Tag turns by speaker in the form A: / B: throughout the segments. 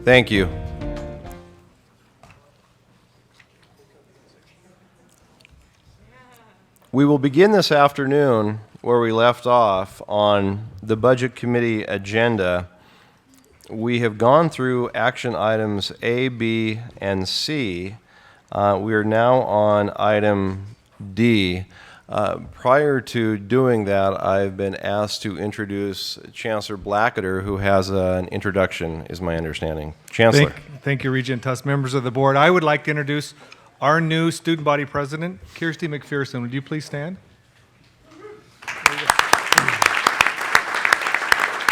A: Thank you. We will begin this afternoon where we left off on the Budget Committee agenda. We have gone through action items A, B, and C. We are now on item D. Prior to doing that, I've been asked to introduce Chancellor Blackadder, who has an introduction, is my understanding. Chancellor.
B: Thank you, Regent Tuss. Members of the board, I would like to introduce our new student body president, Kirsty McPherson. Would you please stand?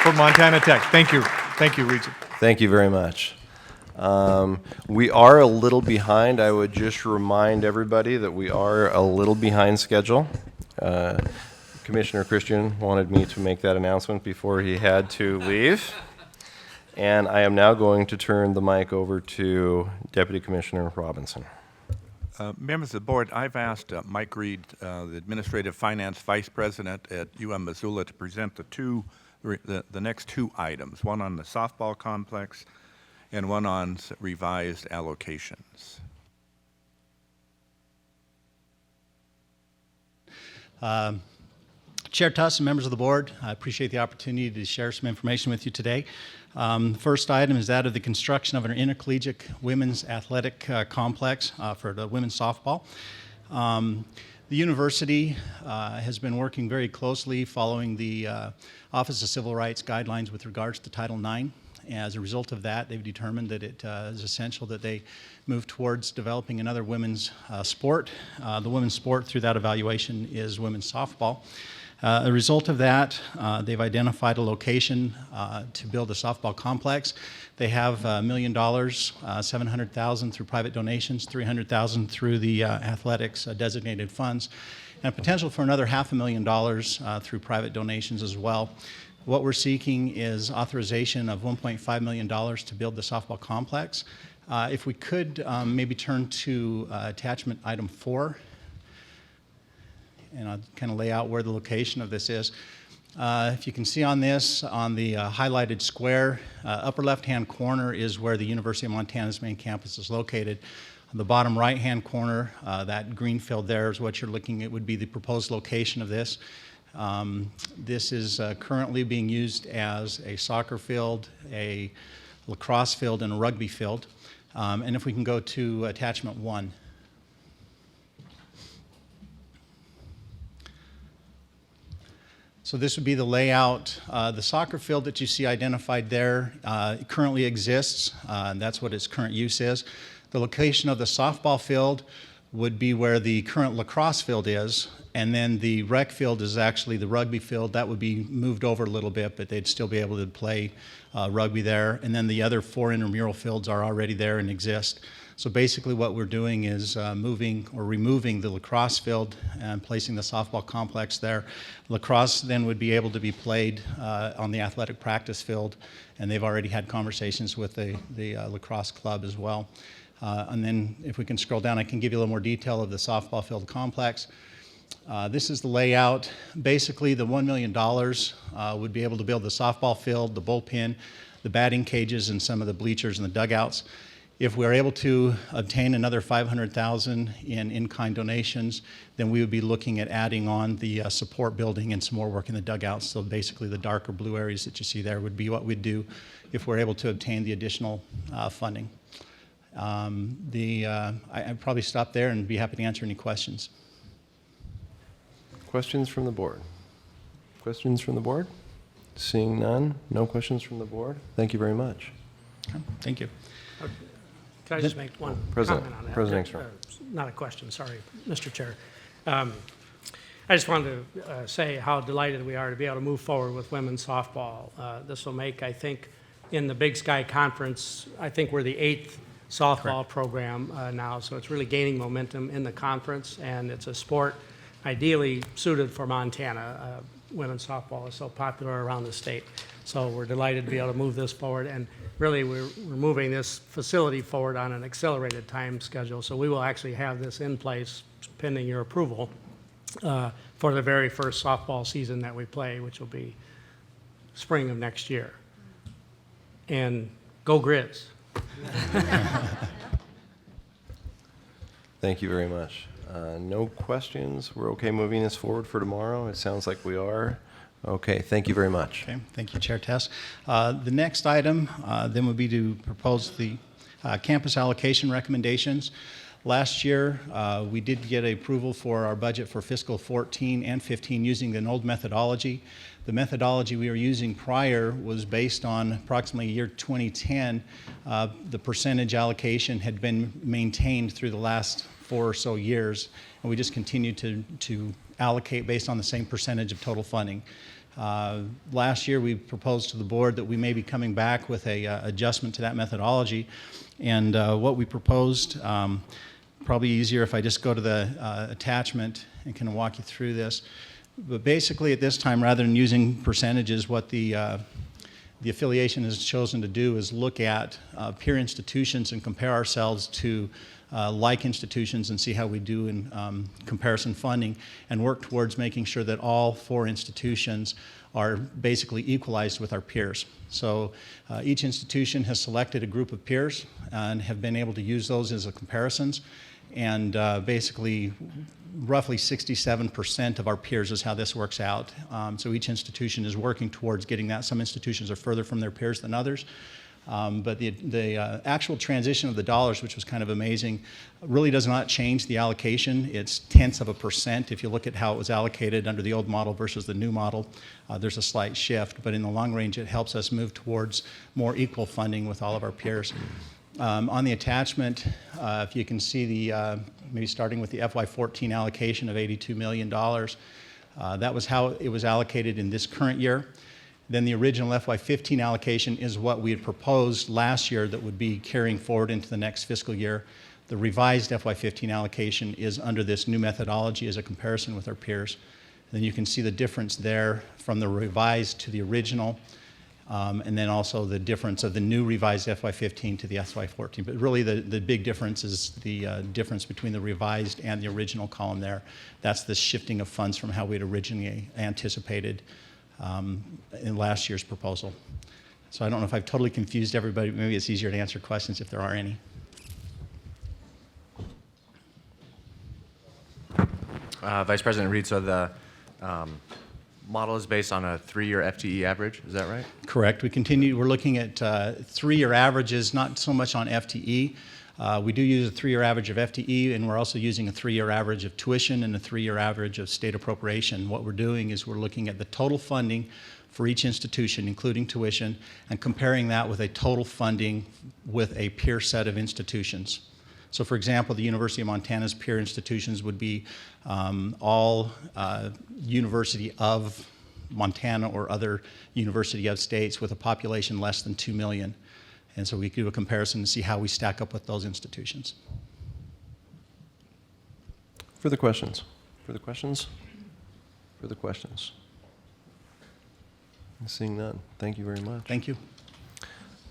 B: For Montana Tech. Thank you. Thank you, Regent.
A: Thank you very much. We are a little behind. I would just remind everybody that we are a little behind schedule. Commissioner Christian wanted me to make that announcement before he had to leave. And I am now going to turn the mic over to Deputy Commissioner Robinson.
C: Members of the board, I've asked Mike Reed, the Administrative Finance Vice President at Missoula, to present the next two items, one on the softball complex and one on revised allocations.
D: Chair Tuss and members of the board, I appreciate the opportunity to share some information with you today. The first item is that of the construction of an intercollegiate women's athletic complex for the women's softball. The university has been working very closely following the Office of Civil Rights guidelines with regards to Title IX. As a result of that, they've determined that it is essential that they move towards developing another women's sport. The women's sport through that evaluation is women's softball. As a result of that, they've identified a location to build a softball complex. They have $1 million, $700,000 through private donations, $300,000 through the athletics designated funds, and potential for another $500,000 through private donations as well. What we're seeking is authorization of $1.5 million to build the softball complex. If we could maybe turn to attachment item 4. And I'll kind of lay out where the location of this is. If you can see on this, on the highlighted square, upper left-hand corner is where the University of Montana's main campus is located. On the bottom right-hand corner, that green field there is what you're looking at would be the proposed location of this. This is currently being used as a soccer field, a lacrosse field, and a rugby field. And if we can go to attachment 1. So this would be the layout. The soccer field that you see identified there currently exists, and that's what its current use is. The location of the softball field would be where the current lacrosse field is, and then the rec field is actually the rugby field. That would be moved over a little bit, but they'd still be able to play rugby there. And then the other 4 intramural fields are already there and exist. So basically what we're doing is moving or removing the lacrosse field and placing the softball complex there. Lacrosse then would be able to be played on the athletic practice field, and they've already had conversations with the lacrosse club as well. And then if we can scroll down, I can give you a little more detail of the softball field complex. This is the layout. Basically, the $1 million would be able to build the softball field, the bullpen, the batting cages, and some of the bleachers and the dugouts. If we're able to obtain another $500,000 in-kind donations, then we would be looking at adding on the support building and some more work in the dugouts. So basically the darker blue areas that you see there would be what we'd do if we're able to obtain the additional funding. I'd probably stop there and be happy to answer any questions.
A: Questions from the board? Questions from the board? Seeing none, no questions from the board. Thank you very much.
D: Thank you.
E: Okay. Can I just make one
A: comment
E: on that?
A: President Engstrom.
E: Not a question, sorry, Mr. Chair. I just wanted to say how delighted we are to be able to move forward with women's softball. This will make, I think, in the Big Sky Conference, I think we're the 8th softball program now, so it's really gaining momentum in the conference, and it's a sport ideally suited for Montana. Women's softball is so popular around the state. So we're delighted to be able to move this forward, and really we're moving this facility forward on an accelerated time schedule. So we will actually have this in place pending your approval for the very first softball season that we play, which will be spring of next year. And go Grizz.
A: Thank you very much. No questions? We're okay moving this forward for tomorrow? It sounds like we are. Okay, thank you very much.
D: Okay, thank you, Chair Tess. The next item then would be to propose the campus allocation recommendations. Last year, we did get approval for our budget for fiscal 14 and 15 using an old methodology. The methodology we were using prior was based on approximately year 2010. The percentage allocation had been maintained through the last 4 or so years, and we just continued to allocate based on the same percentage of total funding. Last year, we proposed to the board that we may be coming back with a adjustment to that methodology, and what we proposed, probably easier if I just go to the attachment and kind of walk you through this. But basically, at this time, rather than using percentages, what the affiliation has chosen to do is look at peer institutions and compare ourselves to like institutions and see how we do in comparison funding, and work towards making sure that all 4 institutions are basically equalized with our peers. So each institution has selected a group of peers and have been able to use those as a comparisons, and basically roughly 67% of our peers is how this works out. So each institution is working towards getting that. Some institutions are further from their peers than others. But the actual transition of the dollars, which was kind of amazing, really does not change the allocation. It's 0.1%. If you look at how it was allocated under the old model versus the new model, there's a slight shift. But in the long range, it helps us move towards more equal funding with all of our peers. On the attachment, if you can see the, maybe starting with the FY14 allocation of $82 million, that was how it was allocated in this current year. Then the original FY15 allocation is what we had proposed last year that would be carrying forward into the next fiscal year. The revised FY15 allocation is under this new methodology as a comparison with our peers. Then you can see the difference there from the revised to the original, and then also the difference of the new revised FY15 to the FY14. But really the big difference is the difference between the revised and the original column there. That's the shifting of funds from how we had originally anticipated in last year's proposal. So I don't know if I've totally confused everybody. Maybe it's easier to answer questions if there are any.
F: Vice President Reed, so the model is based on a 3-year FTE average, is that right?
D: Correct. We're looking at 3-year averages, not so much on FTE. We do use a 3-year average of FTE, and we're also using a 3-year average of tuition and a 3-year average of state appropriation. What we're doing is we're looking at the total funding for each institution, including tuition, and comparing that with a total funding with a peer set of institutions. So for example, the University of Montana's peer institutions would be all University of Montana or other University of states with a population less than 2 million. And so we do a comparison to see how we stack up with those institutions.
A: Further questions? Further questions? Further questions? Seeing none. Thank you very much.
D: Thank you.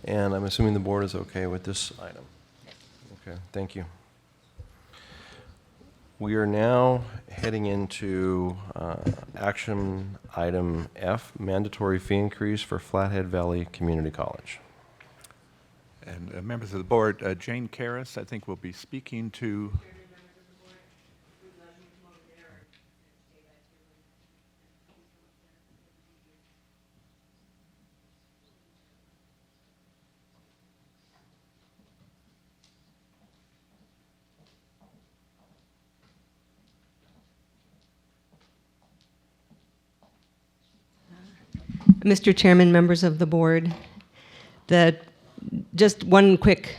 A: And I'm assuming the board is okay with this item. Okay, thank you. We are now heading into action item F, mandatory fee increase for Flathead Valley Community College.
C: And members of the board, Jane Karras, I think, will be speaking to.
G: Mr. Chairman, members of the board, just one quick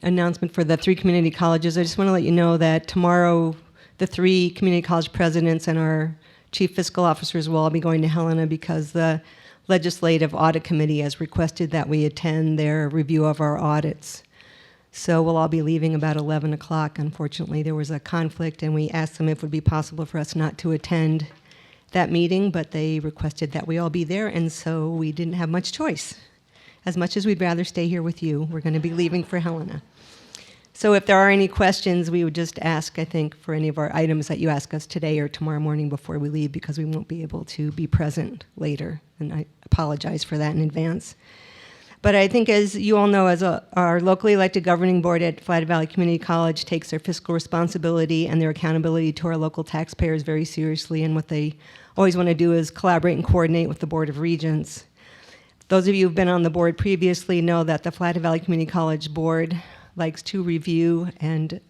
G: announcement for the 3 community colleges. I just want to let you know that tomorrow the 3 community college presidents and our chief fiscal officers will all be going to Helena because the Legislative Audit Committee has requested that we attend their review of our audits. So we'll all be leaving about 11 o'clock. Unfortunately, there was a conflict, and we asked them if it would be possible for us not to attend that meeting, but they requested that we all be there, and so we didn't have much choice. As much as we'd rather stay here with you, we're going to be leaving for Helena. So if there are any questions, we would just ask, I think, for any of our items that you ask us today or tomorrow morning before we leave, because we won't be able to be present later, and I apologize for that in advance. But I think, as you all know, our locally elected governing board at Flathead Valley Community College takes their fiscal responsibility and their accountability to our local taxpayers very seriously, and what they always want to do is collaborate and coordinate with the Board of Regents. Those of you who've been on the board previously know that the Flathead Valley Community College Board likes to review and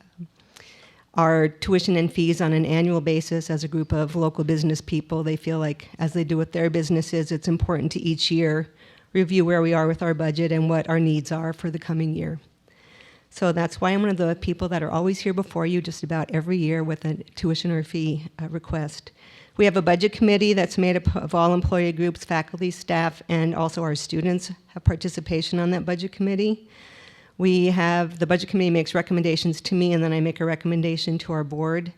G: our tuition and fees on an annual basis as a group of local business people. They feel like, as they do with their businesses, it's important to each year review where we are with our budget and what our needs are for the coming year. So that's why I'm one of the people that are always here before you just about every year with a tuition or fee request. We have a budget committee that's made up of all employee groups, faculty, staff, and also our students have participation on that budget committee. The budget committee makes recommendations to me, and then I make a recommendation to our board.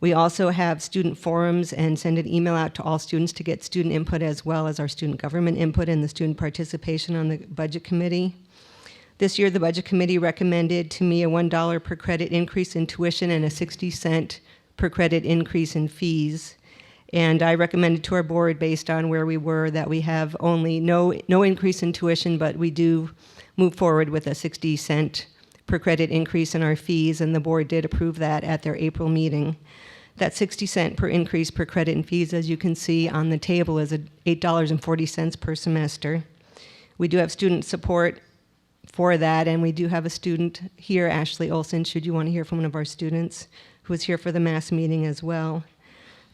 G: We also have student forums and send an email out to all students to get student input, as well as our student government input and the student participation on the budget committee. This year, the budget committee recommended to me a $1 per credit increase in tuition and a 60-cent per credit increase in fees. And I recommended to our board, based on where we were, that we have only no increase in tuition, but we do move forward with a 60-cent per credit increase in our fees, and the board did approve that at their April meeting. That 60-cent per increase per credit in fees, as you can see on the table, is $8.40 per semester. We do have student support for that, and we do have a student here, Ashley Olson, should you want to hear from one of our students, who is here for the mass meeting as well.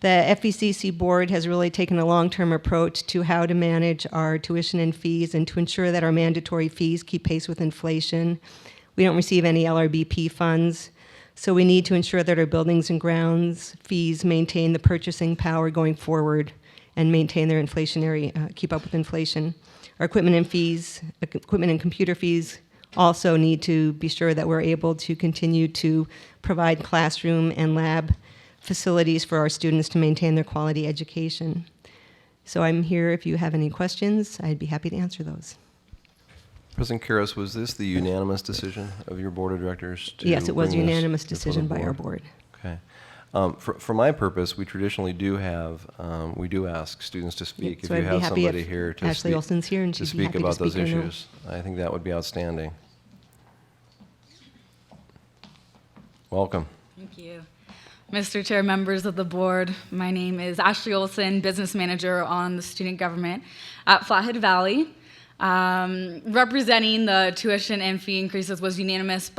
G: The FVCC board has really taken a long-term approach to how to manage our tuition and fees and to ensure that our mandatory fees keep pace with inflation. We don't receive any LRBP funds, so we need to ensure that our buildings and grounds fees maintain the purchasing power going forward and maintain their keep up with inflation. Our equipment and computer fees also need to be sure that we're able to continue to provide classroom and lab facilities for our students to maintain their quality education. So I'm here if you have any questions. I'd be happy to answer those.
A: President Karras, was this the unanimous decision of your board of directors?
G: Yes, it was a
A: bring this
G: unanimous
A: before the
G: decision by our board.
A: Okay. For my purpose, we traditionally do ask students to speak.
G: So
A: if
G: I'd
A: you
G: be
A: have
G: happy
A: somebody
G: if
A: here to
G: Ashley
A: speak,
G: Olson's here and
A: to
G: she'd be
A: speak
G: happy to
A: about those
G: speak or no.
A: issues, I think that would be outstanding. Welcome.
H: Thank you. Mr. Chair, members of the board, my name is Ashley Olson, business manager on the student government at Flathead Valley. Representing the tuition and fee increases was unanimous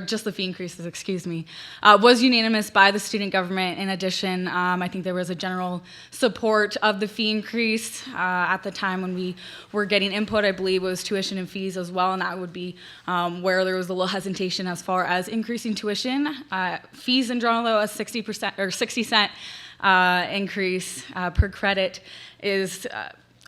H: just the fee increases, was unanimous by the student government. In addition, I think there was a general support of the fee increase at the time when we were getting input. I believe it was tuition and fees as well, and that would be where there was a little hesitation as far as increasing tuition. Fees in general, though, a 60% or 60-cent increase per credit is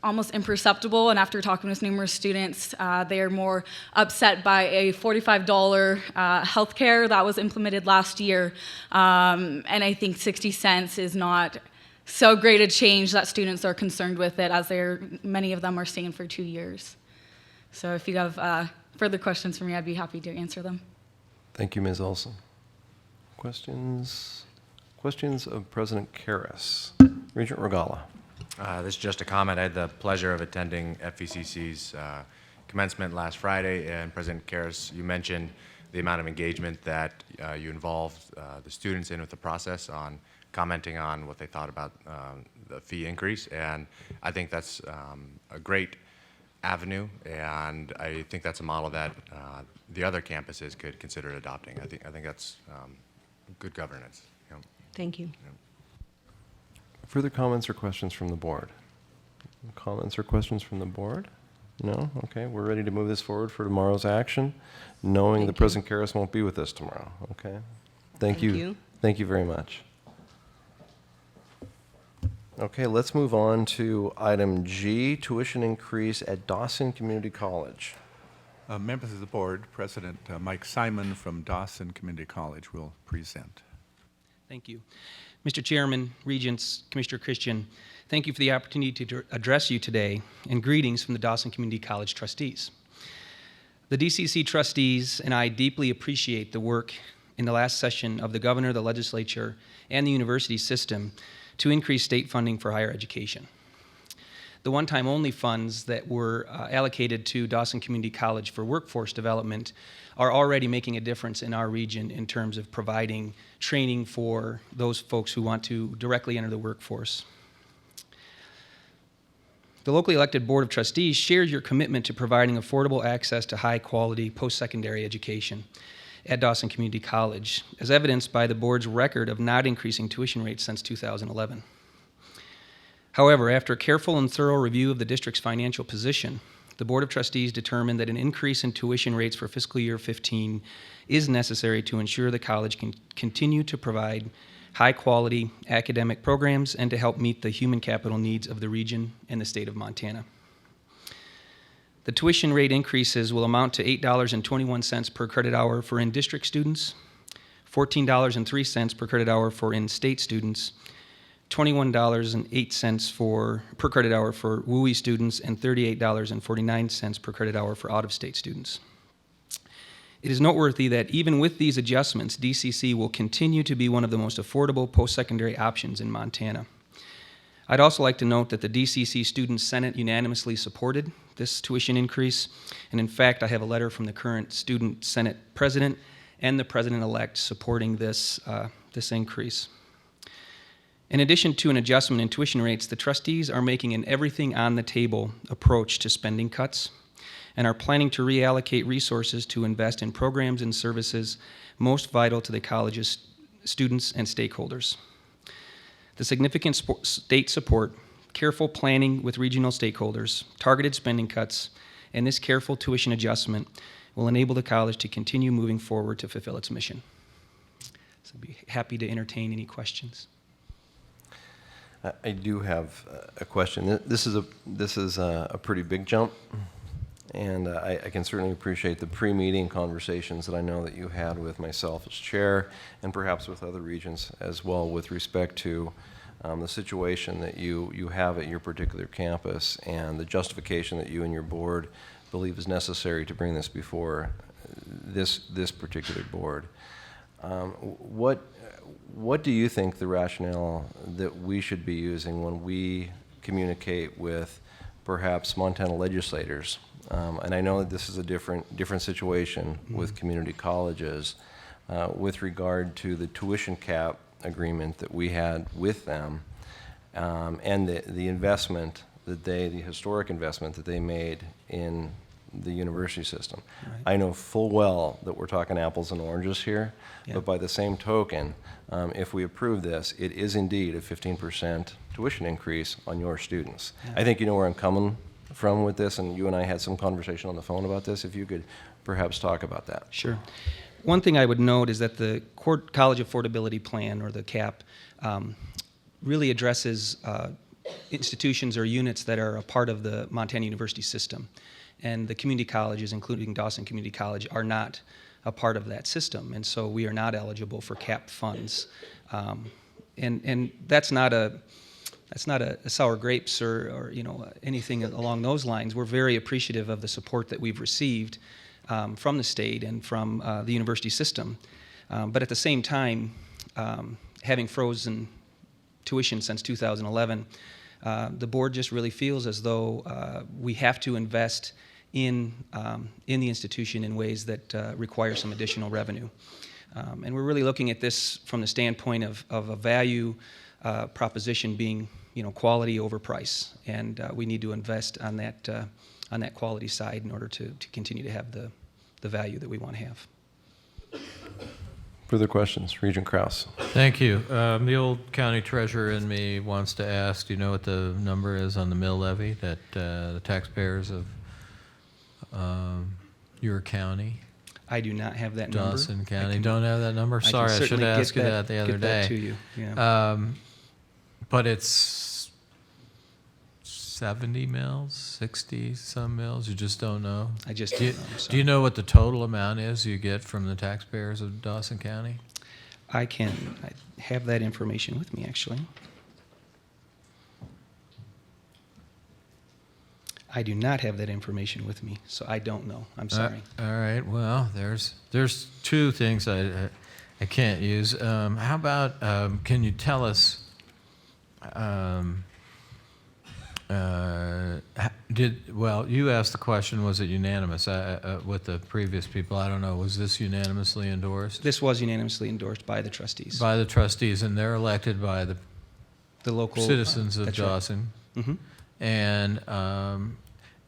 H: almost imperceptible, and after talking with numerous students, they are more upset by a $45 healthcare that was implemented last year, and I think 60 cents is not so great a change that students are concerned with it, as many of them are staying for 2 years. So if you have further questions for me, I'd be happy to answer them.
A: Thank you, Ms. Olson. Questions of President Karras. Regent Regala.
F: This is just a comment. I had the pleasure of attending FVCC's commencement last Friday, and President Karras, you mentioned the amount of engagement that you involved the students in with the process on commenting on what they thought about the fee increase, and I think that's a great avenue, and I think that's a model that the other campuses could consider adopting. I think that's good governance. You know.
G: Thank you.
F: Yeah.
A: Further comments or questions from the board? Comments or questions from the board? No? Okay, we're ready to move this forward for tomorrow's action, knowing that President Karras won't be with us tomorrow. Okay? Thank you. Thank you very much. Okay, let's move on to item G, tuition increase at Dawson Community College.
C: Members of the board, President Mike Simon from Dawson Community College will present.
I: Thank you. Mr. Chairman, Regents, Commissioner Christian, thank you for the opportunity to address you today, and greetings from the Dawson Community College trustees. The DCC trustees and I deeply appreciate the work in the last session of the governor, the legislature, and the university system to increase state funding for higher education. the one-time only funds that were allocated to Dawson Community College for workforce development are already making a difference in our region in terms of providing training for those folks who want to directly enter the workforce. The locally elected Board of Trustees shares your commitment to providing affordable access to high-quality post-secondary education at Dawson Community College, as evidenced by the board's record of not increasing tuition rates since 2011. However, after a careful and thorough review of the district's financial position, the Board of Trustees determined that an increase in tuition rates for fiscal year 15 is necessary to ensure the college can continue to provide high-quality academic programs and to help meet the human capital needs of the region and the state of Montana. The tuition rate increases will amount to $8.21 per credit hour for in-district students, $14.03 per credit hour for in-state students, $21.08 per credit hour for WUI students, and $38.49 per credit hour for out-of-state students. It is noteworthy that even with these adjustments, DCC will continue to be one of the most affordable post-secondary options in Montana. I'd also like to note that the DCC Student Senate unanimously supported this tuition increase, and in fact, I have a letter from the current Student Senate President and the President-elect supporting this increase. In addition to an adjustment in tuition rates, the trustees are making an everything-on-the-table approach to spending cuts and are planning to reallocate resources to invest in programs and services most vital to the college's students and stakeholders. The significant state support, careful planning with regional stakeholders, targeted spending cuts, and this careful tuition adjustment will enable the college to continue moving forward to fulfill its mission. So I'd be happy to entertain any questions.
A: I do have a question. This is a pretty big jump, and I can certainly appreciate the pre-meeting conversations that I know that you had with myself as chair, and perhaps with other regents as well, with respect to the situation that you have at your particular campus and the justification that you and your board believe is necessary to bring this before this particular board. What do you think the rationale that we should be using when we communicate with perhaps Montana legislators? And I know that this is a different situation with community colleges with regard to the tuition cap agreement that we had with them and the investment that the historic investment that they made in the university system. Right. I know full well that we're talking apples and oranges here, but by the same token, if we approve this, it is indeed a 15% tuition increase on your students. Yeah. I think you know where I'm coming from with this, and you and I had some conversation on the phone about this. If you could perhaps talk about that.
I: Sure. One thing I would note is that the College Affordability Plan, or the CAP, really addresses institutions or units that are a part of the Montana University system. And the community colleges, including Dawson Community College, are not a part of that system, and so we are not eligible for CAP funds. And that's not a sour grapes or anything along those lines. We're very appreciative of the support that we've received from the state and from the university system. But at the same time, having frozen tuition since 2011, the board just really feels as though we have to invest in the institution in ways that require some additional revenue. And we're really looking at this from the standpoint of a value proposition being, quality over price, and we need to invest on that quality side in order to continue to have the value that we want to have.
A: Further questions? Regent Krause.
J: Thank you. The old county treasurer in me wants to ask, do you know what the number is on the mill levy that the taxpayers of your county?
I: I do not have that number.
J: Dawson County don't have that number? Sorry, I should have asked you that the other day.
I: Get that to you, yeah.
J: But it's 70 mills, 60 some mills, you just don't know?
I: I just don't know.
J: Do you know what the total amount is you get from the taxpayers of Dawson County?
I: I have that information with me, actually. I do not have that information with me, so I don't know. I'm sorry.
J: All right. Well, there's two things I can't use. How about can you tell us Well, you asked the question, was it unanimous? With the previous people, I don't know, was this unanimously endorsed?
I: This was unanimously endorsed by the trustees.
J: By the trustees, and they're elected by the
I: The local
J: citizens of
I: that's right.
J: Dawson.
I: Mm-hmm.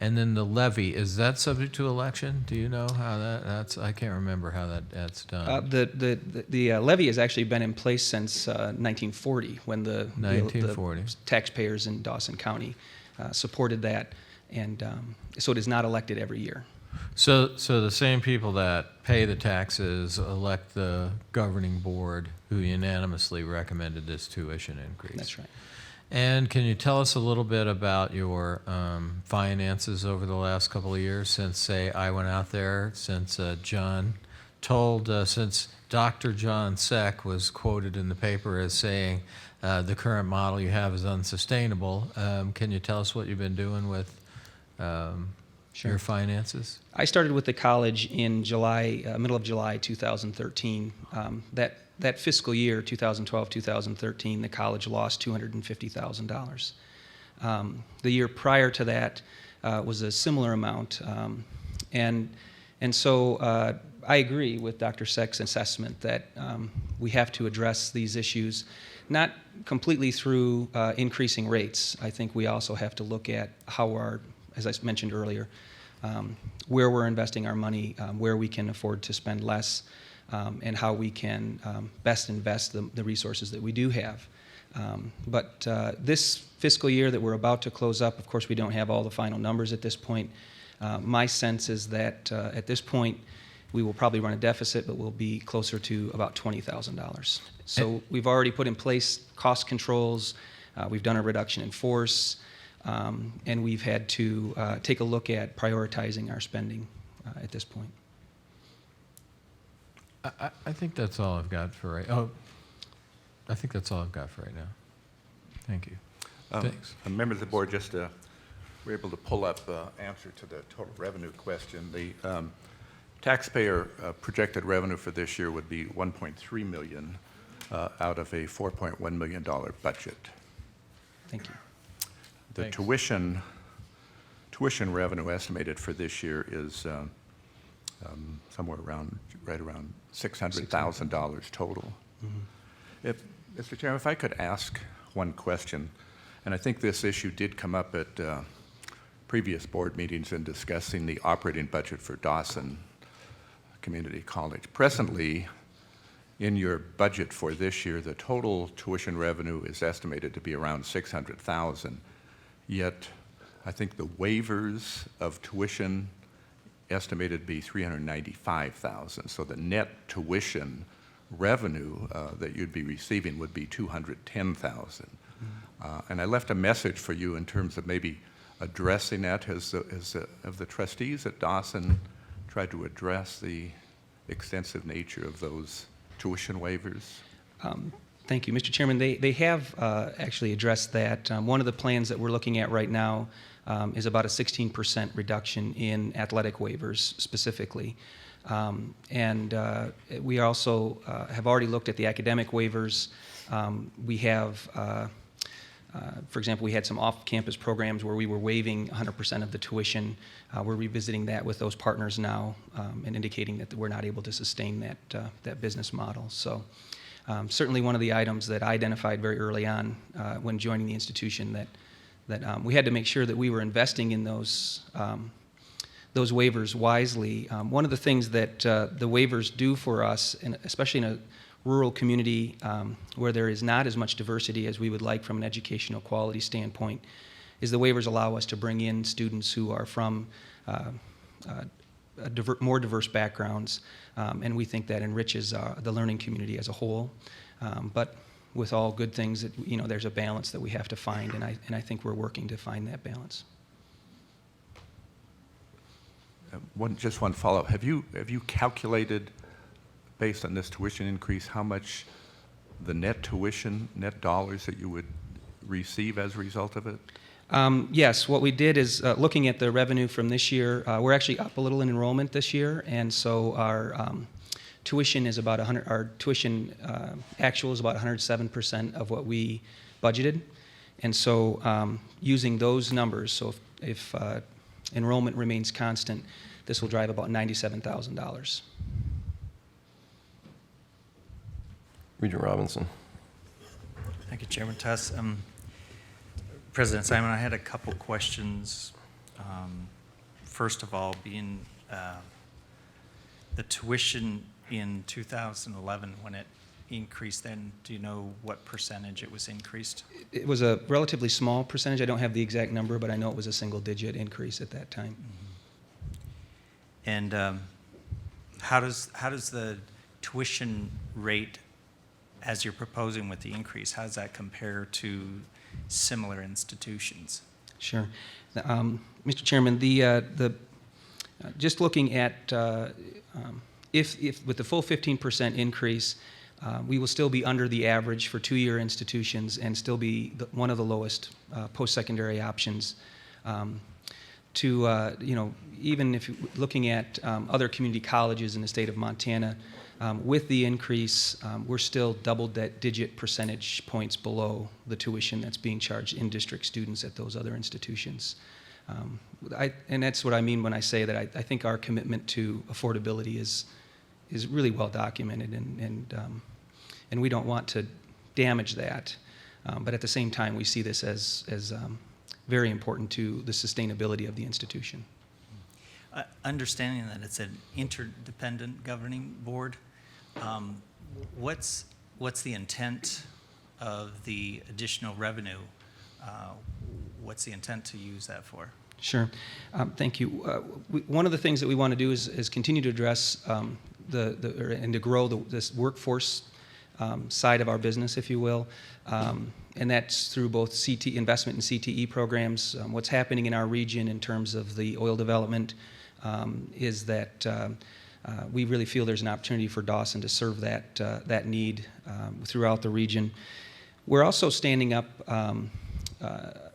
J: And then the levy, is that subject to election? Do you know how that's, I can't remember how that's done.
I: The levy has actually been in place since 1940, when the
J: 1940.
I: the taxpayers in Dawson County supported that, and so it is not elected every year.
J: So the same people that pay the taxes elect the governing board who unanimously recommended this tuition increase.
I: That's right.
J: And can you tell us a little bit about your finances over the last couple of years since, say, I went out there, since John told, since Dr. John Seck was quoted in the paper as saying the current model you have is unsustainable. Can you tell us what you've been doing with your finances?
I: I started with the college in July, middle of July 2013. That fiscal year, 2012-2013, the college lost $250,000. The year prior to that was a similar amount, and so I agree with Dr. Seck's assessment that we have to address these issues, not completely through increasing rates. I think we also have to look at how as I mentioned earlier, where we're investing our money, where we can afford to spend less, and how we can best invest the resources that we do have. But this fiscal year that we're about to close up, of course, we don't have all the final numbers at this point. My sense is that at this point, we will probably run a deficit, but we'll be closer to about $20,000. So we've already put in place cost controls. We've done a reduction in force, and we've had to take a look at prioritizing our spending at this point.
J: I think that's all I've got for I think that's all I've got for right now. Thank you. Thanks.
C: Members of the board, just we're able to pull up answer to the total revenue question. The taxpayer projected revenue for this year would be $1.3 million out of a $4.1 million budget.
I: Thank you.
C: The
J: Thanks.
C: tuition revenue estimated for this year is somewhere right around $600,000 total. Mm-hmm. Mr. Chairman, if I could ask one question, and I think this issue did come up at previous board meetings in discussing the operating budget for Dawson Community College. Presently, in your budget for this year, the total tuition revenue is estimated to be around $600,000. Yet, I think the waivers of tuition estimated to be $395,000. So the net tuition revenue that you'd be receiving would be $210,000. And I left a message for you in terms of maybe addressing that. Have the trustees at Dawson tried to address the extensive nature of those tuition waivers?
I: Thank you, Mr. Chairman. They have actually addressed that. One of the plans that we're looking at right now is about a 16% reduction in athletic waivers specifically. And we also have already looked at the academic waivers. We have, for example, we had some off-campus programs where we were waiving 100% of the tuition. We're revisiting that with those partners now and indicating that we're not able to sustain that business model. So certainly one of the items that I identified very early on when joining the institution that we had to make sure that we were investing in those waivers wisely. One of the things that the waivers do for us, and especially in a rural community where there is not as much diversity as we would like from an educational quality standpoint, is the waivers allow us to bring in students who are from more diverse backgrounds, and we think that enriches the learning community as a whole. But with all good things, there's a balance that we have to find, and I think we're working to find that balance.
C: Just one follow-up. Have you calculated, based on this tuition increase, how much the net tuition, net dollars that you would receive as a result of it?
I: Yes, what we did is looking at the revenue from this year, we're actually up a little in enrollment this year, and so our tuition is about our tuition actual is about 107% of what we budgeted. And so using those numbers, so if enrollment remains constant, this will drive about $97,000.
A: Regent Robinson.
K: Thank you, Chairman Tuss. President Simon, I had a couple questions. First of all, being the tuition in 2011, when it increased, then do you know what percentage it was increased?
I: It was a relatively small percentage. I don't have the exact number, but I know it was a single-digit increase at that time.
K: And how does the tuition rate, as you're proposing with the increase, how does that compare to similar institutions?
I: Sure. Mr. Chairman, just looking at if with the full 15% increase, we will still be under the average for two-year institutions and still be one of the lowest post-secondary options. Even if looking at other community colleges in the state of Montana, with the increase, we're still double-digit percentage points below the tuition that's being charged in-district students at those other institutions. And that's what I mean when I say that I think our commitment to affordability is really well documented, and we don't want to damage that. But at the same time, we see this as very important to the sustainability of the institution.
K: Understanding that it's an interdependent governing board, what's the intent of the additional revenue? What's the intent to use that for?
I: Sure. Thank you. One of the things that we want to do is continue to address and to grow this workforce side of our business, if you will. And that's through both investment in CTE programs. What's happening in our region in terms of the oil development is that we really feel there's an opportunity for Dawson to serve that need throughout the region. We're also standing up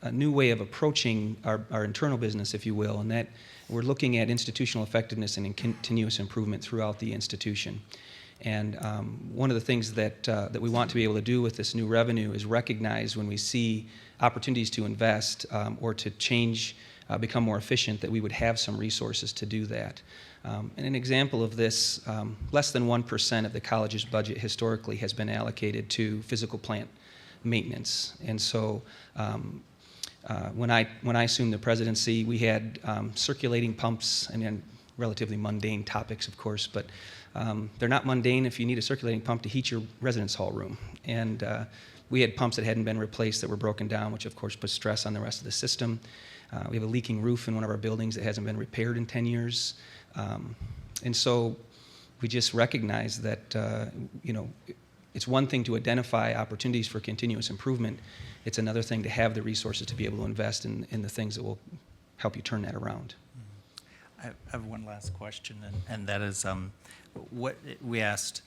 I: a new way of approaching our internal business, if you will, and that we're looking at institutional effectiveness and continuous improvement throughout the institution. And one of the things that we want to be able to do with this new revenue is recognize when we see opportunities to invest or to change, become more efficient, that we would have some resources to do that. And an example of this, less than 1% of the college's budget historically has been allocated to physical plant maintenance. And so when I assumed the presidency, we had circulating pumps, and then relatively mundane topics, of course, but they're not mundane if you need a circulating pump to heat your residence hall room. And we had pumps that hadn't been replaced that were broken down, which of course puts stress on the rest of the system. We have a leaking roof in one of our buildings that hasn't been repaired in 10 years. And so we just recognize that, it's one thing to identify opportunities for continuous improvement. It's another thing to have the resources to be able to invest in the things that will help you turn that around.
K: I have one last question, and that is what we asked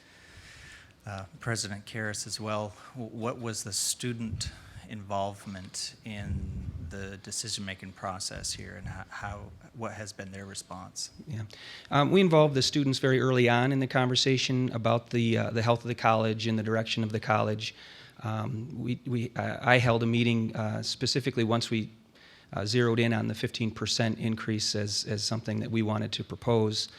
K: President Karras as well. What was the student involvement in the decision-making process here, and what has been their response?
I: Yeah, we involved the students very early on in the conversation about the health of the college and the direction of the college. I held a meeting specifically once we zeroed in on the 15% increase as something that we wanted to propose.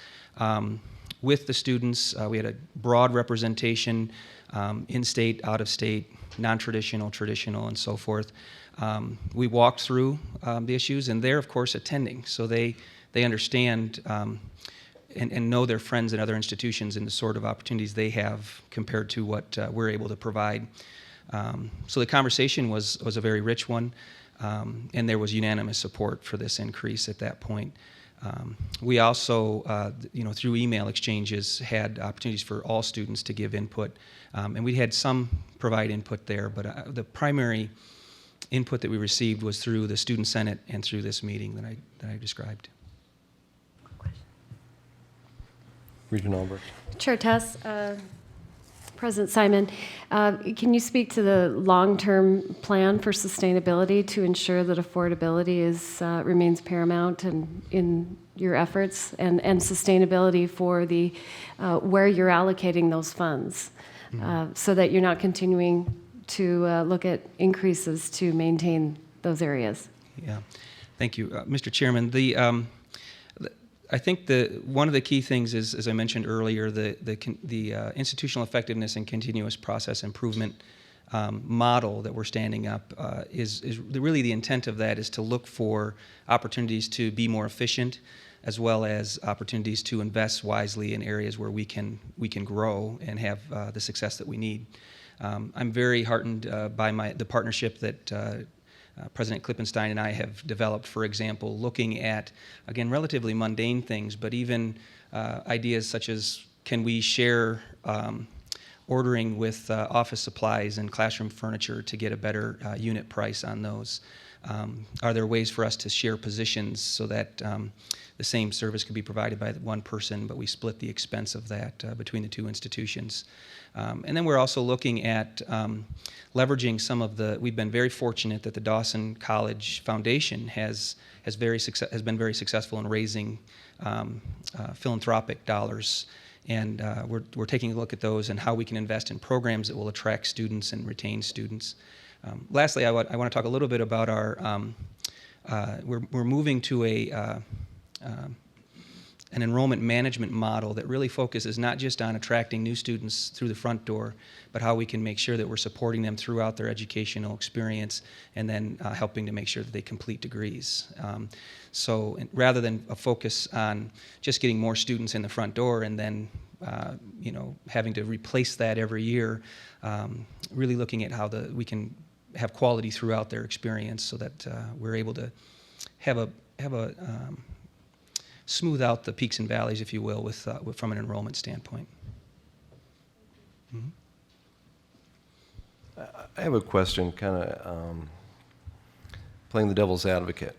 I: With the students, we had a broad representation, in-state, out-of-state, non-traditional, traditional, and so forth. We walked through the issues, and they're, of course, attending, so they understand and know their friends in other institutions and the sort of opportunities they have compared to what we're able to provide. So the conversation was a very rich one. And there was unanimous support for this increase at that point. We also, through email exchanges, had opportunities for all students to give input, and we had some provide input there, but the primary input that we received was through the Student Senate and through this meeting that I described.
A: Regent Albrecht.
L: Chair Tuss, President Simon, can you speak to the long-term plan for sustainability to ensure that affordability remains paramount in your efforts, and sustainability for where you're allocating those funds, so that you're not continuing to look at increases to maintain those areas?
I: Yeah, thank you, Mr. Chairman. I think one of the key things is, as I mentioned earlier, the institutional effectiveness and continuous process improvement model that we're standing up is really the intent of that is to look for opportunities to be more efficient, as well as opportunities to invest wisely in areas where we can grow and have the success that we need. I'm very heartened by the partnership that President Klippenstein and I have developed, for example, looking at, again, relatively mundane things, but even ideas such as, can we share ordering with office supplies and classroom furniture to get a better unit price on those? Are there ways for us to share positions so that the same service could be provided by one person, but we split the expense of that between the two institutions? And then we're also looking at leveraging some of we've been very fortunate that the Dawson College Foundation has been very successful in raising philanthropic dollars. And we're taking a look at those and how we can invest in programs that will attract students and retain students. Lastly, I want to talk a little bit about we're moving to an enrollment management model that really focuses not just on attracting new students through the front door, but how we can make sure that we're supporting them throughout their educational experience and then helping to make sure that they complete degrees. So rather than a focus on just getting more students in the front door and then having to replace that every year, really looking at how we can have quality throughout their experience so that we're able to have a smooth out the peaks and valleys, if you will, from an enrollment standpoint. Mm-hmm.
A: I have a question, kind of playing the devil's advocate.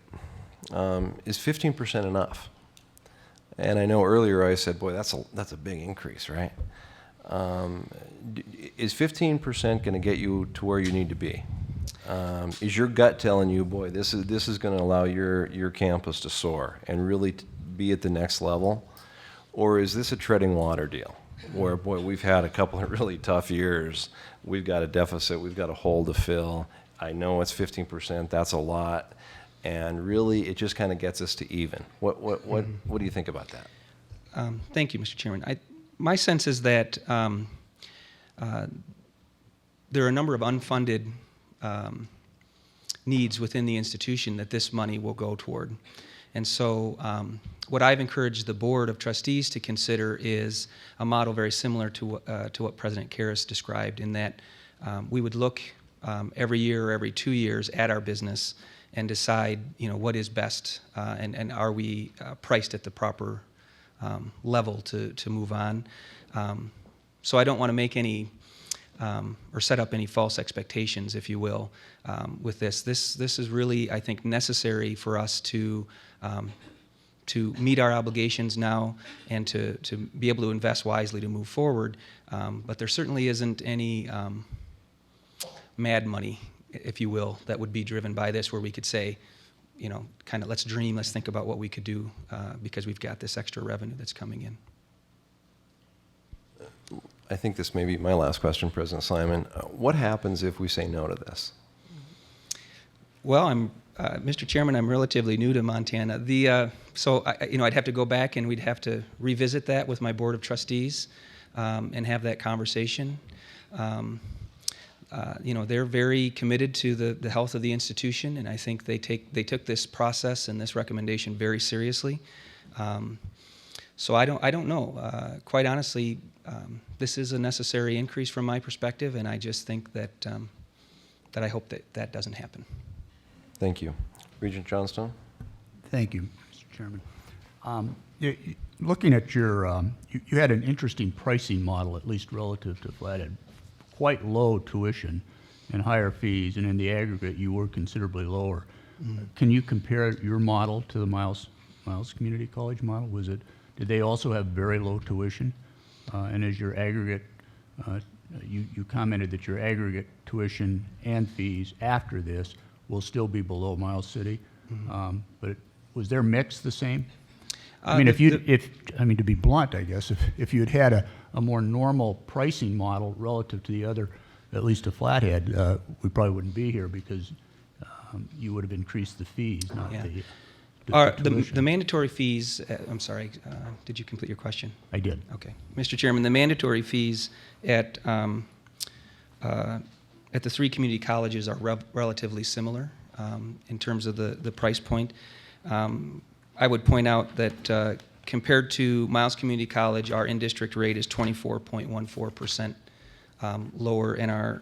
A: Is 15% enough? And I know earlier I said, boy, that's a big increase, right? Is 15% going to get you to where you need to be? Is your gut telling you, boy, this is going to allow your campus to soar and really be at the next level? Or is this a treading water deal where, boy, we've had a couple of really tough years, we've got a deficit, we've got a hole to fill, I know it's 15%, that's a lot, and really it just kind of gets us to even. What do you think about that?
I: Thank you, Mr. Chairman. My sense is that there are a number of unfunded needs within the institution that this money will go toward. And so what I've encouraged the Board of Trustees to consider is a model very similar to what President Karras described, in that we would look every year or every 2 years at our business and decide, what is best, and are we priced at the proper level to move on. So I don't want to make any or set up any false expectations, if you will, with this. This is really, I think, necessary for us to meet our obligations now and to be able to invest wisely to move forward. But there certainly isn't any mad money, if you will, that would be driven by this, where we could say, kind of let's dream, let's think about what we could do because we've got this extra revenue that's coming in.
A: I think this may be my last question, President Simon. What happens if we say no to this?
I: Well, Mr. Chairman, I'm relatively new to Montana. So I'd have to go back and we'd have to revisit that with my Board of Trustees and have that conversation. They're very committed to the health of the institution, and I think they took this process and this recommendation very seriously. So I don't know. Quite honestly, this is a necessary increase from my perspective, and I just think that I hope that doesn't happen.
A: Thank you. Regent Johnstone?
M: Thank you, Mr. Chairman. Looking at your, you had an interesting pricing model, at least relative to Flathead. Quite low tuition and higher fees, and in the aggregate, you were considerably lower. Mm-hmm. Can you compare your model to the Miles Community College model? Did they also have very low tuition? And is your aggregate, you commented that your aggregate tuition and fees after this will still be below Miles City, mm-hmm. But was their mix the same? I mean, to be blunt, I guess, if you'd had a more normal pricing model relative to the other at least to Flathead, we probably wouldn't be here because you would have increased the fees, not
I: Yeah.
M: the tuition.
I: The mandatory fees, I'm sorry, did you complete your question?
M: I did.
I: Okay. Mr. Chairman, the mandatory fees at the three community colleges are relatively similar in terms of the price point. I would point out that compared to Miles Community College, our in-district rate is 24.14% lower, and our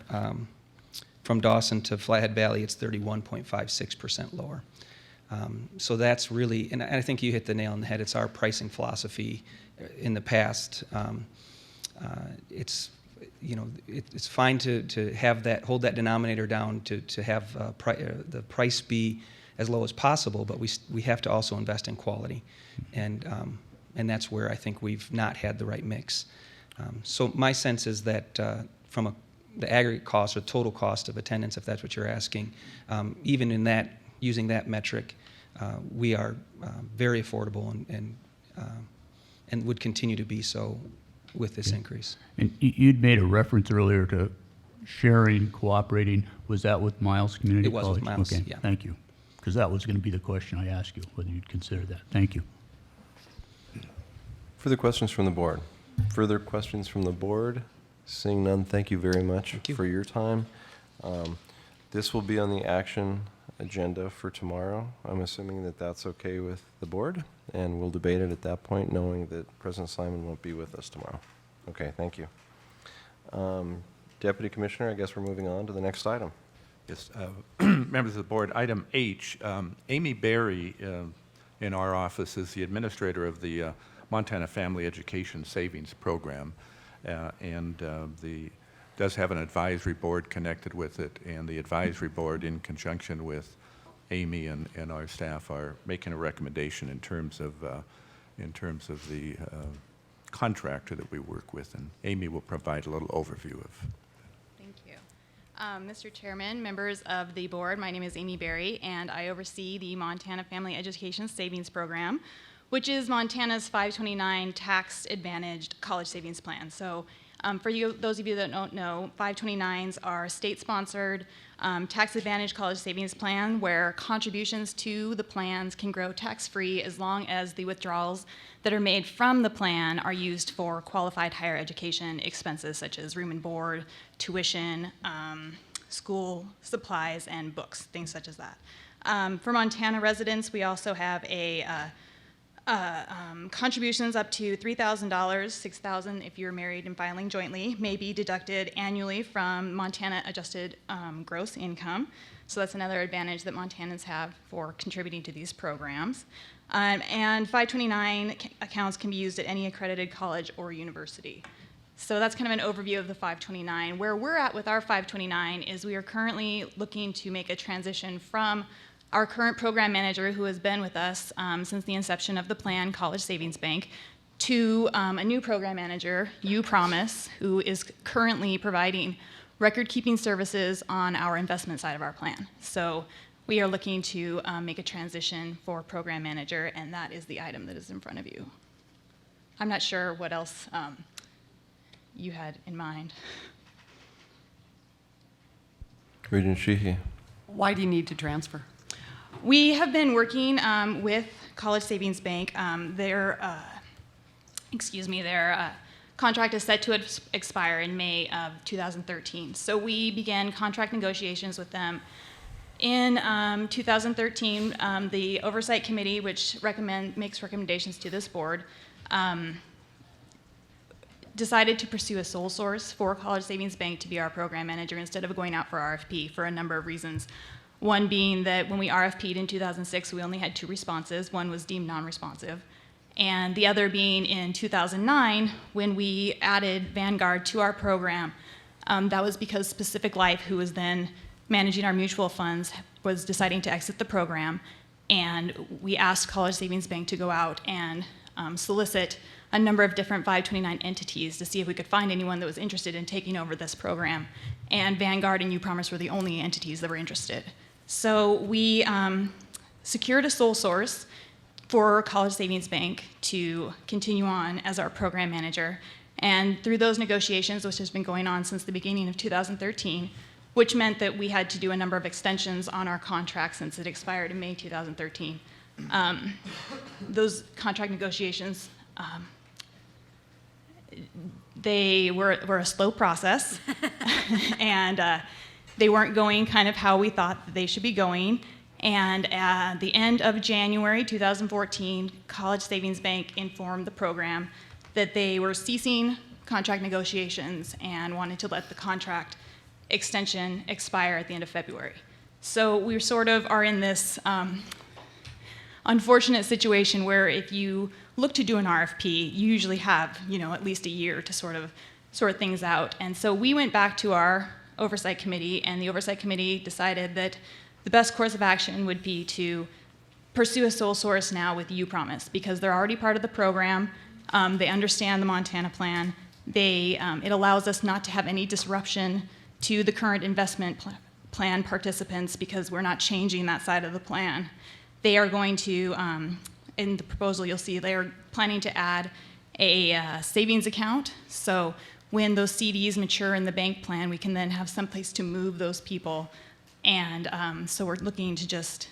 I: from Dawson to Flathead Valley, it's 31.56% lower. So that's really, and I think you hit the nail on the head. It's our pricing philosophy. In the past, it's it's fine to have that, hold that denominator down, to have the price be as low as possible, but we have to also invest in quality, and that's where I think we've not had the right mix. So my sense is that from the aggregate cost or total cost of attendance, if that's what you're asking, even in that, using that metric, we are very affordable and would continue to be so with this increase.
M: And you'd made a reference earlier to sharing, cooperating. Was that with Miles Community
I: It was
M: College?
I: with Miles,
M: Okay,
I: yeah.
M: thank you. Because that was going to be the question I asked you, whether you'd consider that. Thank you.
A: Further questions from the board? Further questions from the board? Seeing none, thank you very much for your time. This will be on the action agenda for tomorrow. I'm assuming that that's okay with the board, and we'll debate it at that point, knowing that President Simon won't be with us tomorrow. Okay, thank you. Deputy Commissioner, I guess we're moving on to the next item.
C: Yes, members of the board, item H, Amy Berry in our office is the administrator of the Montana Family Education Savings Program, and does have an advisory board connected with it, and the advisory board, in conjunction with Amy and our staff, are making a recommendation in terms of the contractor that we work with, and Amy will provide a little overview of.
N: Thank you. Mr. Chairman, members of the board, my name is Amy Berry, and I oversee the Montana Family Education Savings Program, which is Montana's 529 tax-advantaged college savings plan. So for those of you that don't know, 529s are state-sponsored tax-advantaged college savings plan where contributions to the plans can grow tax-free as long as the withdrawals that are made from the plan are used for qualified higher education expenses such as room and board, tuition, school supplies, and books, things such as that. For Montana residents, we also have a contributions up to $3,000, $6,000 if you're married and filing jointly, may be deducted annually from Montana adjusted gross income. So that's another advantage that Montanans have for contributing to these programs. And 529 accounts can be used at any accredited college or university. So that's kind of an overview of the 529. Where we're at with our 529 is we are currently looking to make a transition from our current program manager, who has been with us since the inception of the plan, College Savings Bank, to a new program manager, Promise, who is currently providing record-keeping services on our investment side of our plan. So we are looking to make a transition for program manager, and that is the item that is in front of you. I'm not sure what else you had in mind.
A: Regent Sheehy.
O: Why do you need to transfer?
N: We have been working with College Savings Bank. Their contract is set to expire in May of 2013. So we began contract negotiations with them. In 2013, the Oversight Committee, which makes recommendations to this board, decided to pursue a sole source for College Savings Bank to be our program manager instead of going out for RFP for a number of reasons. One being that when we RFP'd in 2006, we only had 2 responses. One was deemed non-responsive. And the other being in 2009, when we added Vanguard to our program, that was because Specific Life, who was then managing our mutual funds, was deciding to exit the program. And we asked College Savings Bank to go out and solicit a number of different 529 entities to see if we could find anyone that was interested in taking over this program. And Vanguard and Promise were the only entities that were interested. So we secured a sole source for College Savings Bank to continue on as our program manager. And through those negotiations, which has been going on since the beginning of 2013, which meant that we had to do a number of extensions on our contract since it expired in May 2013. Those contract negotiations, they were a slow process, and they weren't going kind of how we thought that they should be going. And at the end of January 2014, College Savings Bank informed the program that they were ceasing contract negotiations and wanted to let the contract extension expire at the end of February. So we sort of are in this unfortunate situation where if you look to do an RFP, you usually have, at least a year to sort of sort things out. And so we went back to our oversight committee, and the oversight committee decided that the best course of action would be to pursue a sole source now with UPromise, because they're already part of the program. They understand the Montana plan. It allows us not to have any disruption to the current investment plan participants because we're not changing that side of the plan. They are going to, in the proposal you'll see, they are planning to add a savings account. So when those CDs mature in the bank plan, we can then have someplace to move those people. And so we're looking to just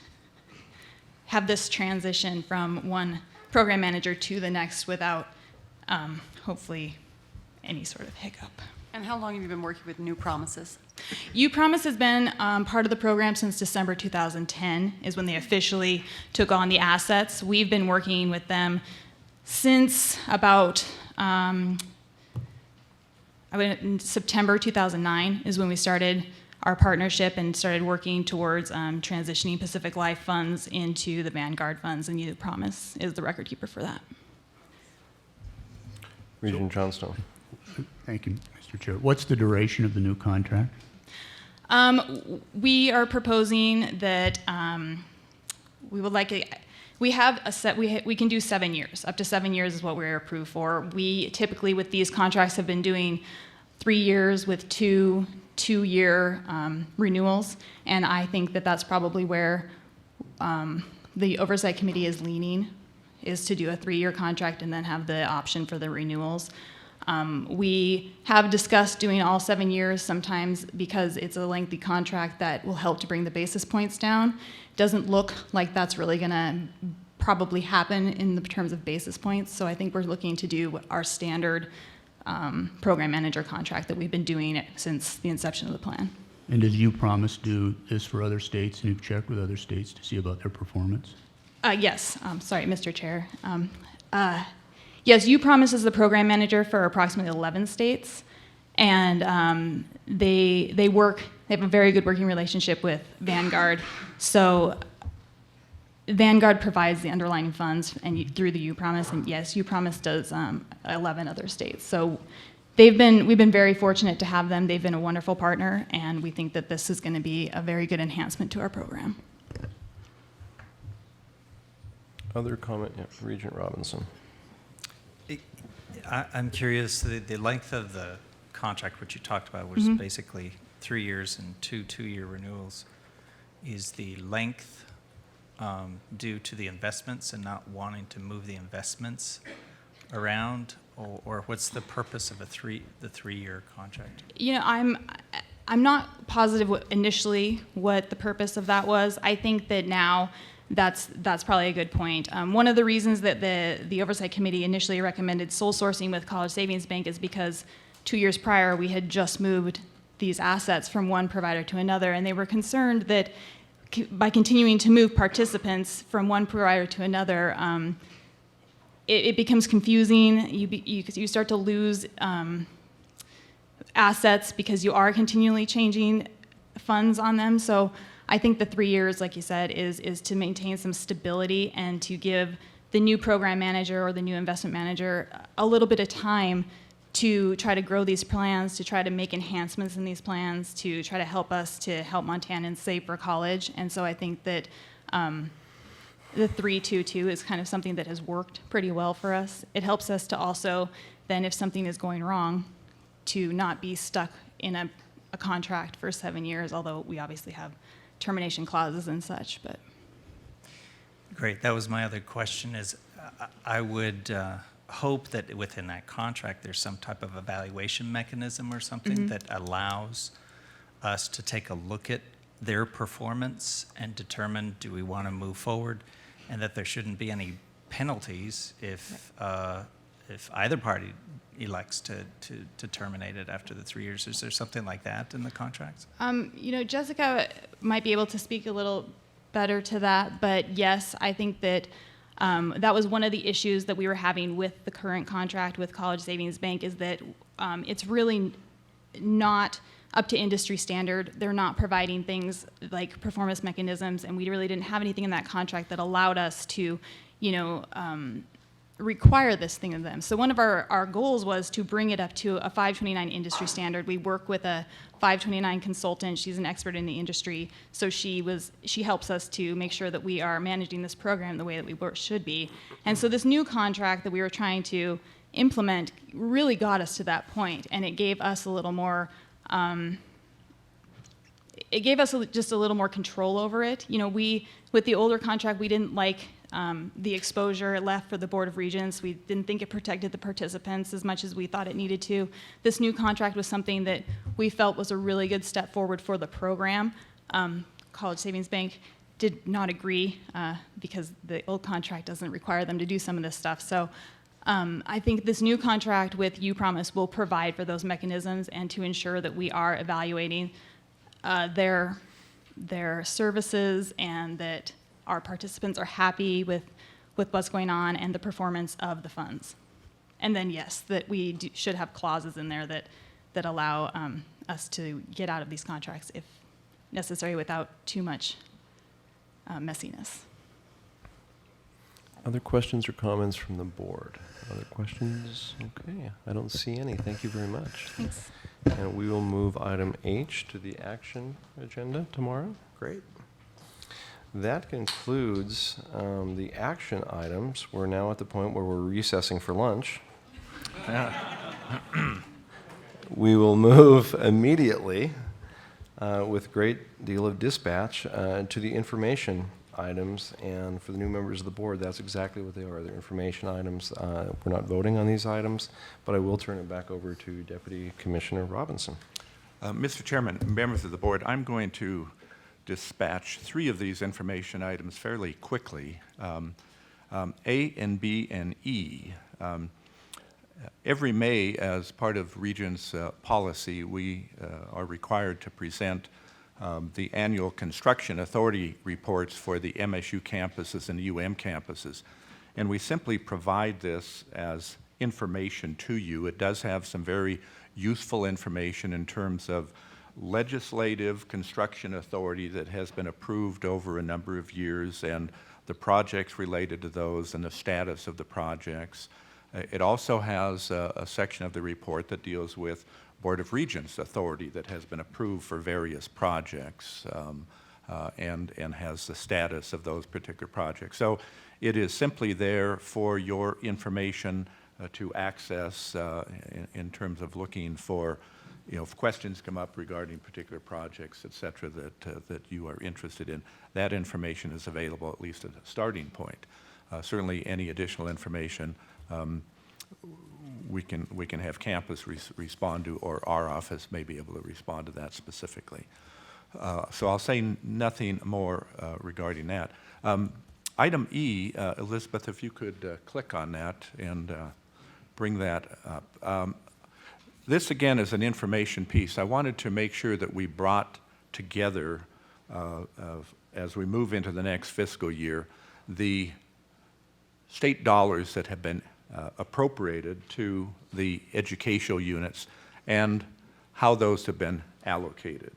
N: have this transition from one program manager to the next without hopefully any sort of hiccup.
O: And how long have you been working with New Promises?
N: UPromise has been part of the program since December 2010 is when they officially took on the assets. We've been working with them since about September 2009 is when we started our partnership and started working towards transitioning Pacific Life funds into the Vanguard funds, and UPromise is the record keeper for that.
A: Regent Johnstone.
M: Thank you, Mr. Chair. What's the duration of the new contract?
N: We are proposing that we would like we have a set, we can do 7 years. Up to 7 years is what we're approved for. We typically with these contracts have been doing 3 years with two-year renewals, and I think that that's probably where the Oversight Committee is leaning, is to do a 3-year contract and then have the option for the renewals. We have discussed doing all 7 years sometimes because it's a lengthy contract that will help to bring the basis points down. Doesn't look like that's really going to probably happen in the terms of basis points, so I think we're looking to do our standard program manager contract that we've been doing since the inception of the plan.
M: And does UPromise do this for other states, and you've checked with other states to see about their performance?
N: Yes, sorry, Mr. Chair. Yes, UPromise is the program manager for approximately 11 states, and they have a very good working relationship with Vanguard. So Vanguard provides the underlying funds and through the UPromise, and yes, UPromise does 11 other states. So we've been very fortunate to have them. They've been a wonderful partner, and we think that this is going to be a very good enhancement to our program.
A: Other comment? Yeah, Regent Robinson.
K: I'm curious, the length of the contract, which you talked about, was basically 3 years and two-year renewals. Is the length due to the investments and not wanting to move the investments around, or what's the purpose of the three-year contract?
N: I'm not positive initially what the purpose of that was. I think that now that's probably a good point. One of the reasons that the Oversight Committee initially recommended sole sourcing with College Savings Bank is because 2 years prior we had just moved these assets from one provider to another, and they were concerned that by continuing to move participants from one provider to another, it becomes confusing. You start to lose assets because you are continually changing funds on them. So I think the 3 years, like you said, is to maintain some stability and to give the new program manager or the new investment manager a little bit of time to try to grow these plans, to try to make enhancements in these plans, to try to help us to help Montanans save for college. And so I think that the 3-2-2 is kind of something that has worked pretty well for us. It helps us to also then, if something is going wrong, to not be stuck in a contract for 7 years, although we obviously have termination clauses and such. But
K: Great. That was my other question. Is I would hope that within that contract, there's some type of evaluation mechanism or something that allows us to take a look at their performance and determine, do we want to move forward, and that there shouldn't be any penalties if either party elects to terminate it after the 3 years. Is there something like that in the contracts?
N: Jessica might be able to speak a little better to that, but yes, I think that that was one of the issues that we were having with the current contract with College Savings Bank, is that it's really not up to industry standard. They're not providing things like performance mechanisms, and we really didn't have anything in that contract that allowed us to, require this thing of them. So one of our goals was to bring it up to a 529 industry standard. We work with a 529 consultant. She's an expert in the industry, so she helps us to make sure that we are managing this program the way that we should be. And so this new contract that we were trying to implement really got us to that point, and it gave us a little more just a little more control over it. With the older contract, we didn't like the exposure it left for the Board of Regents. We didn't think it protected the participants as much as we thought it needed to. This new contract was something that we felt was a really good step forward for the program. College Savings Bank did not agree because the old contract doesn't require them to do some of this stuff. So I think this new contract with UPromise will provide for those mechanisms and to ensure that we are evaluating their services, and that our participants are happy with what's going on and the performance of the funds. And then, yes, that we should have clauses in there that allow us to get out of these contracts if necessary without too much messiness.
A: Other questions or comments from the board? Other questions? Okay, I don't see any. Thank you very much.
N: Thanks.
A: And we will move item H to the action agenda tomorrow. Great. That concludes the action items. We're now at the point where we're recessing for lunch. We will move immediately with great deal of dispatch to the information items, and for the new members of the board, that's exactly what they are. They're information items. We're not voting on these items, but I will turn it back over to Deputy Commissioner Robinson.
C: Mr. Chairman, members of the board, I'm going to dispatch 3 of these information items fairly quickly. A and B and E. Every May, as part of Regents' policy, we are required to present the annual construction authority reports for the MSU campuses and the campuses. And we simply provide this as information to you. It does have some very useful information in terms of legislative construction authority that has been approved over a number of years, and the projects related to those and the status of the projects. It also has a section of the report that deals with Board of Regents authority that has been approved for various projects and has the status of those particular projects. So it is simply there for your information to access in terms of looking for, if questions come up regarding particular projects, et cetera, that you are interested in. That information is available at least at a starting point. Certainly any additional information we can have campus respond to, or our office may be able to respond to that specifically. So I'll say nothing more regarding that. Item E, Elizabeth, if you could click on that and bring that up. This again is an information piece. I wanted to make sure that we brought together, as we move into the next fiscal year, the state dollars that have been appropriated to the educational units and how those have been allocated.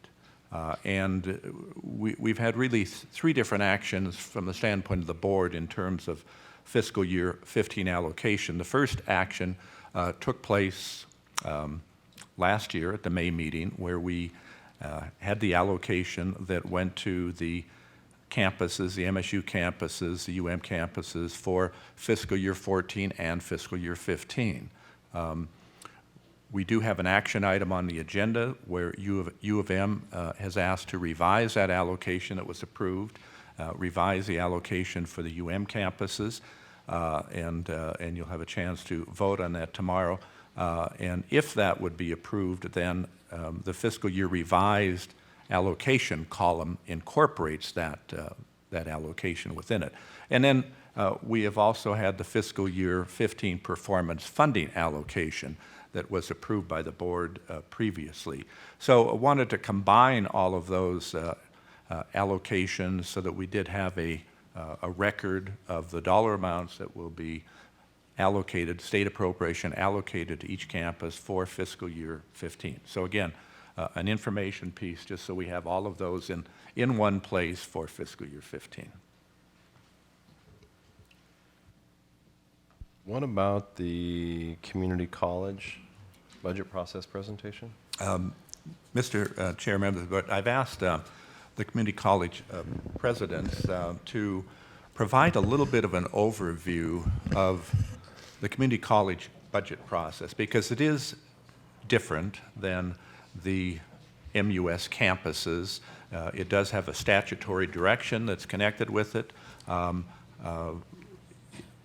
C: And we've had really 3 different actions from the standpoint of the board in terms of fiscal year 15 allocation. The first action took place last year at the May meeting, where we had the allocation that went to the campuses, the MSU campuses, the campuses for fiscal year 14 and fiscal year 15. We do have an action item on the agenda where U of M has asked to revise that allocation that was approved, revise the allocation for the campuses. and you'll have a chance to vote on that tomorrow. And if that would be approved, then the fiscal year revised allocation column incorporates that allocation within it. And then we have also had the fiscal year 15 performance funding allocation that was approved by the board previously. So I wanted to combine all of those allocations so that we did have a record of the dollar amounts that will be allocated, state appropriation allocated to each campus for fiscal year 15. So again, an information piece just so we have all of those in one place for fiscal year 15.
A: What about the community college budget process presentation?
C: Mr. Chair, members of the board, I've asked the community college presidents to provide a little bit of an overview of the community college budget process, because it is different than the MUS campuses. It does have a statutory direction that's connected with it.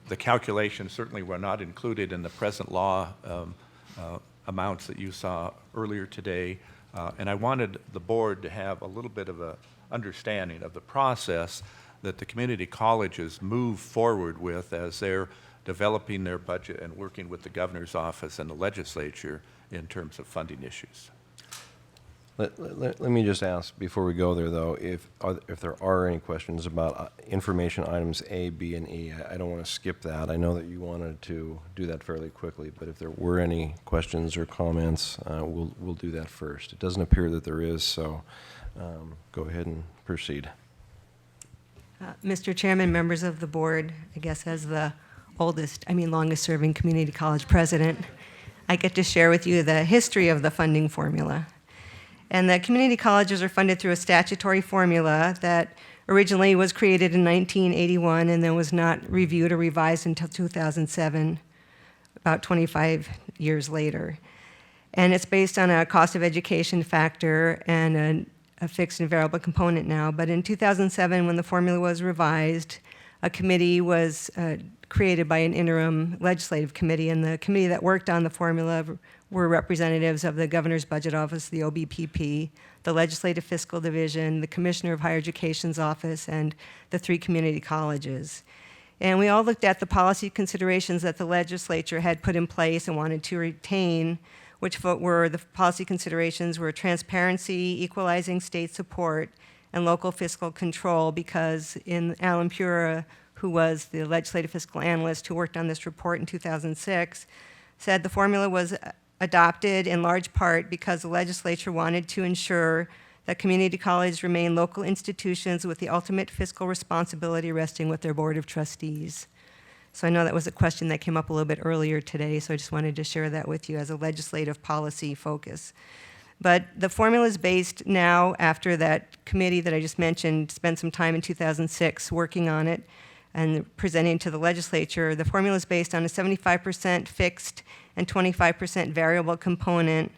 C: The calculations certainly were not included in the present law amounts that you saw earlier today. And I wanted the board to have a little bit of an understanding of the process that the community colleges move forward with as they're developing their budget and working with the governor's office and the legislature in terms of funding issues.
A: Let me just ask before we go there, though, if there are any questions about information items A, B, and E. I don't want to skip that. I know that you wanted to do that fairly quickly, but if there were any questions or comments, we'll do that first. It doesn't appear that there is, so go ahead and proceed.
G: Mr. Chairman, members of the board, I guess as the longest serving community college president, I get to share with you the history of the funding formula. And the community colleges are funded through a statutory formula that originally was created in 1981 and then was not reviewed or revised until 2007, about 25 years later. And it's based on a cost of education factor and a fixed and variable component now. But in 2007, when the formula was revised, a committee was created by an interim legislative committee, and the committee that worked on the formula were representatives of the Governor's Budget Office, the OBPP, the Legislative Fiscal Division, the Commissioner of Higher Education's office, and the 3 community colleges. And we all looked at the policy considerations that the legislature had put in place and wanted to retain, which were the policy considerations were transparency, equalizing state support, and local fiscal control, because in Alan Pura, who was the legislative fiscal analyst who worked on this report in 2006, said the formula was adopted in large part because the legislature wanted to ensure that community colleges remain local institutions with the ultimate fiscal responsibility resting with their board of trustees. So I know that was a question that came up a little bit earlier today, so I just wanted to share that with you as a legislative policy focus. But the formula is based now, after that committee that I just mentioned spent some time in 2006 working on it and presenting to the legislature. The formula is based on a 75% fixed and 25% variable component,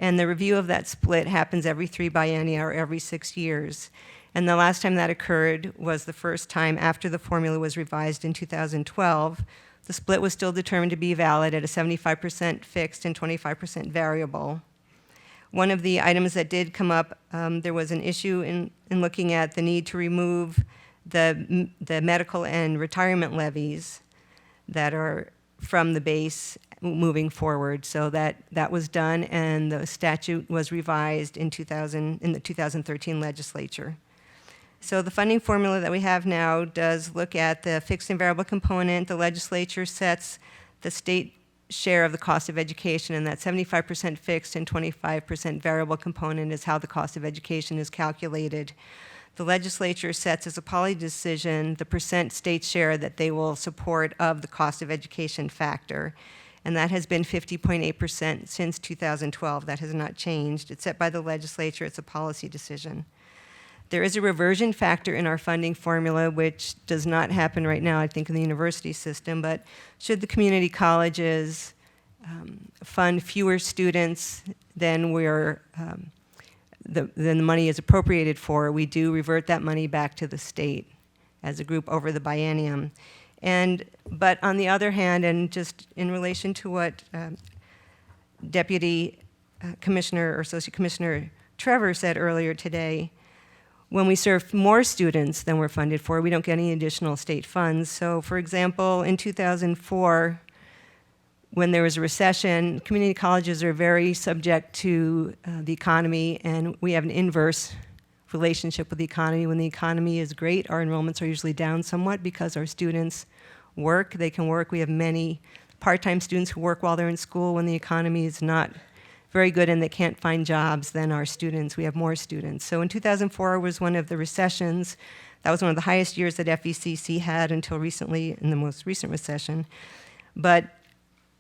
G: and the review of that split happens every 3 biennia or every 6 years. And the last time that occurred was the first time after the formula was revised in 2012. The split was still determined to be valid at a 75% fixed and 25% variable. One of the items that did come up, there was an issue in looking at the need to remove the medical and retirement levies that are from the base moving forward. So that was done, and the statute was revised in the 2013 legislature. So the funding formula that we have now does look at the fixed and variable component. The legislature sets the state share of the cost of education, and that 75% fixed and 25% variable component is how the cost of education is calculated. The legislature sets as a policy decision the percent state share that they will support of the cost of education factor, and that has been 50.8% since 2012. That has not changed. It's set by the legislature. It's a policy decision. There is a reversion factor in our funding formula, which does not happen right now, I think, in the university system, but should the community colleges fund fewer students than the money is appropriated for, we do revert that money back to the state as a group over the biennium. But on the other hand, and just in relation to what Deputy Commissioner or Associate Commissioner Trevor said earlier today, when we serve more students than we're funded for, we don't get any additional state funds. So for example, in 2004, when there was a recession, community colleges are very subject to the economy, and we have an inverse relationship with the economy. When the economy is great, our enrollments are usually down somewhat because our students work. They can work. We have many part-time students who work while they're in school. When the economy is not very good and they can't find jobs, then our students, we have more students. So in 2004 was one of the recessions. That was one of the highest years that FECC had until recently, in the most recent recession. But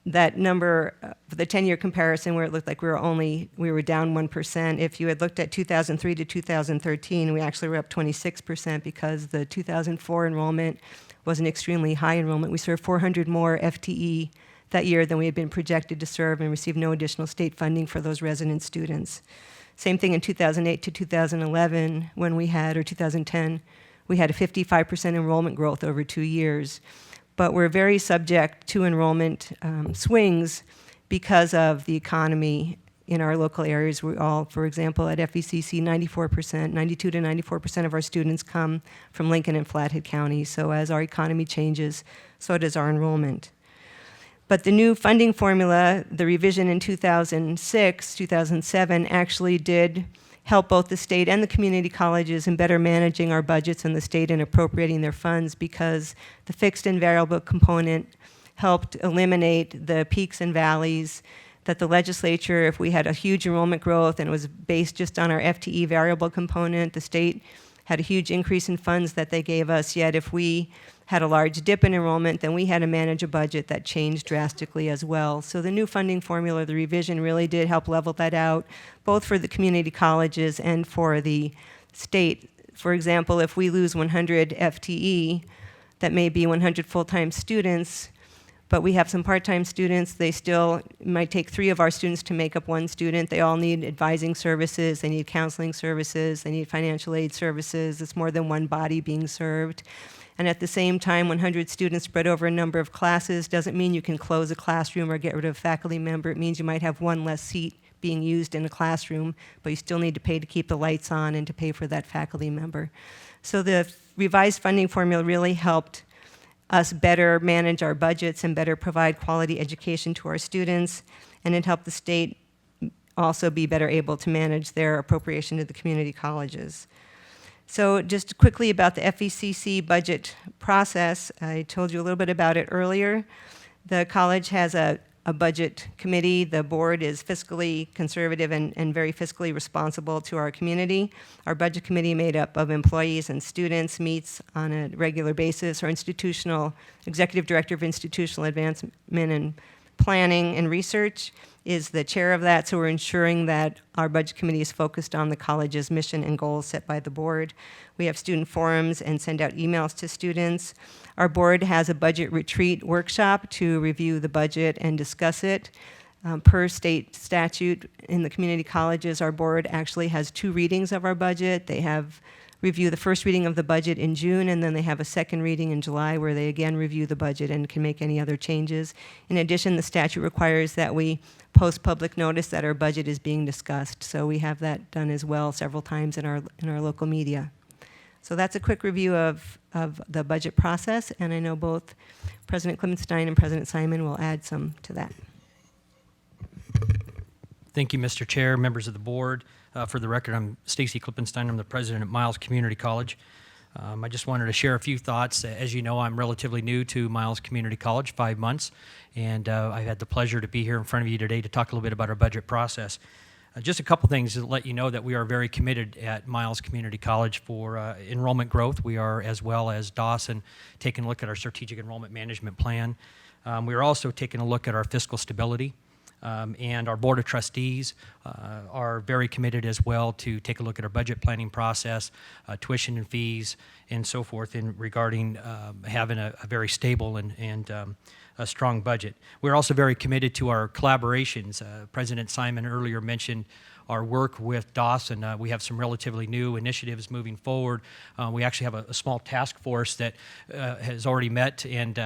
G: that number, for the 10-year comparison where it looked like we were down 1%, if you had looked at 2003 to 2013, we actually were up 26% because the 2004 enrollment was an extremely high enrollment. We served 400 more FTE that year than we had been projected to serve and received no additional state funding for those resident students. Same thing in 2008 to 2011 when we had, or 2010, we had a 55% enrollment growth over 2 years. But we're very subject to enrollment swings because of the economy in our local areas. We all, for example, at FECC, 94%, 92 to 94% of our students come from Lincoln and Flathead County. So as our economy changes, so does our enrollment. But the new funding formula, the revision in 2006, 2007, actually did help both the state and the community colleges in better managing our budgets in the state and appropriating their funds, because the fixed and variable component helped eliminate the peaks and valleys that the legislature, if we had a huge enrollment growth and it was based just on our FTE variable component, the state had a huge increase in funds that they gave us, yet if we had a large dip in enrollment, then we had to manage a budget that changed drastically as well. So the new funding formula, the revision, really did help level that out, both for the community colleges and for the state. For example, if we lose 100 FTE, that may be 100 full-time students, but we have some part-time students. They still might take 3 of our students to make up 1 student. They all need advising services, they need counseling services, they need financial aid services. It's more than one body being served. And at the same time, 100 students spread over a number of classes doesn't mean you can close a classroom or get rid of a faculty member. It means you might have 1 less seat being used in a classroom, but you still need to pay to keep the lights on and to pay for that faculty member. So the revised funding formula really helped us better manage our budgets and better provide quality education to our students, and it helped the state also be better able to manage their appropriation to the community colleges. So just quickly about the FECC budget process, I told you a little bit about it earlier. The college has a budget committee. The board is fiscally conservative and very fiscally responsible to our community. Our budget committee, made up of employees and students, meets on a regular basis. Our executive director of institutional advancement and planning and research is the chair of that, so we're ensuring that our budget committee is focused on the college's mission and goals set by the board. We have student forums and send out emails to students. Our board has a budget retreat workshop to review the budget and discuss it. Per state statute in the community colleges, our board actually has 2 readings of our budget. They review the first reading of the budget in June, and then they have a second reading in July where they again review the budget and can make any other changes. In addition, the statute requires that we post public notice that our budget is being discussed. So we have that done as well several times in our local media. So that's a quick review of the budget process, and I know both President Klippenstein and President Simon will add some to that.
P: Thank you, Mr. Chair, members of the board. For the record, I'm Stacy Klippenstein. I'm the president at Miles Community College. I just wanted to share a few thoughts. As you know, I'm relatively new to Miles Community College, 5 months, and I've had the pleasure to be here in front of you today to talk a little bit about our budget process. Just a couple things to let you know that we are very committed at Miles Community College for enrollment growth. We are, as well as Dawson, taking a look at our strategic enrollment management plan. We are also taking a look at our fiscal stability. And our Board of Trustees are very committed as well to take a look at our budget planning process, tuition and fees, and so forth in regarding having a very stable and a strong budget. We're also very committed to our collaborations. President Simon earlier mentioned our work with Dawson. We have some relatively new initiatives moving forward. We actually have a small task force that has already met and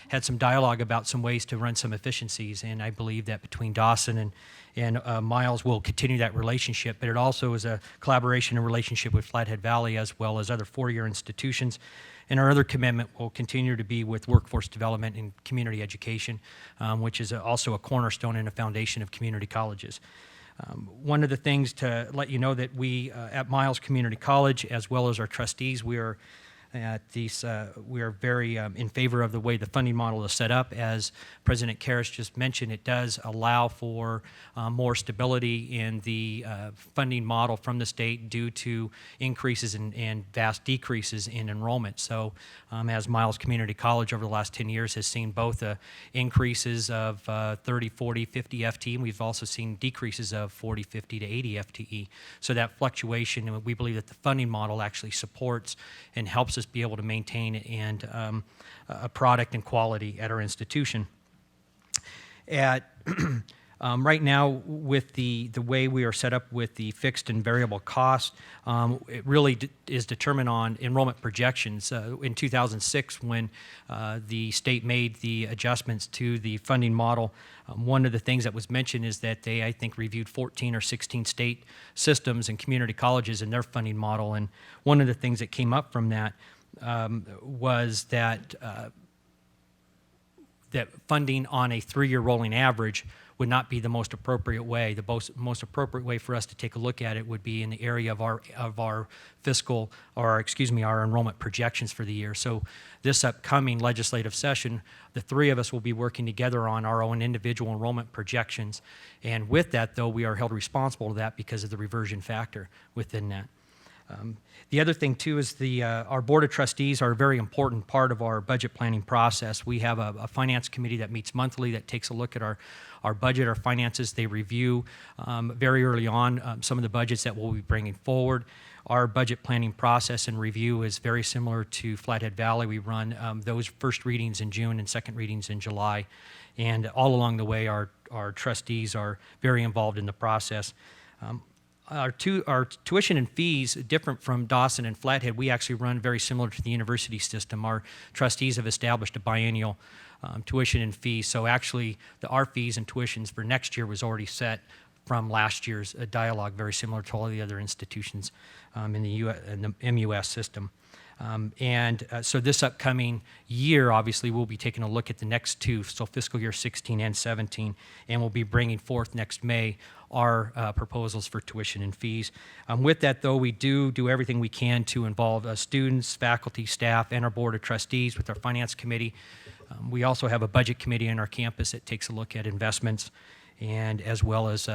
P: had some dialogue about some ways to run some efficiencies, and I believe that between Dawson and Miles will continue that relationship, but it also is a collaboration and relationship with Flathead Valley as well as other four-year institutions. And our other commitment will continue to be with workforce development and community education, which is also a cornerstone and a foundation of community colleges. One of the things to let you know that we at Miles Community College, as well as our trustees, we are very in favor of the way the funding model is set up. As President Karras just mentioned, it does allow for more stability in the funding model from the state due to increases and vast decreases in enrollment. So as Miles Community College over the last 10 years has seen both increases of 30, 40, 50 FTE, and we've also seen decreases of 40, 50 to 80 FTE. So that fluctuation, and we believe that the funding model actually supports and helps us be able to maintain and a product and quality at our institution. Right now, with the way we are set up with the fixed and variable cost, it really is determined on enrollment projections. In 2006, when the state made the adjustments to the funding model, one of the things that was mentioned is that they, I think, reviewed 14 or 16 state systems and community colleges in their funding model. And one of the things that came up from that was that that funding on a 3-year rolling average would not be the most appropriate way. The most appropriate way for us to take a look at it would be in the area of our fiscal, or excuse me, our enrollment projections for the year. So this upcoming legislative session, the three of us will be working together on our own individual enrollment projections. And with that, though, we are held responsible to that because of the reversion factor within that. The other thing, too, is our Board of Trustees are a very important part of our budget planning process. We have a finance committee that meets monthly that takes a look at our budget, our finances. They review very early on some of the budgets that we'll be bringing forward. Our budget planning process and review is very similar to Flathead Valley. We run those first readings in June and second readings in July. And all along the way, our trustees are very involved in the process. Our tuition and fees, different from Dawson and Flathead, we actually run very similar to the university system. Our trustees have established a biennial tuition and fees. So actually, our fees and tuitions for next year was already set from last year's dialogue, very similar to all the other institutions in the MUS system. So this upcoming year, obviously, we'll be taking a look at the next two, so fiscal year 16 and 17, and we'll be bringing forth next May our proposals for tuition and fees. With that, though, we do everything we can to involve students, faculty, staff, and our Board of Trustees with our Finance Committee. We also have a Budget Committee on our campus that takes a look at investments and as well as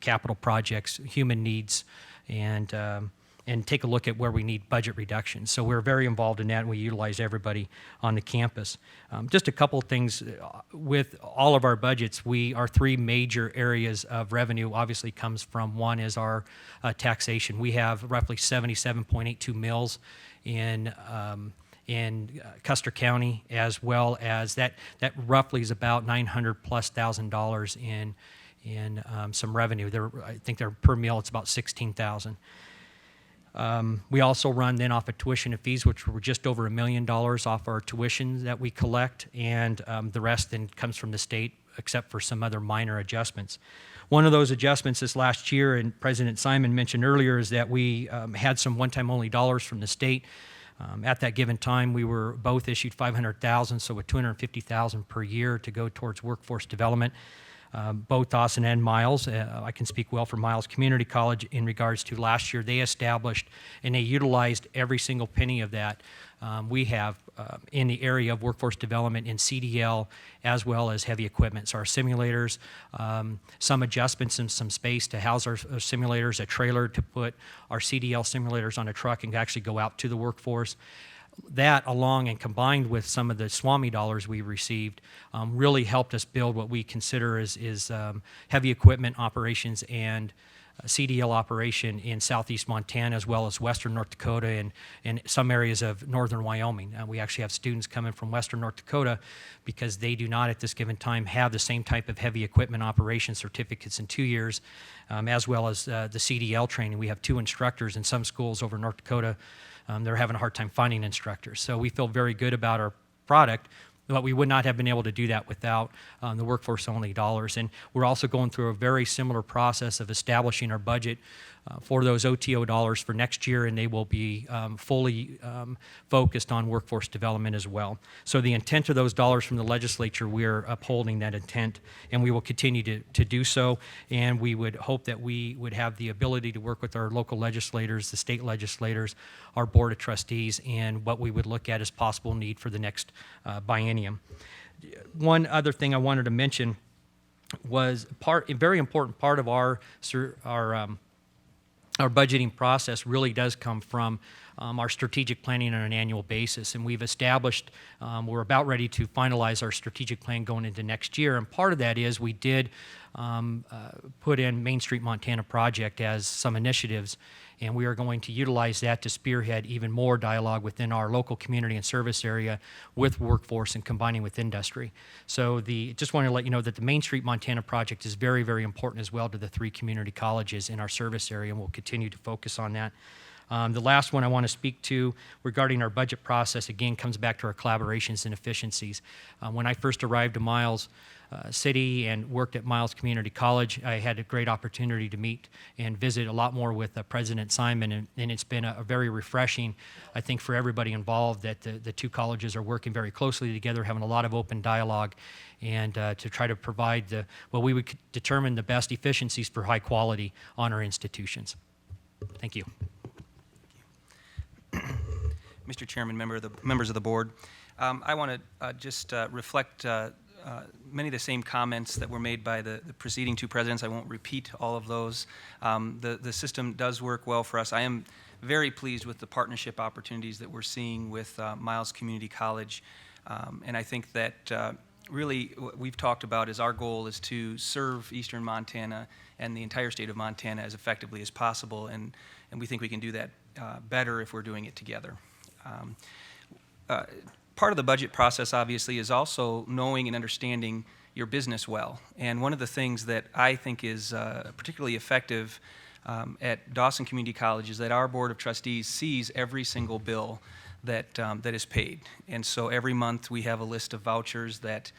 P: capital projects, human needs, and take a look at where we need budget reductions. So we're very involved in that, and we utilize everybody on the campus. Just a couple of things. With all of our budgets, our three major areas of revenue obviously comes from, one is our taxation. We have roughly 77.82 mills in Custer County, as well as that roughly is about $900,000+ in some revenue. I think they're per mill, it's about $16,000. We also run then off of tuition and fees, which were just over $1 million off our tuition that we collect, and the rest then comes from the state, except for some other minor adjustments. One of those adjustments this last year, and President Simon mentioned earlier, is that we had some one-time only dollars from the state. At that given time, we were both issued $500,000, so with $250,000 per year to go towards workforce development. Both Dawson and Miles, I can speak well for Miles Community College in regards to last year. They established and they utilized every single penny of that we have in the area of workforce development in CDL as well as heavy equipment. So our simulators, some adjustments in some space to house our simulators, a trailer to put our CDL simulators on a truck and actually go out to the workforce. That, along and combined with some of the SWAMI dollars we received, really helped us build what we consider is heavy equipment operations and CDL operation in southeast Montana as well as western North Dakota and some areas of northern Wyoming. We actually have students coming from western North Dakota because they do not at this given time have the same type of heavy equipment operation certificates in 2 years, as well as the CDL training. We have 2 instructors in some schools over North Dakota. They're having a hard time finding instructors. So we feel very good about our product, but we would not have been able to do that without the workforce-only dollars. And we're also going through a very similar process of establishing our budget for those OTO dollars for next year, and they will be fully focused on workforce development as well. So the intent of those dollars from the legislature, we're upholding that intent, and we will continue to do so. And we would hope that we would have the ability to work with our local legislators, the state legislators, our board of trustees, and what we would look at as possible need for the next biennium. One other thing I wanted to mention was a very important part of our budgeting process really does come from our strategic planning on an annual basis. And we've established, we're about ready to finalize our strategic plan going into next year. And part of that is we did put in Main Street Montana Project as some initiatives, and we are going to utilize that to spearhead even more dialogue within our local community and service area with workforce and combining with industry. So just wanted to let you know that the Main Street Montana Project is very, very important as well to the 3 community colleges in our service area, and we'll continue to focus on that. The last one I want to speak to regarding our budget process, again, comes back to our collaborations and efficiencies. When I first arrived to Miles City and worked at Miles Community College, I had a great opportunity to meet and visit a lot more with President Simon, and it's been a very refreshing, I think, for everybody involved that the 2 colleges are working very closely together, having a lot of open dialogue, and to try to provide what we would determine the best efficiencies for high quality on our institutions. Thank you.
I: Mr. Chairman, members of the board, I want to just reflect many of the same comments that were made by the preceding 2 presidents. I won't repeat all of those. The system does work well for us. I am very pleased with the partnership opportunities that we're seeing with Miles Community College, and I think that really what we've talked about is our goal is to serve Eastern Montana and the entire state of Montana as effectively as possible, and we think we can do that better if we're doing it together. Part of the budget process, obviously, is also knowing and understanding your business well. And one of the things that I think is particularly effective at Dawson Community College is that our Board of Trustees sees every single bill that is paid. And so every month we have a list of vouchers that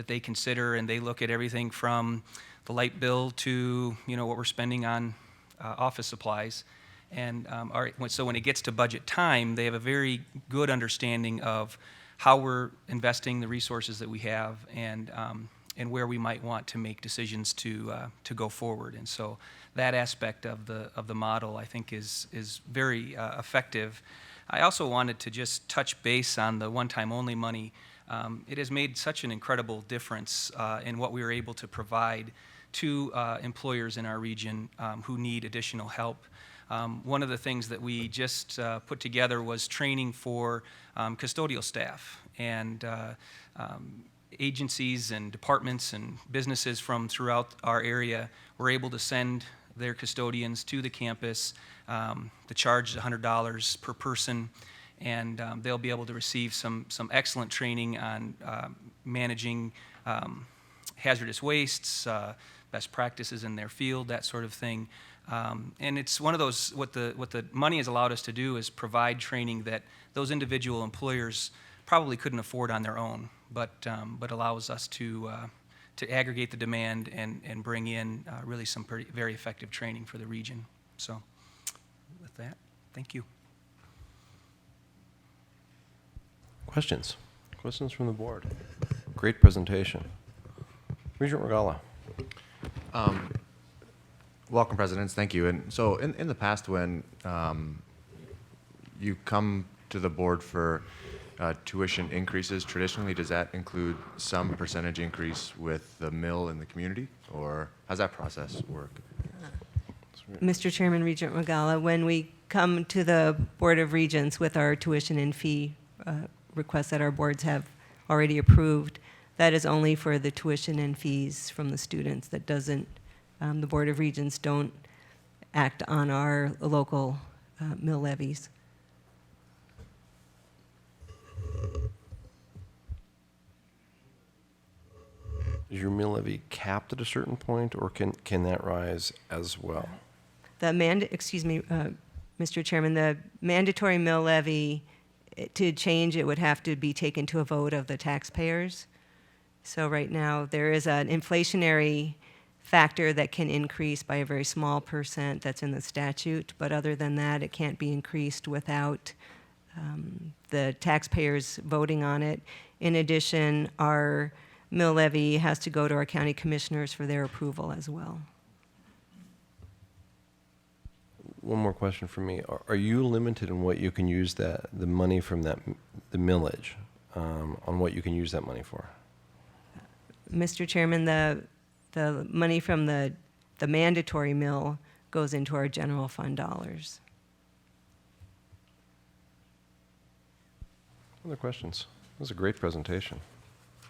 I: they consider, and they look at everything from the light bill to what we're spending on office supplies. And so when it gets to budget time, they have a very good understanding of how we're investing the resources that we have and where we might want to make decisions to go forward. And so that aspect of the model, I think, is very effective. I also wanted to just touch base on the one-time only money. It has made such an incredible difference in what we were able to provide to employers in our region who need additional help. One of the things that we just put together was training for custodial staff, and agencies and departments and businesses from throughout our area were able to send their custodians to the campus. The charge is $100 per person, and they'll be able to receive some excellent training on managing hazardous wastes, best practices in their field, that sort of thing. And it's one of those, what the money has allowed us to do is provide training that those individual employers probably couldn't afford on their own, but allows us to aggregate the demand and bring in really some very effective training for the region. So with that, thank you.
A: Questions? Questions from the board? Great presentation. Regent Regala.
F: Welcome, Presidents. Thank you. And so in the past, when you come to the board for tuition increases, traditionally, does that include some percentage increase with the mill in the community, or how's that process work?
G: Mr. Chairman, Regent Regala, when we come to the Board of Regents with our tuition and fee requests that our boards have already approved, that is only for the tuition and fees from the students. That doesn't, the Board of Regents don't act on our local mill levies.
A: Is your mill levy capped at a certain point, or can that rise as well?
G: Mr. Chairman, the mandatory mill levy, to change it would have to be taken to a vote of the taxpayers. So right now, there is an inflationary factor that can increase by a very small percent that's in the statute, but other than that, it can't be increased without the taxpayers voting on it. In addition, our mill levy has to go to our county commissioners for their approval as well.
A: One more question from me. Are you limited in what you can use the money from the millage, on what you can use that money for?
G: Mr. Chairman, the money from the mandatory mill goes into our general fund dollars.
A: Other questions? That was a great presentation.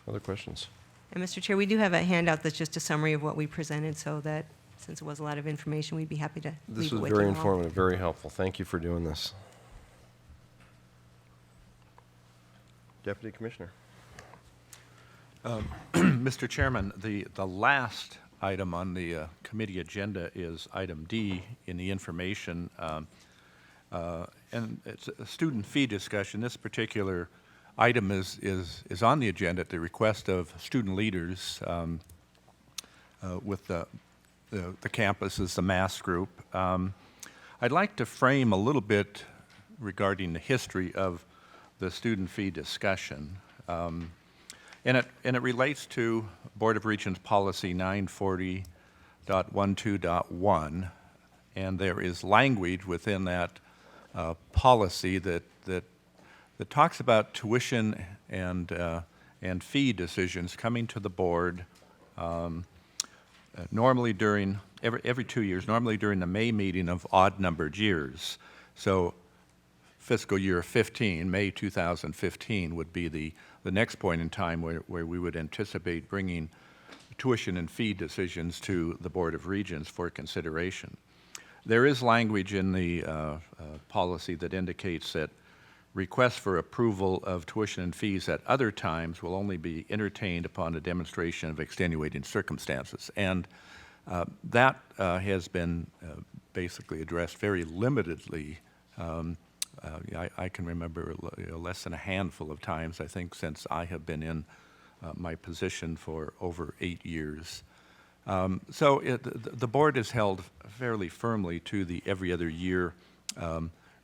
A: Other questions?
G: And Mr. Chair, we do have a handout that's just a summary of what we presented, so that since it was a lot of information, we'd be happy to
A: This
G: leave it
A: was
G: with
A: very
G: you all.
A: informative, very helpful. Thank you for doing this. Deputy Commissioner.
C: Mr. Chairman, the last item on the committee agenda is item D in the information, and it's a student fee discussion. This particular item is on the agenda at the request of student leaders with the campuses, the MAS group. I'd like to frame a little bit regarding the history of the student fee discussion. And it relates to Board of Regents Policy 940.12.1, and there is language within that policy that talks about tuition and fee decisions coming to the board normally during every 2 years, normally during the May meeting of odd-numbered years. So fiscal year 15, May 2015, would be the next point in time where we would anticipate bringing tuition and fee decisions to the Board of Regents for consideration. There is language in the policy that indicates that requests for approval of tuition and fees at other times will only be entertained upon a demonstration of extenuating circumstances. And that has been basically addressed very limitedly. I can remember less than a handful of times, I think, since I have been in my position for over 8 years. So the board is held fairly firmly to the every other year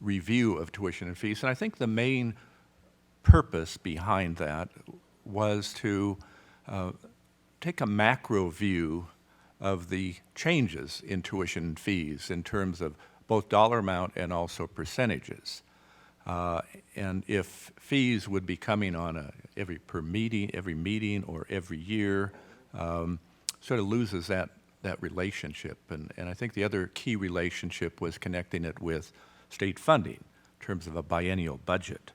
C: review of tuition and fees. And I think the main purpose behind that was to take a macro view of the changes in tuition and fees in terms of both dollar amount and also percentages. And if fees would be coming on every meeting or every year, sort of loses that relationship. And I think the other key relationship was connecting it with state funding in terms of a biennial budget.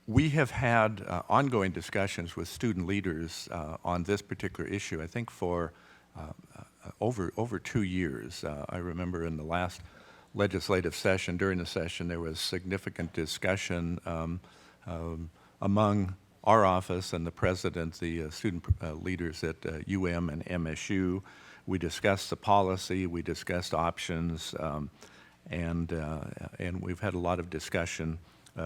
C: We have had ongoing discussions with student leaders on this particular issue, I think for over 2 years. I remember in the last legislative session, during the session, there was significant discussion among our office and the president, the student leaders at UM and MSU. We discussed the policy, we discussed options, and we've had a lot of discussion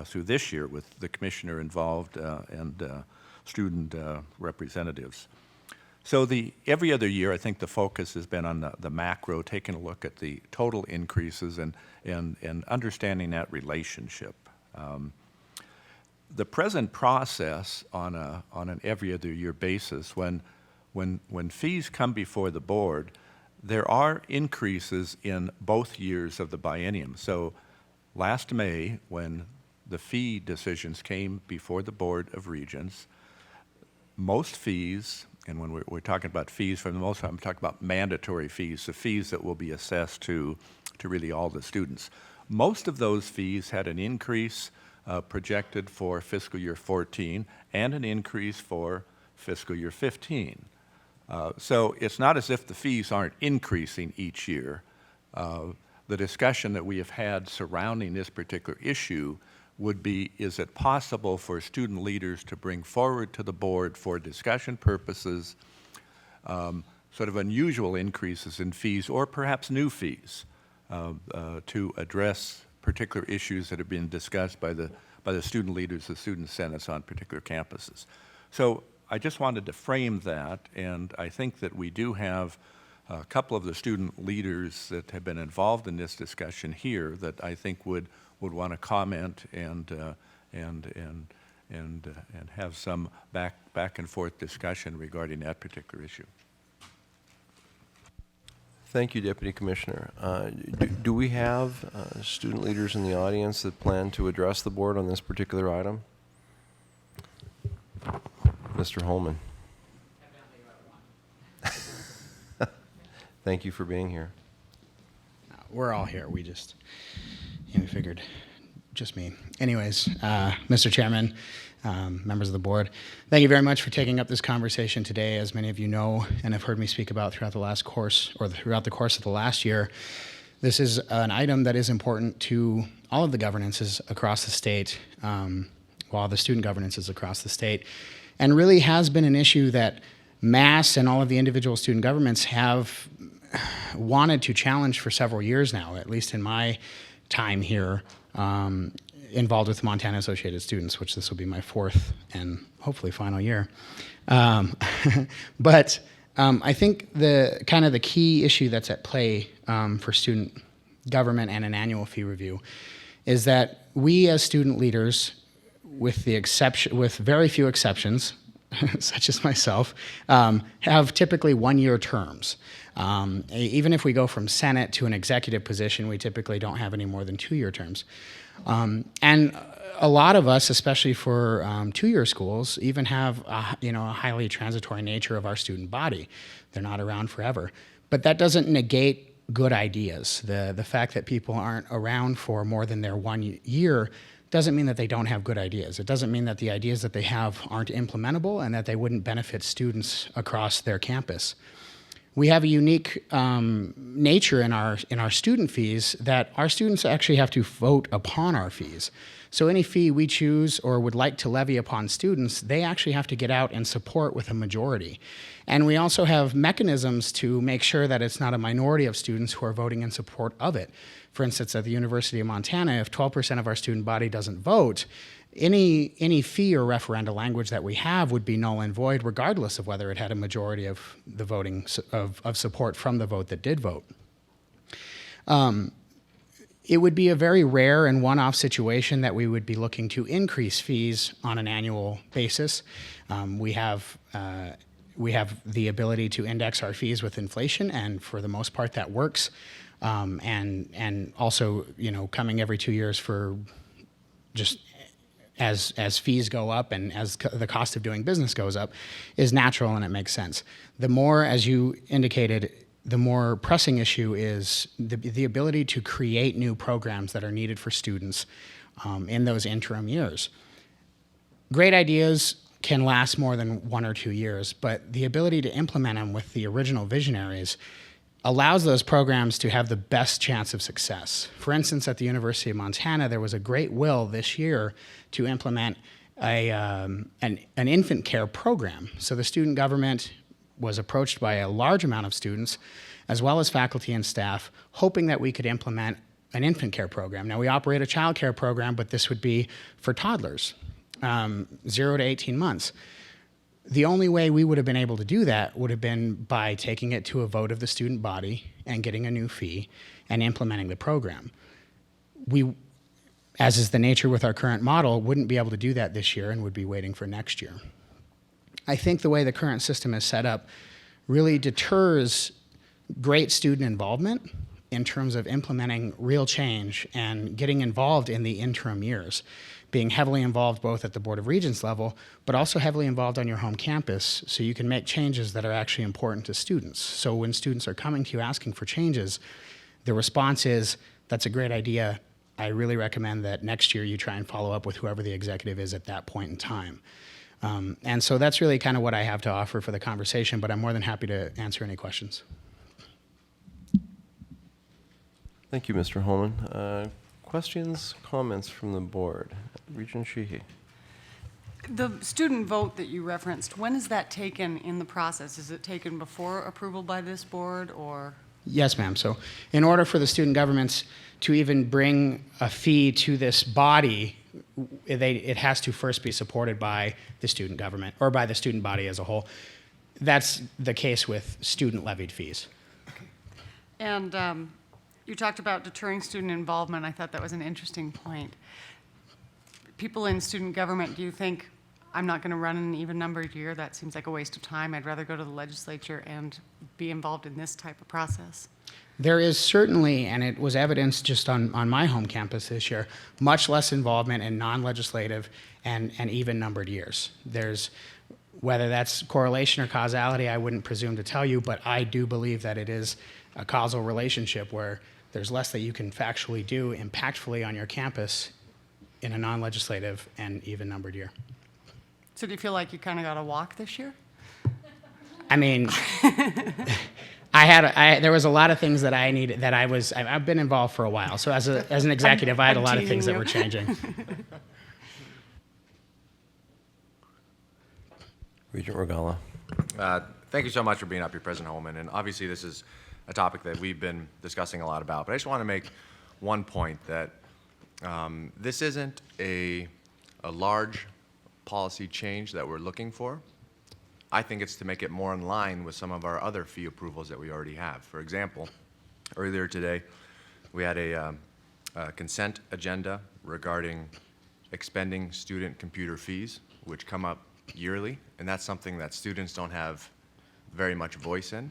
C: through this year with the commissioner involved and student representatives. So every other year, I think the focus has been on the macro, taking a look at the total increases and understanding that relationship. The present process on an every other year basis, when fees come before the board, there are increases in both years of the biennium. So last May, when the fee decisions came before the Board of Regents, most fees, and when we're talking about fees, for the most part, I'm talking about mandatory fees, the fees that will be assessed to really all the students. Most of those fees had an increase projected for fiscal year 14 and an increase for fiscal year 15. So it's not as if the fees aren't increasing each year. The discussion that we have had surrounding this particular issue would be, is it possible for student leaders to bring forward to the board for discussion purposes sort of unusual increases in fees or perhaps new fees to address particular issues that have been discussed by the student leaders, the student senates on particular campuses. So I just wanted to frame that, and I think that we do have a couple of the student leaders that have been involved in this discussion here that I think would want to comment and have some back and forth discussion regarding that particular issue.
A: Thank you, Deputy Commissioner. Do we have student leaders in the audience that plan to address the board on this particular item? Mr. Holman. Thank you for being here.
Q: We're all here. We just, we figured just me. Anyways, Mr. Chairman, members of the board, thank you very much for taking up this conversation today. As many of you know and have heard me speak about throughout the course of the last year, this is an item that is important to all of the governances across the state, all the student governances across the state, and really has been an issue that MAS and all of the individual student governments have wanted to challenge for several years now, at least in my time here involved with Montana Associated Students, which this will be my fourth and hopefully final year. But I think the key issue that's at play for student government and an annual fee review is that we as student leaders, with very few exceptions, such as myself, have typically one-year terms. Even if we go from Senate to an executive position, we typically don't have any more than two-year terms. And a lot of us, especially for two-year schools, even have a highly transitory nature of our student body. They're not around forever. But that doesn't negate good ideas. The fact that people aren't around for more than their 1 year doesn't mean that they don't have good ideas. It doesn't mean that the ideas that they have aren't implementable and that they wouldn't benefit students across their campus. We have a unique nature in our student fees that our students actually have to vote upon our fees. So any fee we choose or would like to levy upon students, they actually have to get out and support with a majority. And we also have mechanisms to make sure that it's not a minority of students who are voting in support of it. For instance, at the University of Montana, if 12% of our student body doesn't vote, any fee or referenda language that we have would be null and void, regardless of whether it had a majority of the voting of support from the vote that did vote. It would be a very rare and one-off situation that we would be looking to increase fees on an annual basis. We have the ability to index our fees with inflation, and for the most part, that works. And also, coming every 2 years for just as fees go up and as the cost of doing business goes up is natural and it makes sense. The more, as you indicated, the more pressing issue is the ability to create new programs that are needed for students in those interim years. Great ideas can last more than 1 or 2 years, but the ability to implement them with the original visionaries allows those programs to have the best chance of success. For instance, at the University of Montana, there was a great will this year to implement an infant care program. So the student government was approached by a large amount of students, as well as faculty and staff, hoping that we could implement an infant care program. Now, we operate a child care program, but this would be for toddlers, 0 to 18 months. The only way we would have been able to do that would have been by taking it to a vote of the student body and getting a new fee and implementing the program. We, as is the nature with our current model, wouldn't be able to do that this year and would be waiting for next year. I think the way the current system is set up really deters great student involvement in terms of implementing real change and getting involved in the interim years, being heavily involved both at the Board of Regents level, but also heavily involved on your home campus so you can make changes that are actually important to students. So when students are coming to you asking for changes, the response is, that's a great idea. I really recommend that next year you try and follow up with whoever the executive is at that point in time. And so that's really kind of what I have to offer for the conversation, but I'm more than happy to answer any questions.
A: Thank you, Mr. Holman. Questions, comments from the board? Regent Sheehy.
O: The student vote that you referenced, when is that taken in the process? Is it taken before approval by this board, or?
Q: Yes, ma'am. So in order for the student governments to even bring a fee to this body, it has to first be supported by the student government or by the student body as a whole. That's the case with student levied fees.
O: And you talked about deterring student involvement. I thought that was an interesting point. People in student government, do you think, I'm not going to run an even-numbered year? That seems like a waste of time. I'd rather go to the legislature and be involved in this type of process.
Q: There is certainly, and it was evidenced just on my home campus this year, much less involvement in non-legislative and even-numbered years. There's, whether that's correlation or causality, I wouldn't presume to tell you, but I do believe that it is a causal relationship where there's less that you can factually do impactfully on your campus in a non-legislative and even-numbered year.
O: So do you feel like you kind of got a walk this year?
Q: I mean, there was a lot of things that I needed, that I've been involved for a while. So as an executive, I had a lot of things that were changing.
A: Regent Regala.
F: Thank you so much for being up here, President Holman. And obviously, this is a topic that we've been discussing a lot about. But I just want to make one point that this isn't a large policy change that we're looking for. I think it's to make it more in line with some of our other fee approvals that we already have. For example, earlier today, we had a consent agenda regarding expending student computer fees, which come up yearly, and that's something that students don't have very much voice in,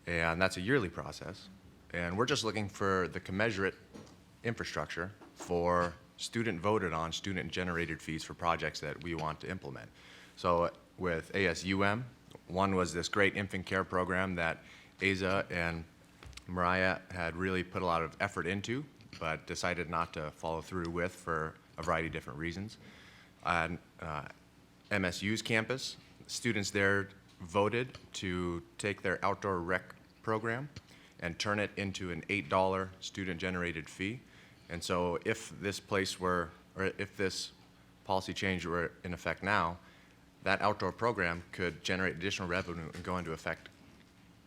F: and that's a yearly process. And we're just looking for the commensurate infrastructure for student voted on, student generated fees for projects that we want to implement. So with ASUM, one was this great infant care program that Asa and Mariah had really put a lot of effort into, but decided not to follow through with for a variety of different reasons. And MSU's campus, students there voted to take their outdoor rec program and turn it into an $8 student-generated fee. And so if this place were, or if this policy change were in effect now, that outdoor program could generate additional revenue and go into effect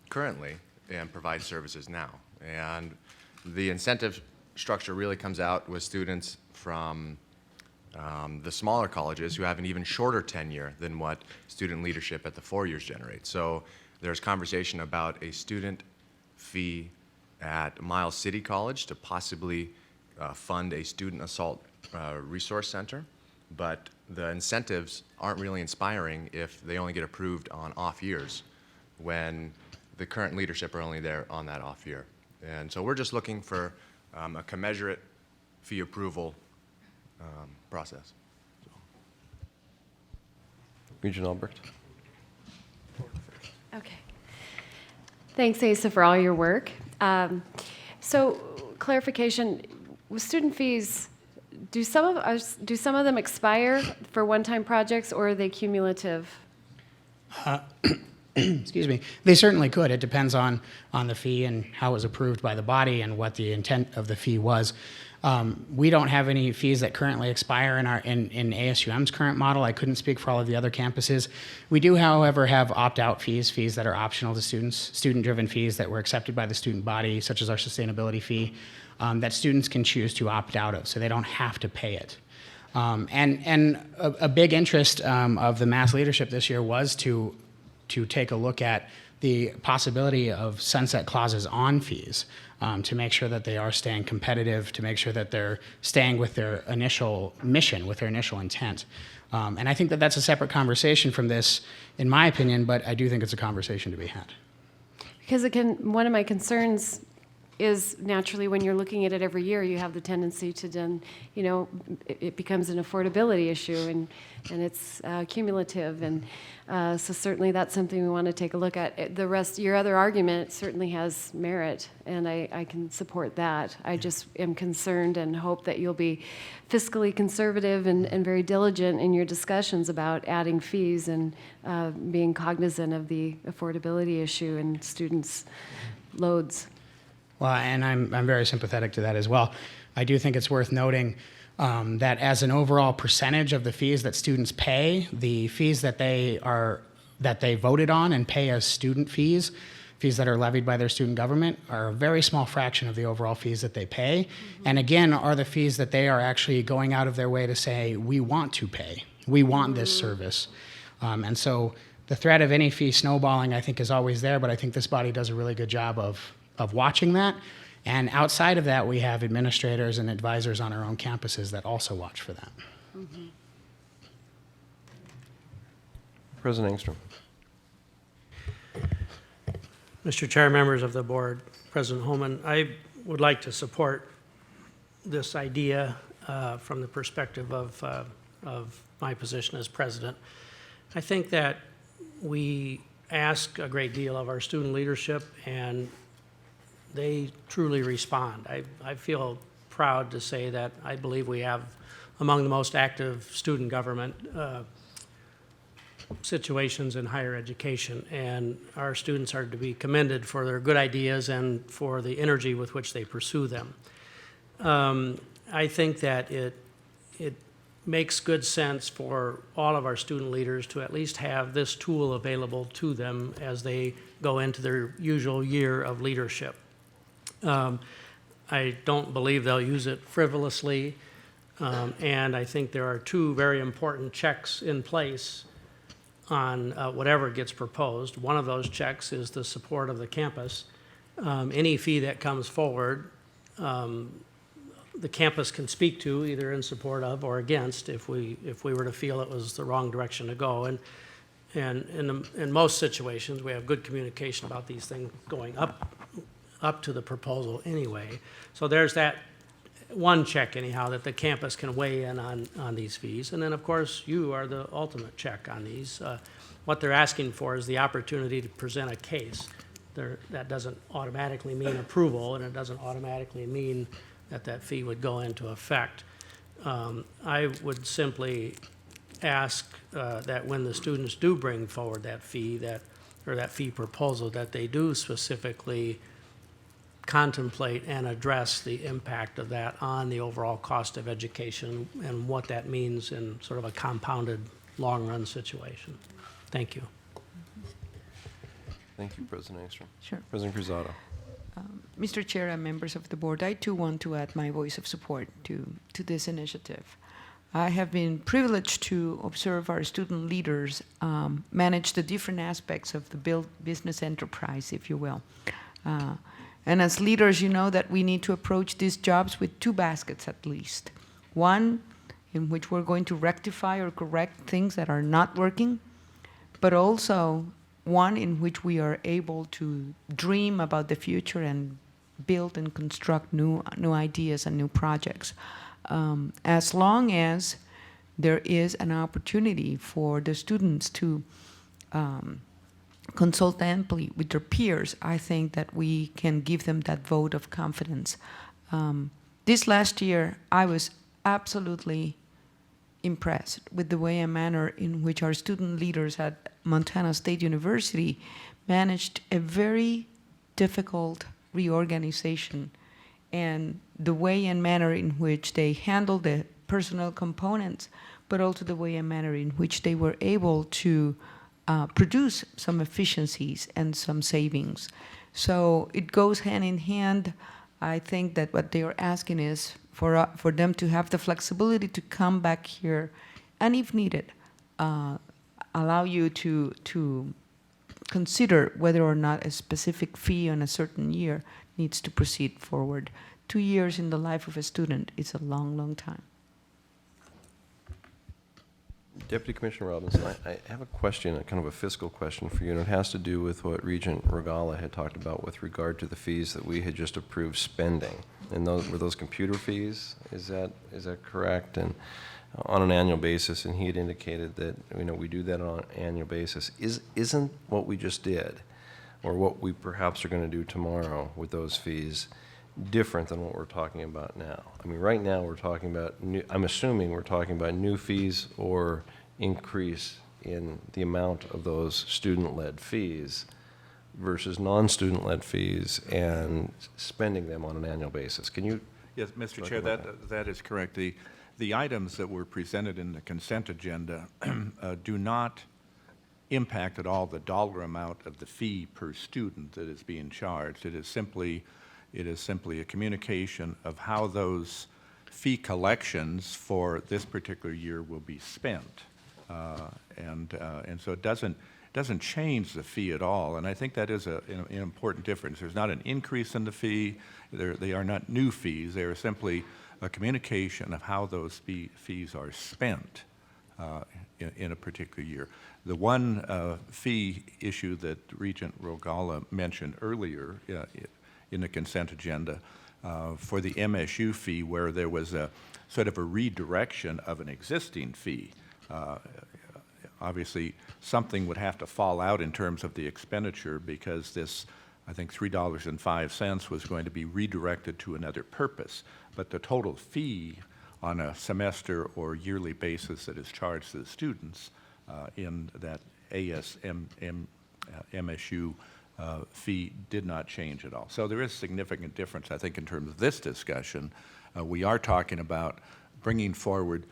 F: currently and provide services now. And the incentive structure really comes out with students from the smaller colleges who have an even shorter tenure than what student leadership at the 4 years generates. So there's conversation about a student fee at Miles City College to possibly fund a student assault resource center, but the incentives aren't really inspiring if they only get approved on off years when the current leadership are only there on that off year. And so we're just looking for a commensurate fee approval process.
A: Regent Albrecht.
L: Okay. Thanks, Asa, for all your work. So, clarification, with student fees, do some of them expire for one-time projects, or are they cumulative?
Q: Excuse me. They certainly could. It depends on the fee and how it was approved by the body and what the intent of the fee was. We don't have any fees that currently expire in ASUM's current model. I couldn't speak for all of the other campuses. We do, however, have opt-out fees that are optional to students, student-driven fees that were accepted by the student body, such as our sustainability fee, that students can choose to opt out of, so they don't have to pay it. And a big interest of the MAS leadership this year was to take a look at the possibility of sunset clauses on fees, to make sure that they are staying competitive, to make sure that they're staying with their initial mission, with their initial intent. And I think that that's a separate conversation from this, in my opinion, but I do think it's a conversation to be had.
L: Because one of my concerns is naturally when you're looking at it every year, you have the tendency to then, it becomes an affordability issue and it's cumulative. And so certainly that's something we want to take a look at. The rest, your other argument certainly has merit, and I can support that. I just am concerned and hope that you'll be fiscally conservative and very diligent in your discussions about adding fees and being cognizant of the affordability issue and students' loads.
Q: Well, and I'm very sympathetic to that as well. I do think it's worth noting that as an overall percentage of the fees that students pay, the fees that they voted on and pay as student fees that are levied by their student government, are a very small fraction of the overall fees that they pay. Mm-hmm. And again, are the fees that they are actually going out of their way to say, we want to pay, we want this service. And so the threat of any fee snowballing, I think, is always there, but I think this body does a really good job of watching that. And outside of that, we have administrators and advisors on our own campuses that also watch for that.
L: Mm-hmm.
A: President Engstrom.
E: Mr. Chair, members of the board, President Holman, I would like to support this idea from the perspective of my position as president. I think that we ask a great deal of our student leadership, and they truly respond. I feel proud to say that I believe we have among the most active student government situations in higher education, and our students are to be commended for their good ideas and for the energy with which they pursue them. I think that it makes good sense for all of our student leaders to at least have this tool available to them as they go into their usual year of leadership. I don't believe they'll use it frivolously, and I think there are two very important checks in place on whatever gets proposed. One of those checks is the support of the campus. Any fee that comes forward, the campus can speak to either in support of or against if we were to feel it was the wrong direction to go. And in most situations, we have good communication about these things going up to the proposal anyway. So there's that one check anyhow, that the campus can weigh in on these fees. And then of course you are the ultimate check on these. What they're asking for is the opportunity to present a case. That doesn't automatically mean approval, and it doesn't automatically mean that fee would go into effect. I would simply ask that when the students do bring forward that fee, or that fee proposal, that they do specifically contemplate and address the impact of that on the overall cost of education and what that means in sort of a compounded long-run situation. Thank you.
A: Thank you, President Engstrom.
R: Sure.
A: President Cruzado.
R: Mr. Chair and members of the board, I too want to add my voice of support to this initiative. I have been privileged to observe our student leaders manage the different aspects of the business enterprise, if you will. And as leaders, you know that we need to approach these jobs with two baskets at least. One in which we're going to rectify or correct things that are not working, but also one in which we are able to dream about the future and build and construct new ideas and new projects. As long as there is an opportunity for the students to consult amply with their peers, I think that we can give them that vote of confidence. This last year, I was absolutely impressed with the way and manner in which our student leaders at Montana State University managed a very difficult reorganization, and the way and manner in which they handled the personnel components, but also the way and manner in which they were able to produce some efficiencies and some savings. So it goes hand in hand. I think that what they are asking is for them to have the flexibility to come back here, and if needed, allow you to consider whether or not a specific fee on a certain year needs to proceed forward. 2 years in the life of a student is a long, long time.
A: Deputy Commissioner Robinson, I have a question, a kind of a fiscal question for you, and it has to do with what Regent Regala had talked about with regard to the fees that we had just approved spending. And were those computer fees? Is that correct? And on an annual basis, and he had indicated that we do that on an annual basis. Isn't what we just did, or what we perhaps are going to do tomorrow with those fees, different than what we're talking about now? I mean, right now we're talking about I'm assuming we're talking about new fees or increase in the amount of those student-led fees versus non-student-led fees and spending them on an annual basis. Can you?
C: Yes, Mr. Chair, that is correct. The items that were presented in the consent agenda do not impact at all the dollar amount of the fee per student that is being charged. It is simply a communication of how those fee collections for this particular year will be spent. And so it doesn't change the fee at all, and I think that is an important difference. There's not an increase in the fee. They are not new fees. They are simply a communication of how those fees are spent in a particular year. The one fee issue that Regent Rogala mentioned earlier in the consent agenda for the MSU fee, where there was a sort of a redirection of an existing fee. Obviously, something would have to fall out in terms of the expenditure, because this, I think, $3.05 was going to be redirected to another purpose. But the total fee on a semester or yearly basis that is charged to the students in that MSU fee did not change at all. So there is significant difference, I think, in terms of this discussion. We are talking about bringing forward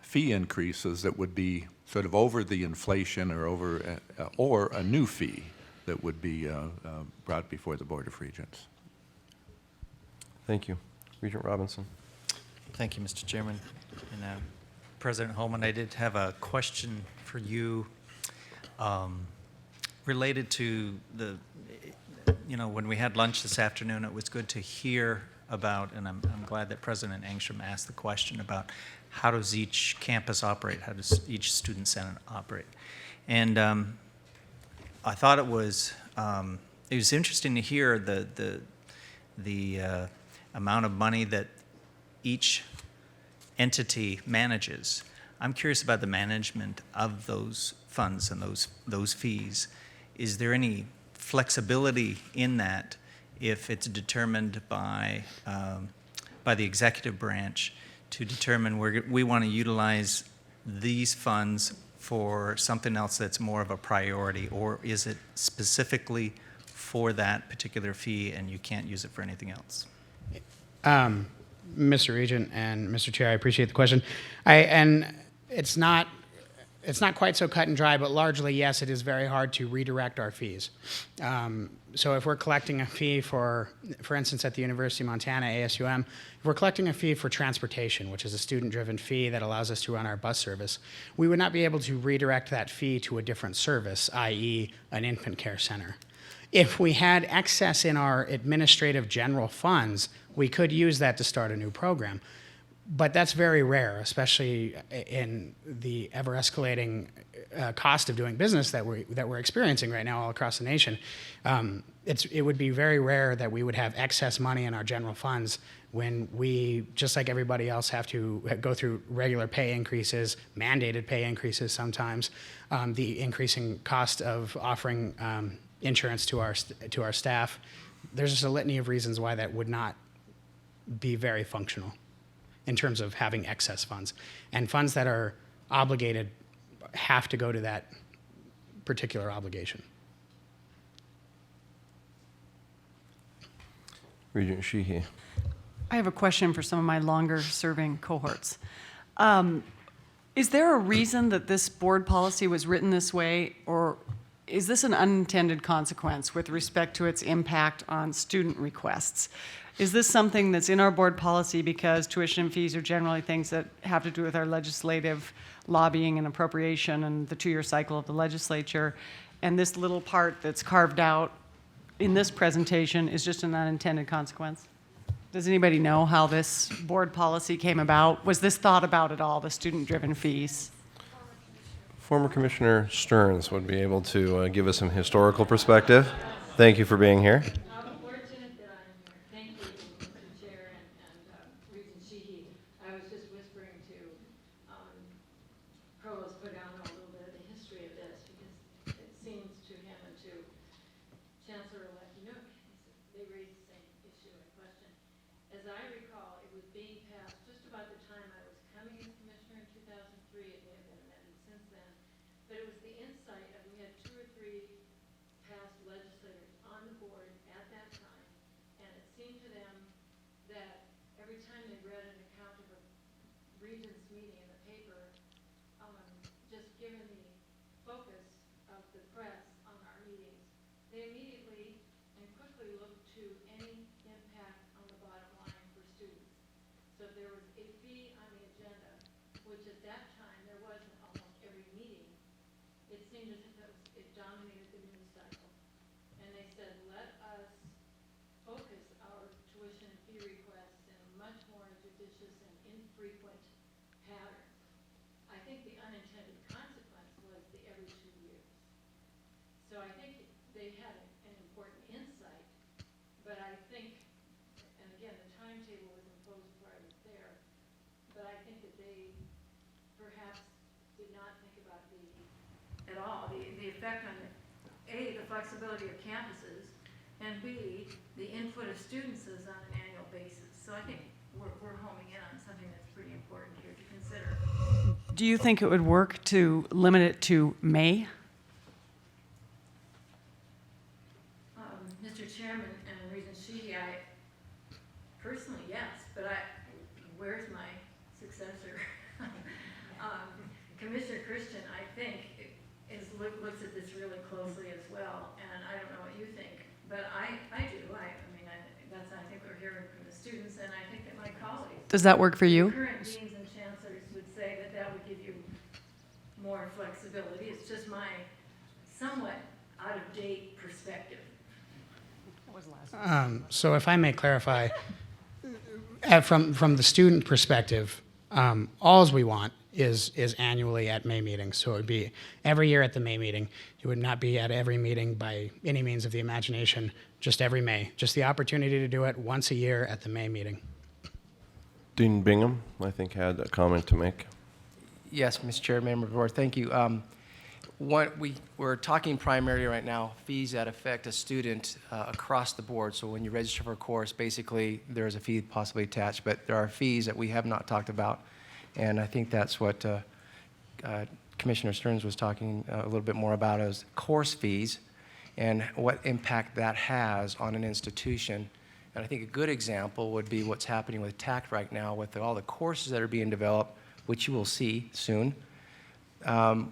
C: fee increases that would be sort of over the inflation or a new fee that would be brought before the Board of Regents.
A: Thank you. Regent Robinson.
K: Thank you, Mr. Chairman. And President Holman, I did have a question for you related to when we had lunch this afternoon, it was good to hear about, and I'm glad that President Engstrom asked the question about how does each campus operate, how does each student center operate. And I thought it was interesting to hear the amount of money that each entity manages. I'm curious about the management of those funds and those fees. Is there any flexibility in that if it's determined by the executive branch to determine we want to utilize these funds for something else that's more of a priority, or is it specifically for that particular fee and you can't use it for anything else?
Q: Mr. Regent and Mr. Chair, I appreciate the question. And it's not quite so cut and dry, but largely, yes, it is very hard to redirect our fees. So if we're collecting a fee for instance, at the University of Montana, ASUM, if we're collecting a fee for transportation, which is a student-driven fee that allows us to run our bus service, we would not be able to redirect that fee to a different service, i.e. an infant care center. If we had excess in our administrative general funds, we could use that to start a new program. But that's very rare, especially in the ever-escalating cost of doing business that we're experiencing right now all across the nation. It would be very rare that we would have excess money in our general funds when we, just like everybody else, have to go through regular pay increases, mandated pay increases sometimes, the increasing cost of offering insurance to our staff. There's just a litany of reasons why that would not be very functional in terms of having excess funds. And funds that are obligated have to go to that particular obligation.
A: Regent Sheehy.
O: I have a question for some of my longer-serving cohorts. Is there a reason that this board policy was written this way, or is this an unintended consequence with respect to its impact on student requests? Is this something that's in our board policy because tuition fees are generally things that have to do with our legislative lobbying and appropriation and the two-year cycle of the legislature, and this little part that's carved out in this presentation is just an unintended consequence? Does anybody know how this board policy came about? Was this thought about at all, the student-driven fees?
A: former Commissioner Stearns would be able to give us some historical perspective. Thank you for being here.
S: I'm fortunate that I'm here. Thank you, Mr. Chair and Regent Sheehy. I was just whispering to Provost Pagano a little bit of the history of this because it seems to him and to Chancellor-elect Nook, they raised the same issue and question. As I recall, it was being passed just about the time I was coming as commissioner in 2003. It may have been amended since then. But it was the insight of we had 2 or 3 past legislators on the board at that time, and it seemed to them that every time they read an account of a regents meeting in the paper, just given the focus of the press on our meetings, they immediately and quickly looked to any impact on the bottom line for students. So if there was a fee on the agenda, which at that time there was in almost every meeting, it seemed as if it dominated the news cycle. And they said, let us focus our tuition and fee requests in a much more judicious and infrequent pattern. I think the unintended consequence was the every 2 years. So I think they had an important insight, but I think, and again, the timetable was imposed before I was there, but I think that they perhaps did not think about at all, the effect on, A, the flexibility of campuses, and B, the input of students is on an annual basis. So I think we're homing in on something that's pretty important here to consider.
O: Do you think it would work to limit it to May?
S: Mr. Chairman and Regent Sheehy, I personally, yes, but where's my successor? Commissioner Christian, I think, looks at this really closely as well, and I don't know what you think, but I do. I think we're hearing from the students, and I think that my colleagues.
O: Does that work for you?
S: Current deans and chancellors would say that that would give you more flexibility. It's just my somewhat out-of-date perspective.
Q: So if I may clarify, from the student perspective, all we want is annually at May meetings. So it would be every year at the May meeting. It would not be at every meeting by any means of the imagination, just every May. Just the opportunity to do it once a year at the May meeting.
A: Dean Bingham, I think, had a comment to make.
T: Yes, Mr. Chair, Member of the Board, thank you. We're talking primarily right now fees that affect a student across the board. So when you register for a course, basically there's a fee possibly attached, but there are fees that we have not talked about. And I think that's what Commissioner Stearns was talking a little bit more about, is course fees and what impact that has on an institution. And I think a good example would be what's happening with TACT right now with all the courses that are being developed, which you will see soon. The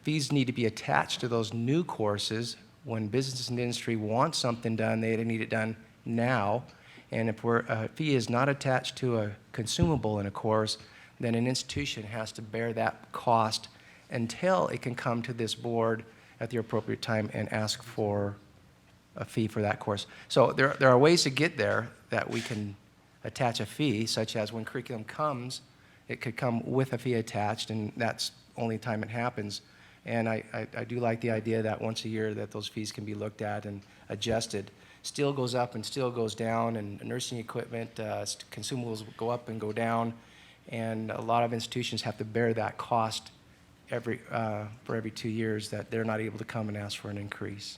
T: fees need to be attached to those new courses. When business and industry want something done, they need it done now. And if a fee is not attached to a consumable in a course, then an institution has to bear that cost until it can come to this board at the appropriate time and ask for a fee for that course. So there are ways to get there that we can attach a fee, such as when curriculum comes, it could come with a fee attached, and that's only time it happens. And I do like the idea that once a year that those fees can be looked at and adjusted. Steel goes up and steel goes down, and nursing equipment, consumables go up and go down, and a lot of institutions have to bear that cost for every 2 years that they're not able to come and ask for an increase.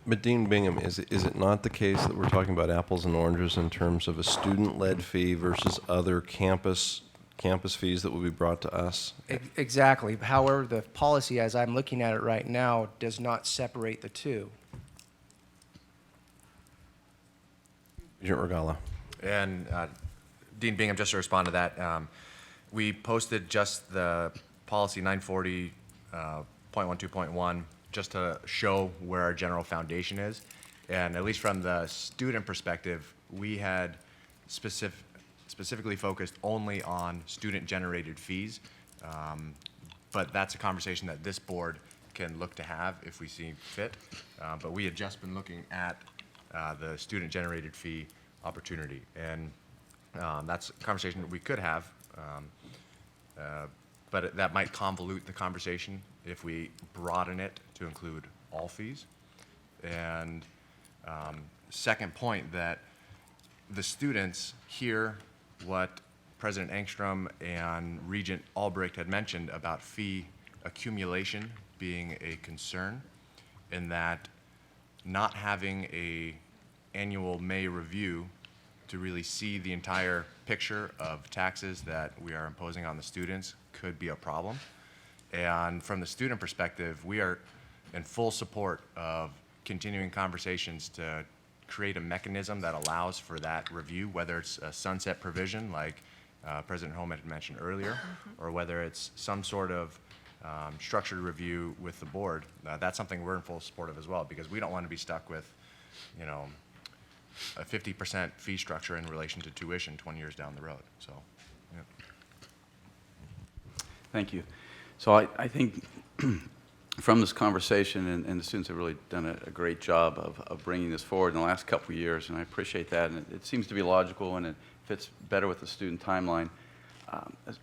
A: But Dean Bingham, is it not the case that we're talking about apples and oranges in terms of a student-led fee versus other campus fees that will be brought to us?
T: Exactly. However, the policy, as I'm looking at it right now, does not separate the two.
A: Regent Regala.
F: And Dean Bingham, just to respond to that, we posted just the policy 940.12.1 just to show where our general foundation is. And at least from the student perspective, we had specifically focused only on student-generated fees. But that's a conversation that this board can look to have if we see fit. But we had just been looking at the student-generated fee opportunity. And that's a conversation that we could have. But that might convolute the conversation if we broaden it to include all fees. And second point, that the students hear what President Engstrom and Regent Albrecht had mentioned about fee accumulation being a concern, and that not having a annual May review to really see the entire picture of taxes that we are imposing on the students could be a problem. And from the student perspective, we are in full support of continuing conversations to create a mechanism that allows for that review, whether it's a sunset provision like President Holman had mentioned earlier, or whether it's some sort of structured review with the board. That's something we're in full support of as well, because we don't want to be stuck with, you know, a 50% fee structure in relation to tuition 20 years down the road. So, yeah.
U: Thank you. So I think from this conversation, and the students have really done a great job of bringing this forward in the last couple of years, and I appreciate that. And it seems to be logical, and it fits better with the student timeline.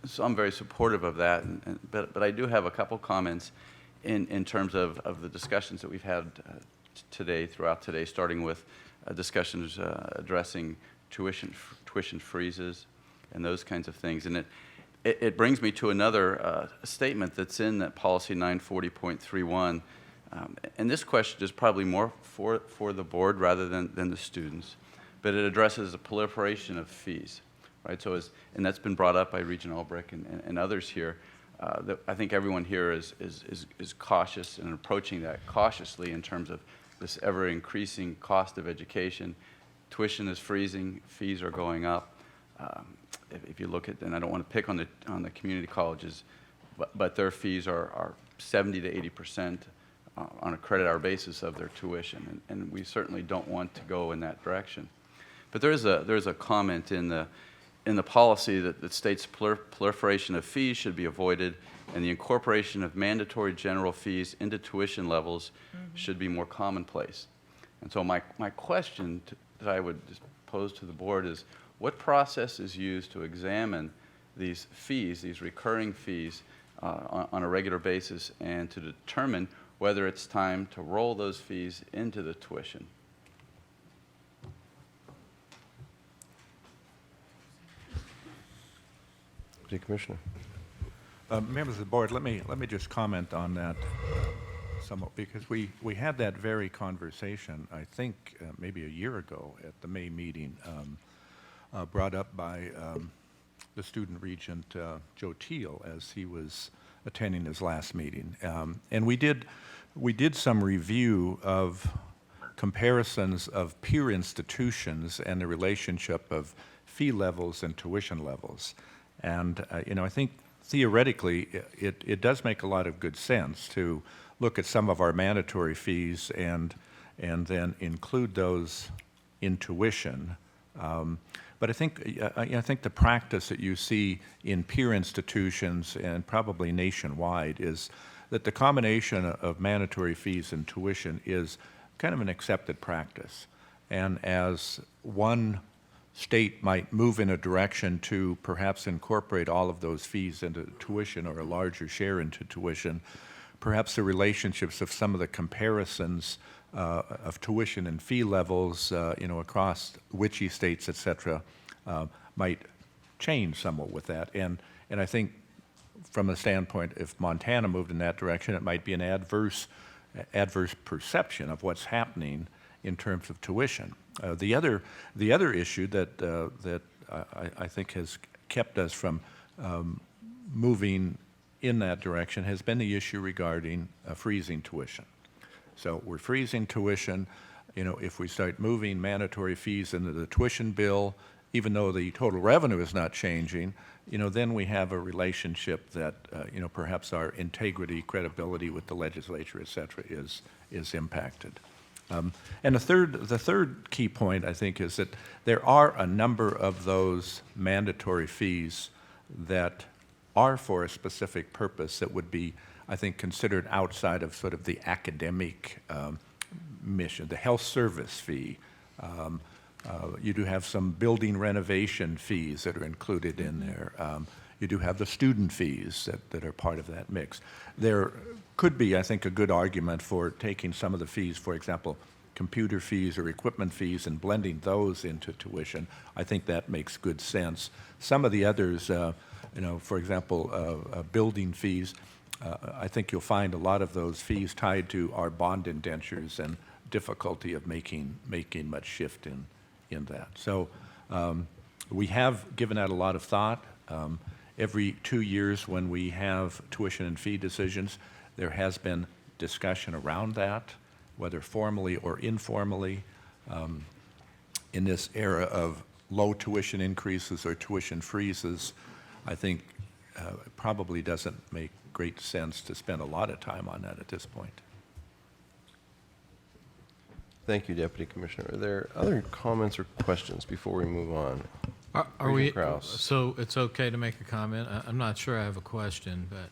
U: So I'm very supportive of that. But I do have a couple comments in terms of the discussions that we've had today, throughout today, starting with discussions addressing tuition freezes and those kinds of things. And it brings me to another statement that's in that policy 940.31. And this question is probably more for the board rather than the students. But it addresses the proliferation of fees, right? So, and that's been brought up by Regent Albrecht and others here. That I think everyone here is cautious and approaching that cautiously in terms of this ever-increasing cost of education. Tuition is freezing, fees are going up. If you look at, and I don't want to pick on the community colleges, but their fees are 70 to 80% on a credit hour basis of their tuition, and we certainly don't want to go in that direction. But there's a comment in the policy that states proliferation of fees should be avoided, and the incorporation of mandatory general fees into tuition levels should be more commonplace. And so my question that I would just pose to the board is, what process is used to examine these fees, these recurring fees, on a regular basis, and to determine whether it's time to roll those fees into the tuition?
A: Deputy Commissioner.
C: Members of the board, let me just comment on that somewhat, because we had that very conversation, I think, maybe a year ago at the May meeting, brought up by the student regent, Joe Teal, as he was attending his last meeting. And we did some review of comparisons of peer institutions and the relationship of fee levels and tuition levels. And you know, I think theoretically it does make a lot of good sense to look at some of our mandatory fees and then include those in tuition. But I think the practice that you see in peer institutions and probably nationwide is that the combination of mandatory fees and tuition is kind of an accepted practice. And as one state might move in a direction to perhaps incorporate all of those fees into tuition, or a larger share into tuition, perhaps the relationships of some of the comparisons of tuition and fee levels, you know, across WICHE states, et cetera, might change somewhat with that. And I think from the standpoint, if Montana moved in that direction, it might be an adverse perception of what's happening in terms of tuition. The other issue that I think has kept us from moving in that direction has been the issue regarding freezing tuition. So we're freezing tuition. You know, if we start moving mandatory fees into the tuition bill, even though the total revenue is not changing, you know, then we have a relationship that you know, perhaps our integrity, credibility with the legislature, et cetera, is impacted. And the third key point, I think, is that there are a number of those mandatory fees that are for a specific purpose that would be, I think, considered outside of sort of the academic mission. The health service fee. You do have some building renovation fees that are included in there. you do have the student fees that are part of that mix. There could be, I think, a good argument for taking some of the fees, for example, computer fees or equipment fees, and blending those into tuition. I think that makes good sense. Some of the others, for example, building fees, I think you'll find a lot of those fees tied to our bond indentures and difficulty of making much shift in that. So we have given that a lot of thought. Every 2 years when we have tuition and fee decisions, there has been discussion around that, whether formally or informally. In this era of low tuition increases or tuition freezes, I think it probably doesn't make great sense to spend a lot of time on that at this point.
A: Thank you, Deputy Commissioner. Are there other comments or questions before we move on?
J: Are
A: Regent
J: we,
A: Kraus.
J: so it's okay to make a comment? I'm not sure I have a question, but.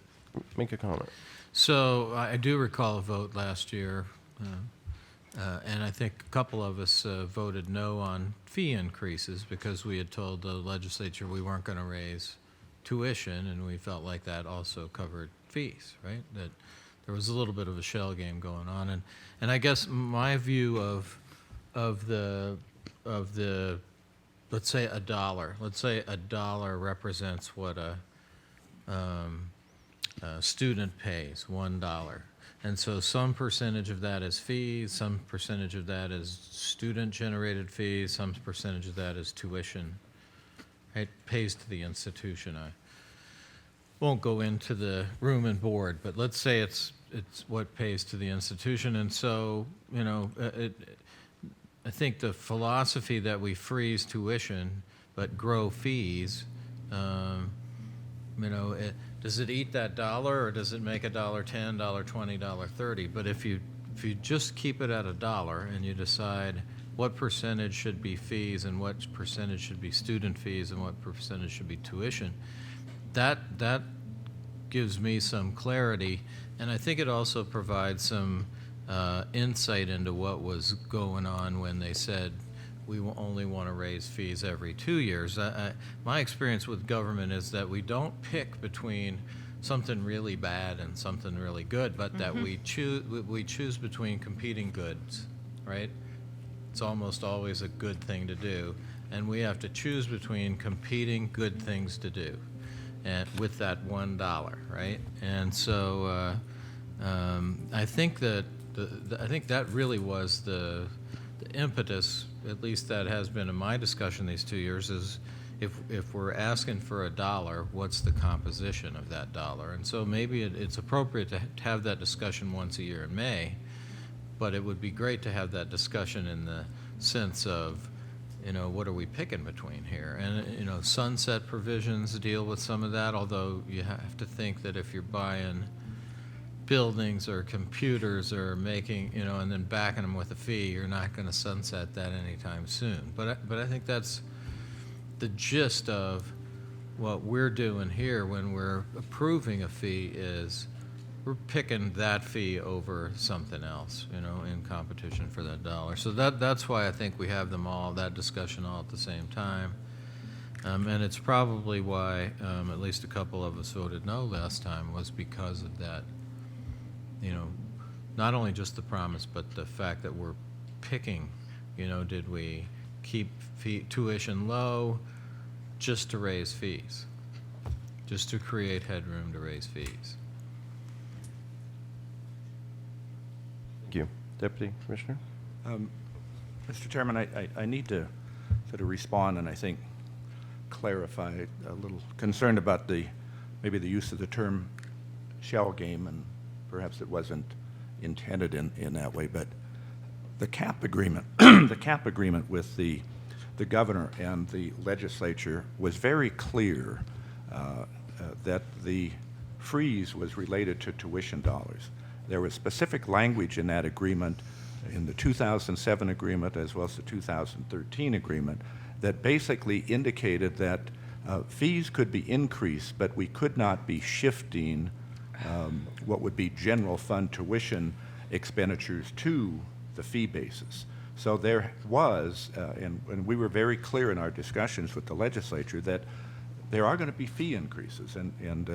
A: Make a comment.
J: So I do recall a vote last year, and I think a couple of us voted no on fee increases because we had told the legislature we weren't going to raise tuition, and we felt like that also covered fees, right? That there was a little bit of a shell game going on, and I guess my view of the let's say $1. Let's say $1 represents what a student pays, $1. And so some percentage of that is fees, some percentage of that is student-generated fees, some percentage of that is tuition. It pays to the institution. I won't go into the room and board, but let's say it's what pays to the institution. And so, I think the philosophy that we freeze tuition but grow fees, does it eat that $1 or does it make $1.10, $1.20, $1.30? But if you just keep it at $1 and you decide what percentage should be fees and what percentage should be student fees and what percentage should be tuition, that gives me some clarity, and I think it also provides some insight into what was going on when they said we only want to raise fees every 2 years. My experience with government is that we don't pick between something really bad and something really good, but that we choose between competing goods, right? It's almost always a good thing to do, and we have to choose between competing good things to do, and with that $1, right? And so I think that I think that really was the impetus, at least that has been in my discussion these 2 years, is if we're asking for $1, what's the composition of that $1? And so maybe it's appropriate to have that discussion once a year in May, but it would be great to have that discussion in the sense of, what are we picking between here? And, sunset provisions deal with some of that, although you have to think that if you're buying buildings or computers or making, and then backing them with a fee, you're not going to sunset that anytime soon. But I think that's the gist of what we're doing here when we're approving a fee is we're picking that fee over something else, in competition for that $1. So that's why I think we have them all, that discussion all at the same time. And it's probably why at least a couple of us voted no last time, was because of that, not only just the promise, but the fact that we're picking, did we keep tuition low just to raise fees, just to create headroom to raise fees?
A: Thank you. Deputy Commissioner?
C: Mr. Chairman, I need to sort of respond and I think clarify a little concerned about maybe the use of the term shell game, and perhaps it wasn't intended in that way, but the cap agreement, the cap agreement with the governor and the legislature was very clear that the freeze was related to tuition dollars. There was specific language in that agreement, in the 2007 agreement as well as the 2013 agreement, that basically indicated that fees could be increased, but we could not be shifting what would be general fund tuition expenditures to the fee basis. So there was, and we were very clear in our discussions with the legislature, that there are going to be fee increases, and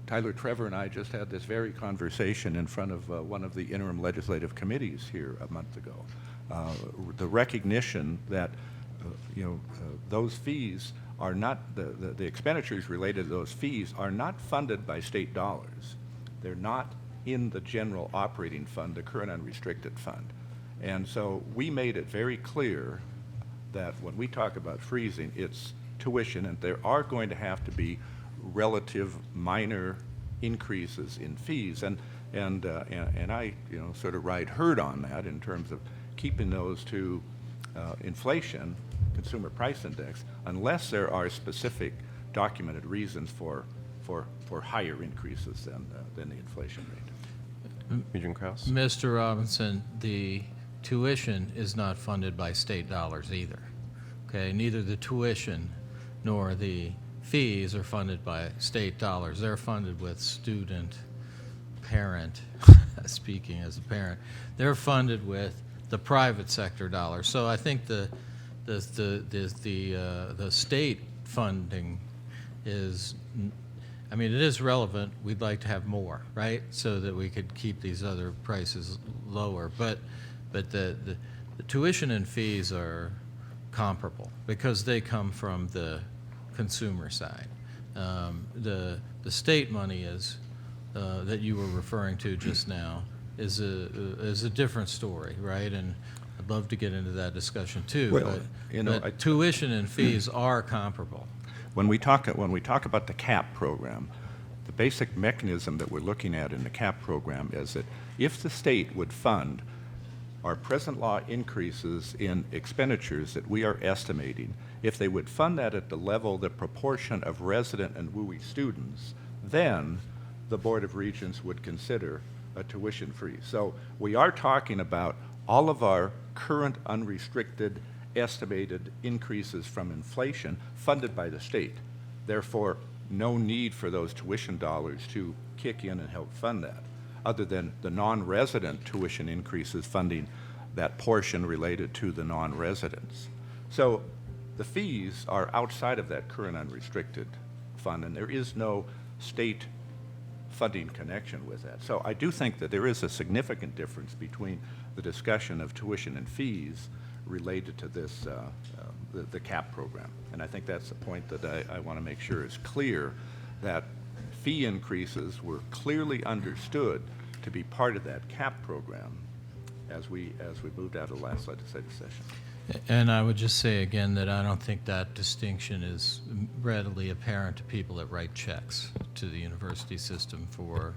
C: Tyler Trevor and I just had this very conversation in front of one of the interim legislative committees here a month ago. The recognition that those fees are not, the expenditures related to those fees are not funded by state dollars. They're not in the general operating fund, the current unrestricted fund. And so we made it very clear that when we talk about freezing, it's tuition, and there are going to have to be relative minor increases in fees. And I sort of ride herd on that in terms of keeping those to inflation, consumer price index, unless there are specific documented reasons for higher increases than the inflation rate.
A: Regent Krause?
J: Mr. Robinson, the tuition is not funded by state dollars either. Okay, neither the tuition nor the fees are funded by state dollars. They're funded with student, parent, speaking as a parent, they're funded with the private sector dollars. So I think the state funding is, I mean, it is relevant. We'd like to have more, right? So that we could keep these other prices lower. But the tuition and fees are comparable because they come from the consumer side. The state money is that you were referring to just now is a different story, right? And I'd love to get into that discussion too.
C: Well,
J: but tuition and fees are comparable.
C: When we talk about the CAP program, the basic mechanism that we're looking at in the CAP program is that if the state would fund our present law increases in expenditures that we are estimating, if they would fund that at the level, the proportion of resident and WUI students, then the Board of Regents would consider a tuition free. So we are talking about all of our current unrestricted estimated increases from inflation funded by the state. Therefore, no need for those tuition dollars to kick in and help fund that, other than the non-resident tuition increases funding that portion related to the non-residents. So the fees are outside of that current unrestricted fund, and there is no state funding connection with that. So I do think that there is a significant difference between the discussion of tuition and fees related to this, the CAP program. And I think that's the point that I want to make sure is clear, that fee increases were clearly understood to be part of that CAP program as we moved out of the last legislative session.
J: And I would just say again that I don't think that distinction is readily apparent to people that write checks to the university system for,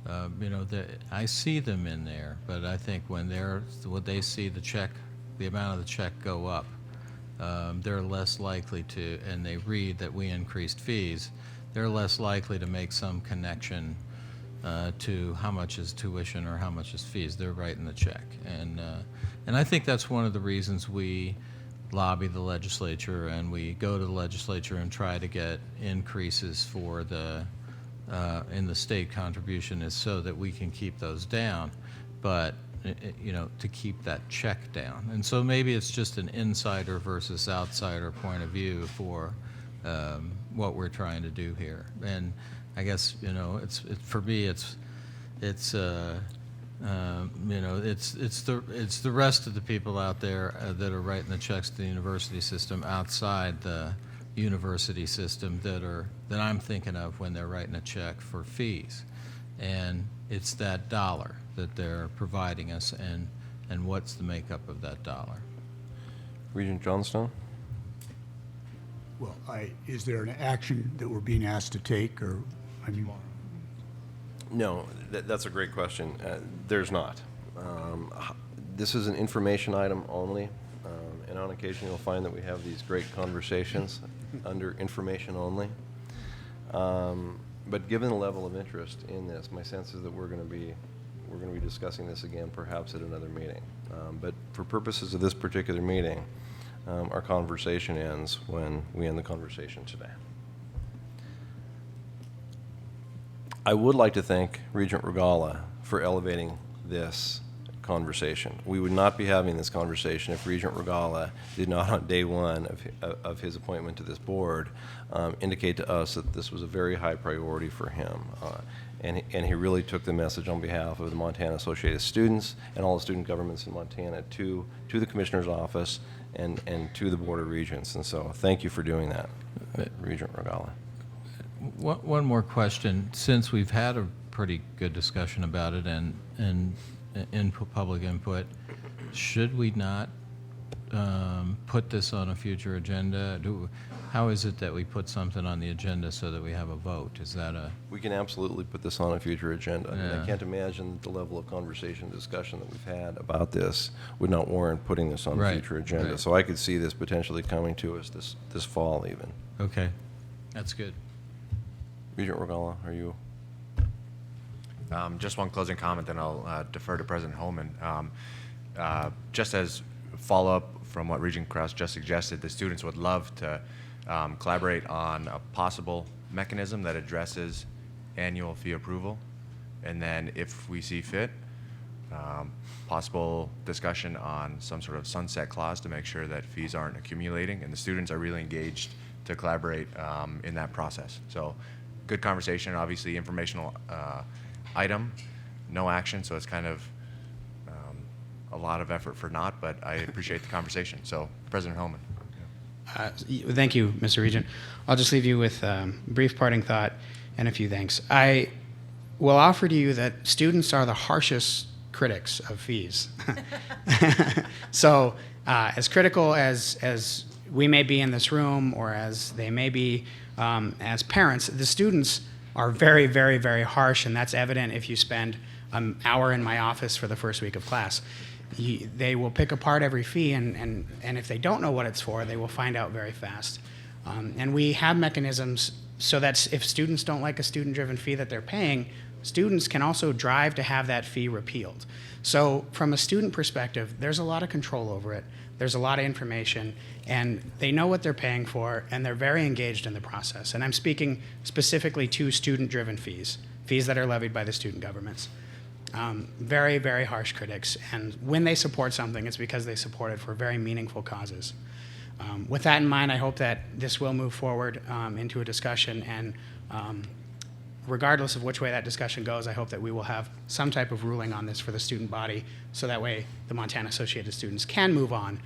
J: I see them in there, but I think when they see the check, the amount of the check go up, they're less likely to, and they read that we increased fees, they're less likely to make some connection to how much is tuition or how much is fees. They're writing the check. And I think that's one of the reasons we lobby the legislature and we go to the legislature and try to get increases for in the state contribution, is so that we can keep those down, but to keep that check down. And so maybe it's just an insider versus outsider point of view for what we're trying to do here. And I guess for me it's the rest of the people out there that are writing the checks to the university system outside the university system that I'm thinking of when they're writing a check for fees, and it's that dollar that they're providing us, and what's the makeup of that dollar.
A: Regent Johnstone?
M: Well, is there an action that we're being asked to take, or
A: No, that's a great question. There's not. This is an information item only, and on occasion you'll find that we have these great conversations under information only. But given the level of interest in this, my sense is that we're going to be discussing this again, perhaps at another meeting. But for purposes of this particular meeting, our conversation ends when we end the conversation today. I would like to thank Regent Regala for elevating this conversation. We would not be having this conversation if Regent Regala did not, on day one of his appointment to this board, indicate to us that this was a very high priority for him. And he really took the message on behalf of the Montana Associated Students and all the student governments in Montana to the Commissioner's office and to the Board of Regents. And so thank you for doing that, Regent Regala.
J: One more question. Since we've had a pretty good discussion about it and public input, should we not put this on a future agenda? How is it that we put something on the agenda so that we have a vote? Is that a...
A: We can absolutely put this on a future agenda. I mean,
J: Yeah.
A: I can't imagine that the level of conversation and discussion that we've had about this would not warrant putting this on a
J: Right,
A: future agenda.
J: right.
A: So I could see this potentially coming to us this fall even.
J: Okay, that's good.
A: Regent Regala, are you?
F: Just one closing comment, then I'll defer to President Holman. Just as follow-up from what Regent Krause just suggested, the students would love to collaborate on a possible mechanism that addresses annual fee approval. And then if we see fit, possible discussion on some sort of sunset clause to make sure that fees aren't accumulating and the students are really engaged to collaborate in that process. So good conversation, obviously informational item, no action, so it's kind of a lot of effort for naught, but I appreciate the conversation. So President Holman.
Q: Thank you, Mr. Regent. I'll just leave you with a brief parting thought and a few thanks. I will offer to you that students are the harshest critics of fees. So as critical as we may be in this room or as they may be as parents, the students are very, very, very harsh, and that's evident if you spend an hour in my office for the first week of class. They will pick apart every fee, and if they don't know what it's for, they will find out very fast. And we have mechanisms so that if students don't like a student-driven fee that they're paying, students can also drive to have that fee repealed. So from a student perspective, there's a lot of control over it. There's a lot of information, and they know what they're paying for, and they're very engaged in the process. And I'm speaking specifically to student-driven fees, fees that are levied by the student governments. Very, very harsh critics, and when they support something, it's because they support it for very meaningful causes. With that in mind, I hope that this will move forward into a discussion, and regardless of which way that discussion goes, I hope that we will have some type of ruling on this for the student body, so that way the Montana Associated Students can move on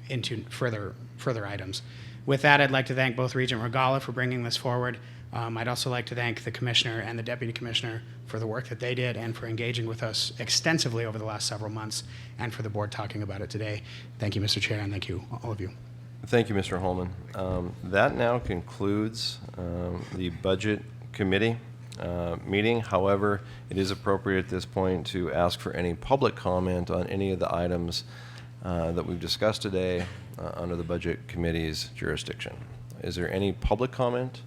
Q: into further items. With that, I'd like to thank both Regent Regala for bringing this forward. I'd also like to thank the Commissioner and the Deputy Commissioner for the work that they did and for engaging with us extensively over the last several months, and for the board talking about it today. Thank you, Mr. Chair, and thank you, all of you.
A: Thank you, Mr. Holman. That now concludes the Budget Committee meeting. However, it is appropriate at this point to ask for any public comment on any of the items that we've discussed today under the Budget Committee's jurisdiction. Is there any public comment?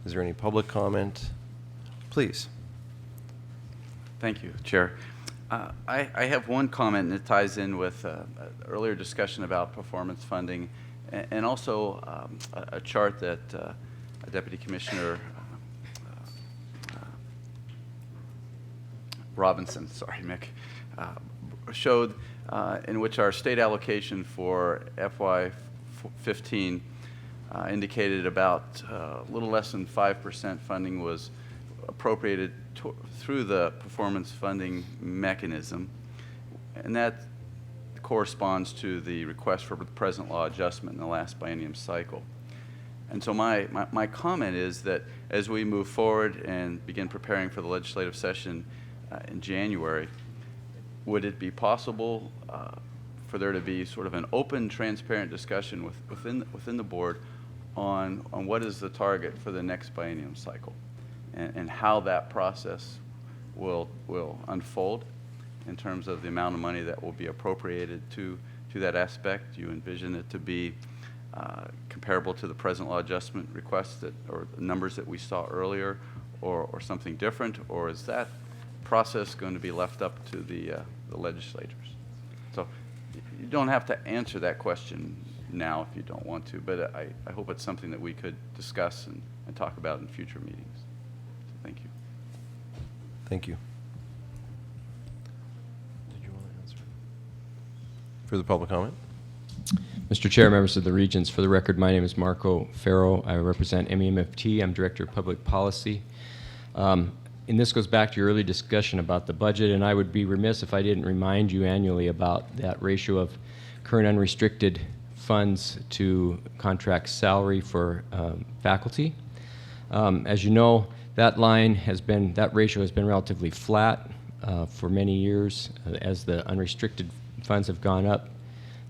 A: Is there any public comment? Please.
U: Thank you, Chair. I have one comment, and it ties in with earlier discussion about performance funding, and also a chart that Deputy Commissioner Robinson, sorry, Mick, showed, in which our state allocation for FY15 indicated about a little less than 5% funding was appropriated through the performance funding mechanism, and that corresponds to the request for the present law adjustment in the last biennium cycle. And so my comment is that as we move forward and begin preparing for the legislative session in January, would it be possible for there to be sort of an open, transparent discussion within the board on what is the target for the next biennium cycle, and how that process will unfold in terms of the amount of money that will be appropriated to that aspect? Do you envision it to be comparable to the present law adjustment requests or the numbers that we saw earlier, or something different, or is that process going to be left up to the legislators? So you don't have to answer that question now if you don't want to, but I hope it's something that we could discuss and talk about in future meetings. So thank you.
A: Thank you. Further public comment?
B: Mr. Chair, members of the Regents, for the record, my name is Marco Ferro. I represent MEMFT. I'm Director of Public Policy. And this goes back to your early discussion about the budget, and I would be remiss if I didn't remind you annually about that ratio of current unrestricted funds to contract salary for faculty. As you know, that ratio has been relatively flat for many years. As the unrestricted funds have gone up,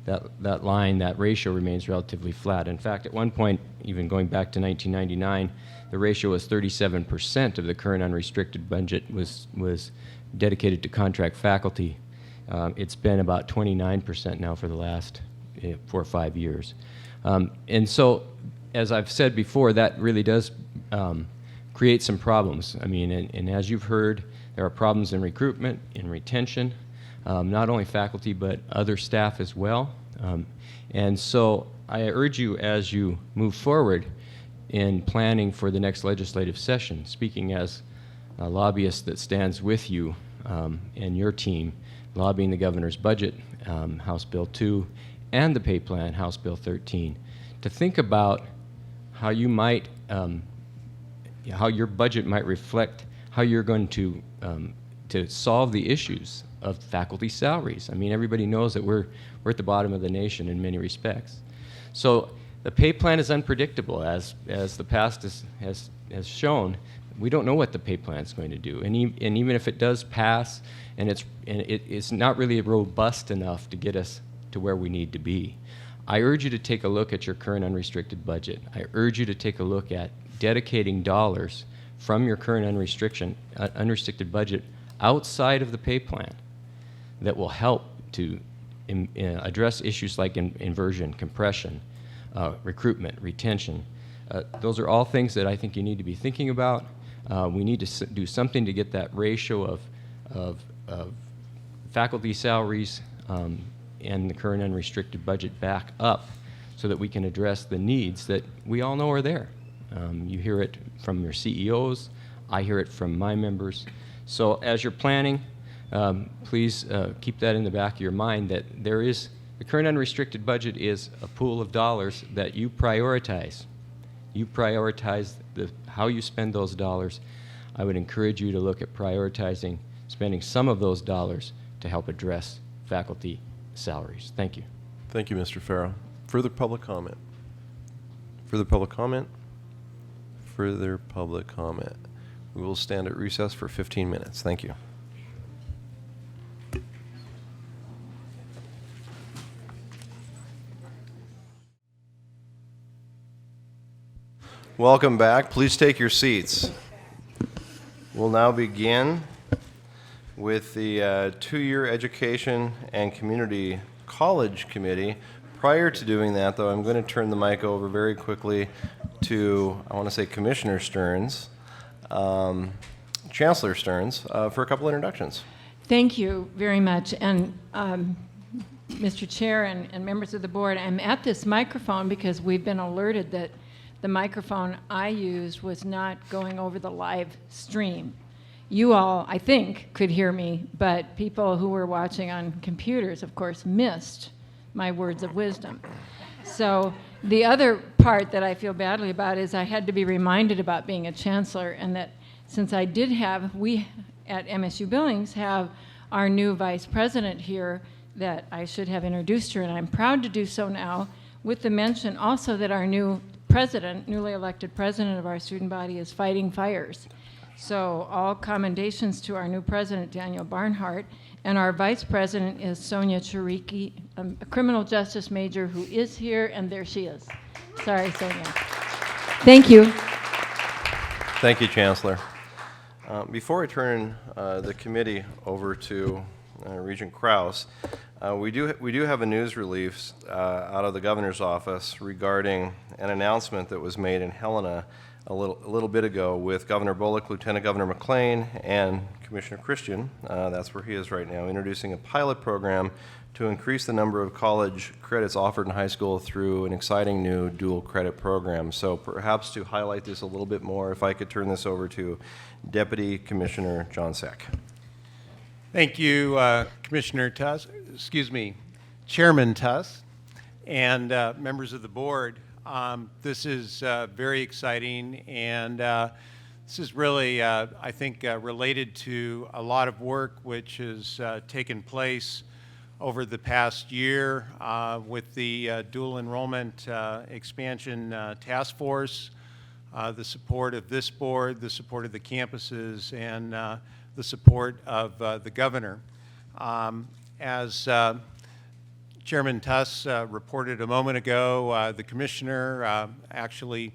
B: that ratio remains relatively flat. In fact, at one point, even going back to 1999, the ratio was 37% of the current unrestricted budget was dedicated to contract faculty. It's been about 29% now for the last 4 or 5 years. And so, as I've said before, that really does create some problems. I mean, and as you've heard, there are problems in recruitment, in retention, not only faculty but other staff as well. And so I urge you, as you move forward in planning for the next legislative session, speaking as a lobbyist that stands with you and your team, lobbying the governor's budget, House Bill 2, and the pay plan, House Bill 13, to think about how you might, how your budget might reflect how you're going to solve the issues of faculty salaries. I mean, everybody knows that we're at the bottom of the nation in many respects. So the pay plan is unpredictable, as the past has shown. We don't know what the pay plan is going to do, and even if it does pass, and it's not really robust enough to get us to where we need to be. I urge you to take a look at your current unrestricted budget. I urge you to take a look at dedicating dollars from your current unrestricted budget outside of the pay plan that will help to address issues like inversion, compression, recruitment, retention. Those are all things that I think you need to be thinking about. We need to do something to get that ratio of faculty salaries and the current unrestricted budget back up so that we can address the needs that we all know are there. You hear it from your CEOs. I hear it from my members. So as you're planning, please keep that in the back of your mind, that the current unrestricted budget is a pool of dollars that you prioritize. You prioritize how you spend those dollars. I would encourage you to look at prioritizing spending some of those dollars to help address faculty salaries. Thank you.
A: Thank you, Mr. Farrow. Further public comment? Further public comment? Further public comment. We will stand at recess for 15 minutes. Thank you. Welcome back. Please take your seats. We'll now begin with the two-year Education and Community College Committee. Prior to doing that, though, I'm going to turn the mic over very quickly to, I want to say, Commissioner Stearns, Chancellor Stearns, for a couple introductions.
V: Thank you very much. And Mr. Chair and members of the board, I'm at this microphone because we've been alerted that the microphone I used was not going over the live stream. You all, I think, could hear me, but people who were watching on computers, of course, missed my words of wisdom. So the other part that I feel badly about is I had to be reminded about being a chancellor, and that since I did have, we at MSU Billings have our new vice president here, that I should have introduced her, and I'm proud to do so now, with the mention also that our new president, newly elected president of our student body, is fighting fires. So all commendations to our new president, Daniel Barnhart, and our vice president is Sonia Chiriki, a criminal justice major who is here, and there she is. Sorry, Sonia. Thank you.
A: Thank you, Chancellor. Before I turn the committee over to Regent Krause, we do have a news release out of the governor's office regarding an announcement that was made in Helena a little bit ago with Governor Bullock, Lieutenant Governor McLean, and Commissioner Christian, that's where he is right now, introducing a pilot program to increase the number of college credits offered in high school through an exciting new dual credit program. So perhaps to highlight this a little bit more, if I could turn this over to Deputy Commissioner John Sack.
W: Thank you, Commissioner Tuss. Excuse me,
D: Chairman Tuss and members of the board. This is very exciting, and this is really, I think, related to a lot of work which has taken place over the past year with the dual enrollment expansion task force, the support of this board, the support of the campuses, and the support of the governor. As Chairman Tuss reported a moment ago, the commissioner actually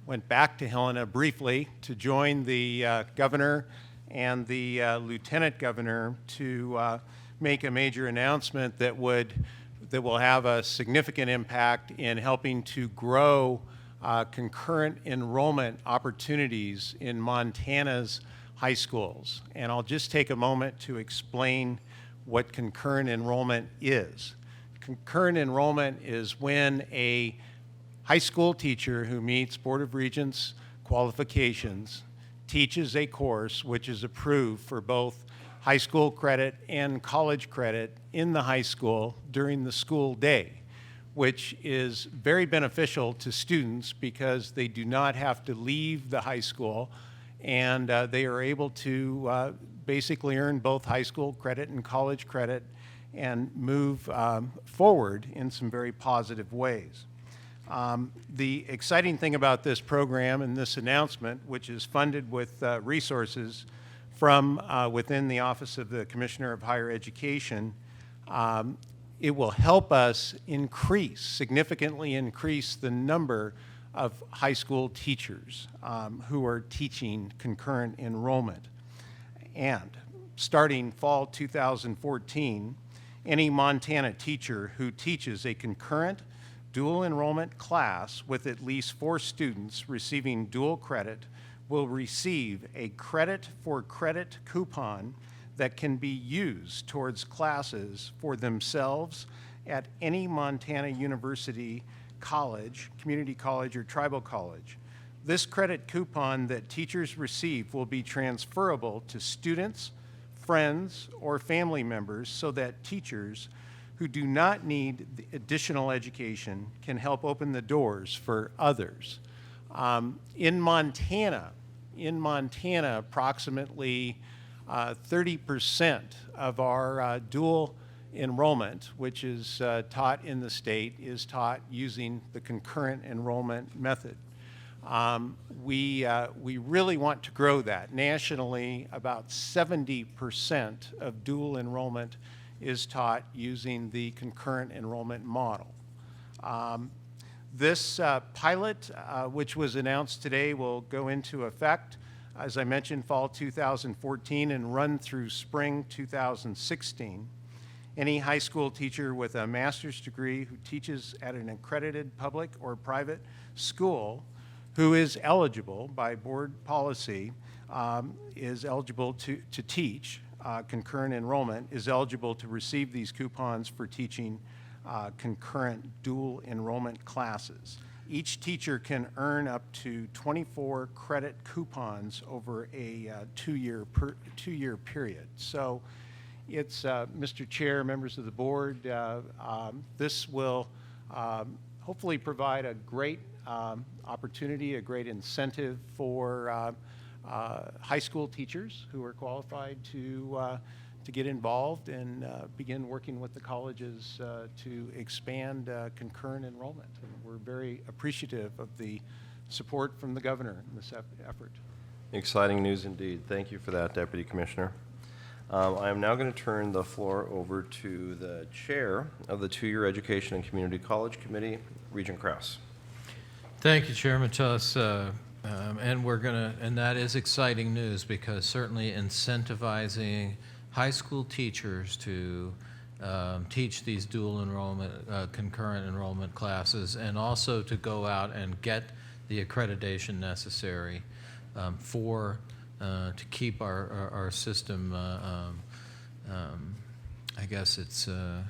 D: went back to Helena briefly to join the governor and the lieutenant governor to make a major announcement that will have a significant impact in helping to grow concurrent enrollment opportunities in Montana's high schools. And I'll just take a moment to explain what concurrent enrollment is. Concurrent enrollment is when a high school teacher who meets Board of Regents qualifications teaches a course which is approved for both high school credit and college credit in the high school during the school day, which is very beneficial to students because they do not have to leave the high school, and they are able to basically earn both high school credit and college credit and move forward in some very positive ways. The exciting thing about this program and this announcement, which is funded with resources from within the Office of the Commissioner of Higher Education, it will help us significantly increase the number of high school teachers who are teaching concurrent enrollment. And starting fall 2014, any Montana teacher who teaches a concurrent dual enrollment class with at least 4 students receiving dual credit will receive a credit for credit coupon that can be used towards classes for themselves at any Montana university, college, community college, or tribal college. This credit coupon that teachers receive will be transferable to students, friends, or family members so that teachers who do not need the additional education can help open the doors for others. In Montana, approximately 30% of our dual enrollment, which is taught in the state, is taught using the concurrent enrollment method. We really want to grow that. Nationally, about 70% of dual enrollment is taught using the concurrent enrollment model. This pilot, which was announced today, will go into effect, as I mentioned, fall 2014 and run through spring 2016. Any high school teacher with a master's degree who teaches at an accredited public or private school who is eligible by board policy is eligible to teach concurrent enrollment, is eligible to receive these coupons for teaching concurrent dual enrollment classes. Each teacher can earn up to 24 credit coupons over a two-year period. So it's, Mr. Chair, members of the board, this will hopefully provide a great opportunity, a great incentive for high school teachers who are qualified to get involved and begin working with the colleges to expand concurrent enrollment. And we're very appreciative of the support from the governor in this effort.
A: Exciting news indeed. Thank you for that, Deputy Commissioner. I am now going to turn the floor over to the chair of the Two-Year Education and Community College Committee, Regent Krause.
J: Thank you, Chairman Tuss. And that is exciting news because certainly incentivizing high school teachers to teach these dual enrollment, concurrent enrollment classes, and also to go out and get the accreditation necessary to keep our system, I guess it's to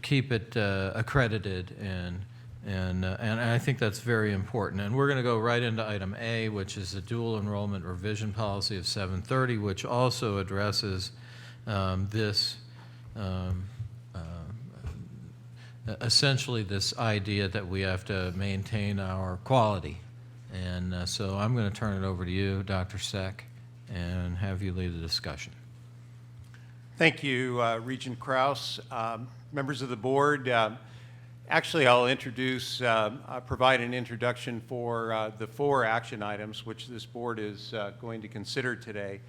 J: keep it accredited, and I think that's very important. And we're going to go right into item A, which is the dual enrollment revision policy of 730, which also addresses this essentially this idea that we have to maintain our quality. And so I'm going to turn it over to you, Dr. Seck, and have you lead the discussion.
D: Thank you, Regent Kraus. Members of the board, actually I'll provide an introduction for the 4 action items which this board is going to consider today.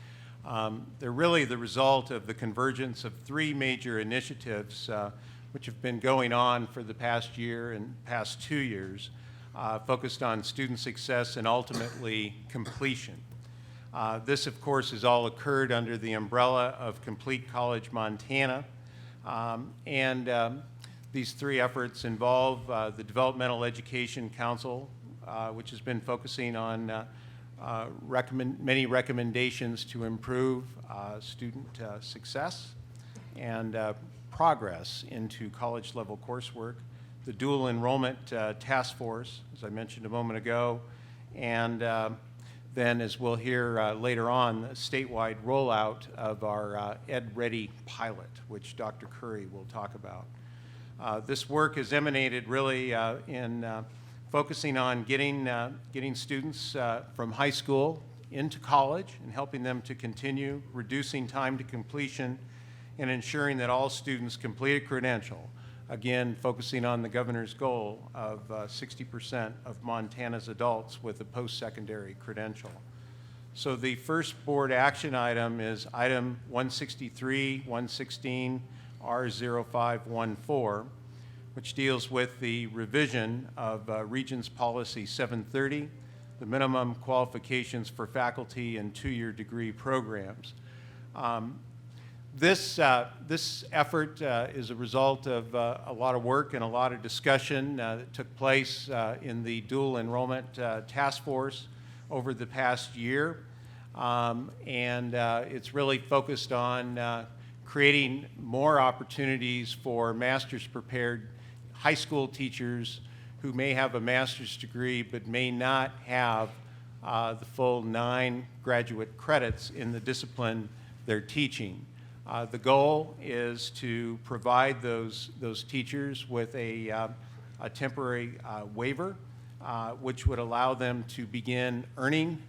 D: They're really the result of the convergence of 3 major initiatives which have been going on for the past year and past 2 years, focused on student success and ultimately completion. This, of course, has all occurred under the umbrella of Complete College Montana, these 3 efforts involve the Developmental Education Council, which has been focusing on many recommendations to improve student success and progress into college-level coursework, the Dual Enrollment Task Force, as I mentioned a moment ago, and then, as we'll hear later on, the statewide rollout of our Ed Ready pilot, which Dr. Curry will talk about. This work has emanated really in focusing on getting students from high school into college and helping them to continue, reducing time to completion, and ensuring that all students complete a credential. Again, focusing on the governor's goal of 60% of Montana's adults with a post-secondary credential. So the first board action item is item 163-116 R0514, which deals with the revision of Regents Policy 730, the minimum qualifications for faculty and 2-year degree programs. This effort is a result of a lot of work and a lot of discussion that took place in the Dual Enrollment Task Force over the past year. It's really focused on creating more opportunities for master's prepared high school teachers who may have a master's degree but may not have the full 9 graduate credits in the discipline they're teaching. The goal is to provide those teachers with a temporary waiver, which would allow them to begin earning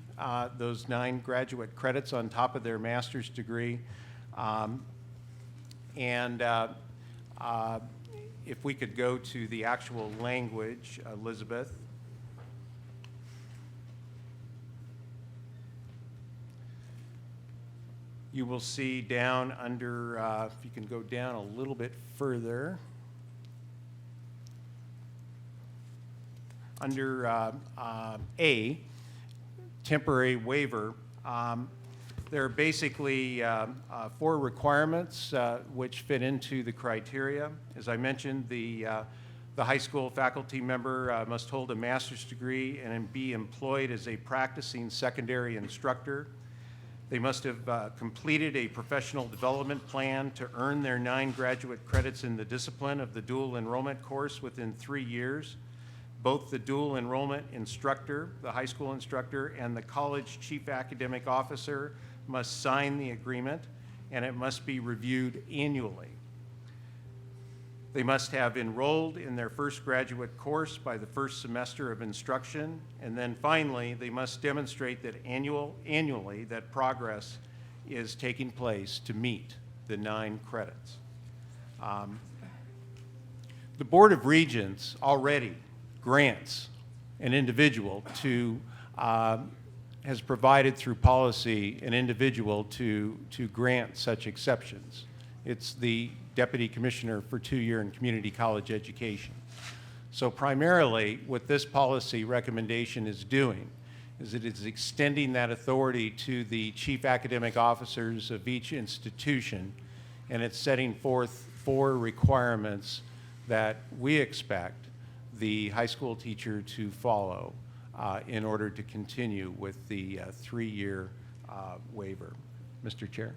D: those 9 graduate credits on top of their master's degree. If we could go to the actual language, Elizabeth. You will see down under, if you can go down a little bit further, under A, temporary waiver, there are basically 4 requirements which fit into the criteria. As I mentioned, the high school faculty member must hold a master's degree and be employed as a practicing secondary instructor. They must have completed a professional development plan to earn their 9 graduate credits in the discipline of the dual enrollment course within 3 years. Both the dual enrollment instructor, the high school instructor, and the college chief academic officer must sign the agreement, and it must be reviewed annually. They must have enrolled in their first graduate course by the first semester of instruction, and then finally, they must demonstrate that annually that progress is taking place to meet the 9 credits. The Board of Regents already grants an individual to, has provided through policy an individual to grant such exceptions. It's the Deputy Commissioner for 2-year and community college education. So primarily what this policy recommendation is doing is it is extending that authority to the chief academic officers of each institution, and it's setting forth 4 requirements that we expect the high school teacher to follow in order to continue with the 3-year waiver. Mr. Chair.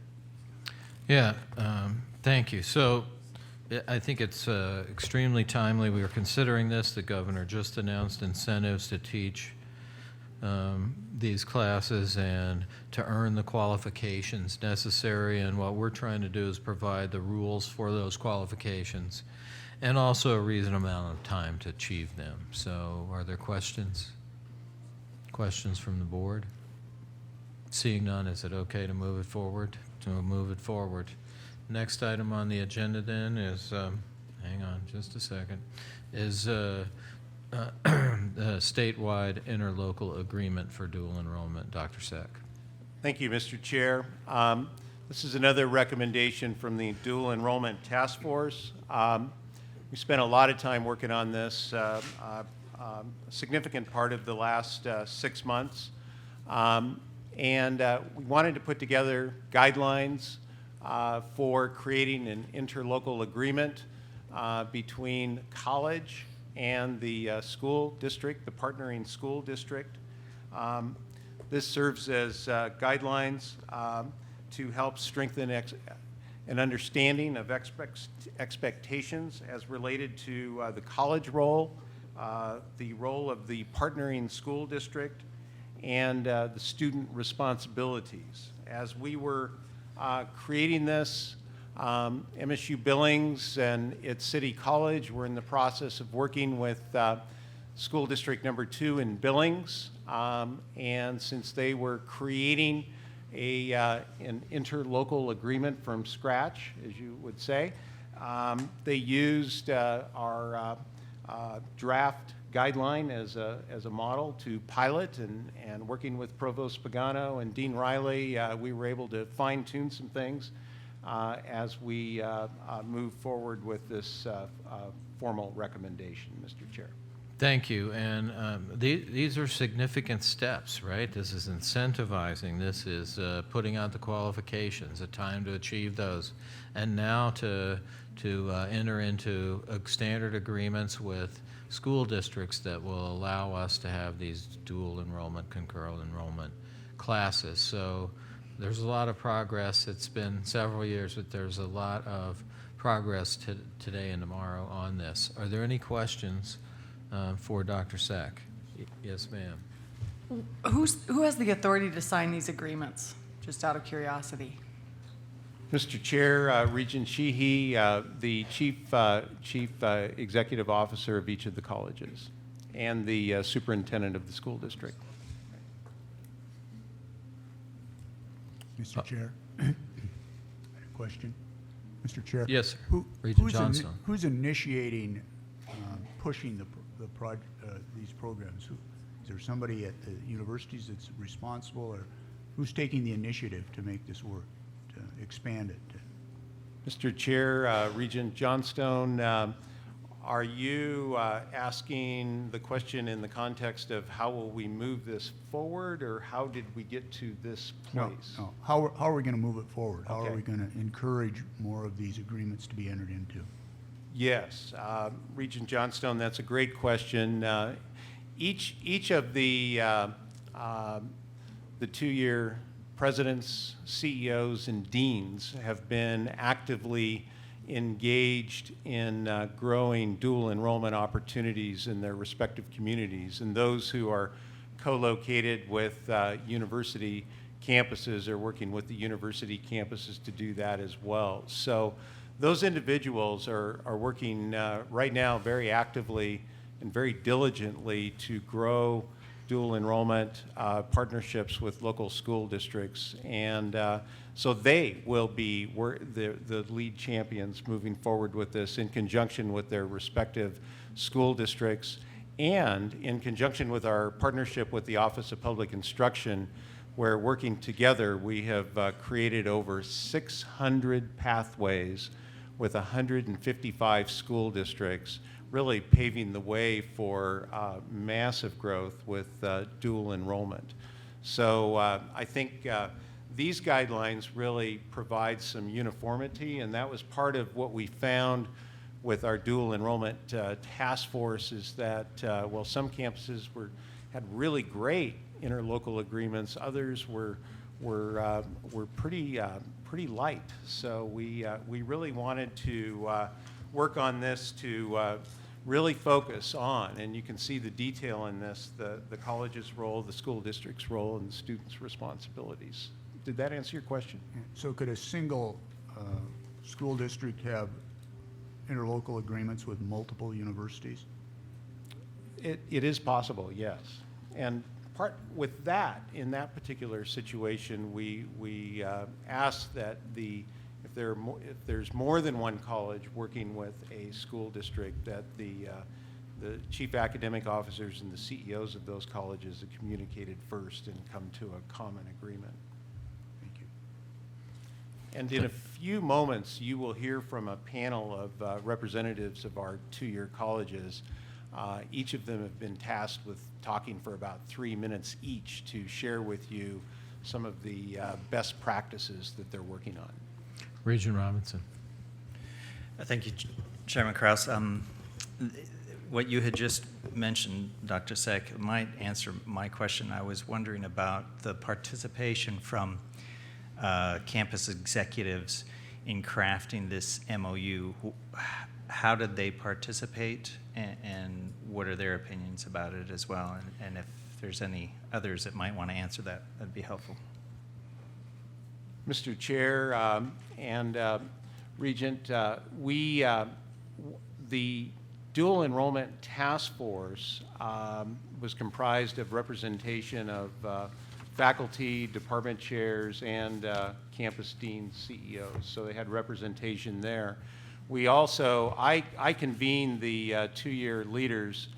J: Yeah, thank you. So I think it's extremely timely. We are considering this. The governor just announced incentives to teach these classes and to earn the qualifications necessary. And what we're trying to do is provide the rules for those qualifications. and also a reasonable amount of time to achieve them. So are there questions? Questions from the board? Seeing none, is it okay to move it forward? To move it forward. Next item on the agenda then is, hang on just a second, is the statewide interlocal agreement for dual enrollment. Dr. Sack.
D: Thank you, Mr. Chair. This is another recommendation from the Dual Enrollment Task Force. We spent a lot of time working on this, a significant part of the last 6 months. And we wanted to put together guidelines for creating an interlocal agreement between college and the school district, the partnering school district. This serves as guidelines to help strengthen an understanding of expectations as related to the college role, the role of the partnering school district, and the student responsibilities. As we were creating this, MSU Billings and its City College were in the process of working with School District Number 2 in Billings, and since they were creating an interlocal agreement from scratch, as you would say, they used our draft guideline as a model to pilot, and working with Provost Pagano and Dean Riley, we were able to fine-tune some things as we move forward with this formal recommendation, Mr. Chair.
J: Thank you. And these are significant steps, right? This is incentivizing. This is putting out the qualifications, a time to achieve those, and now to enter into standard agreements with school districts that will allow us to have these dual enrollment, concurrent enrollment classes. So there's a lot of progress. It's been several years, but there's a lot of progress today and tomorrow on this. Are there any questions for Dr. Sack? Yes, ma'am.
O: Who has the authority to sign these agreements, just out of curiosity?
D: Mr. Chair, Regent Sheehy, the chief executive officer of each of the colleges, and the superintendent of the school district.
M: Mr. Chair, I had a question. Mr. Chair.
J: Yes, sir. Regent Johnstone.
M: Who's initiating pushing these programs? Is there somebody at the universities that's responsible, or who's taking the initiative to make this work, to expand it?
D: Mr. Chair, Regent Johnstone, are you asking the question in the context of how will we move this forward, or how did we get to this place?
M: No. How are we going to move it forward? How
D: Okay.
M: are we going to encourage more of these agreements to be entered into?
D: Yes, Regent Johnstone, that's a great question. Each of the 2-year presidents, CEOs, and deans have been actively engaged in growing dual enrollment opportunities in their respective communities, and those who are co-located with university campuses are working with the university campuses to do that as well. So those individuals are working right now very actively and very diligently to grow dual enrollment partnerships with local school districts, and so they will be the lead champions moving forward with this in conjunction with their respective school districts, and in conjunction with our partnership with the Office of Public Instruction, where working together we have created over 600 pathways with 155 school districts, really paving the way for massive growth with dual enrollment. So I think these guidelines really provide some uniformity, and that was part of what we found with our dual enrollment task force, is that while some campuses had really great interlocal agreements, others were pretty light. So we really wanted to work on this to really focus on, and you can see the detail in this, the college's role, the school district's role, and the students' responsibilities. Did that answer your question?
M: So could a single school district have interlocal agreements with multiple universities?
D: It is possible, yes. And part with that, in that particular situation, we ask that if there's more than one college working with a school district, that the chief academic officers and the CEOs of those colleges are communicated first and come to a common agreement.
M: Thank you.
D: And in a few moments, you will hear from a panel of representatives of our two-year colleges. Each of them have been tasked with talking for about 3 minutes each to share with you some of the best practices that they're working on.
J: Regent Robinson.
K: Thank you, Chairman Kraus. What you had just mentioned, Dr. Seck, might answer my question. I was wondering about the participation from campus executives in crafting this MOU. How did they participate, and what are their opinions about it as well? And if there's any others that might want to answer that, that'd be helpful.
D: Mr. Chair and Regent, the Dual Enrollment Task Force was comprised of representation of faculty, department chairs, and campus deans, CEOs. So they had representation there. We also, I convene the two-year leaders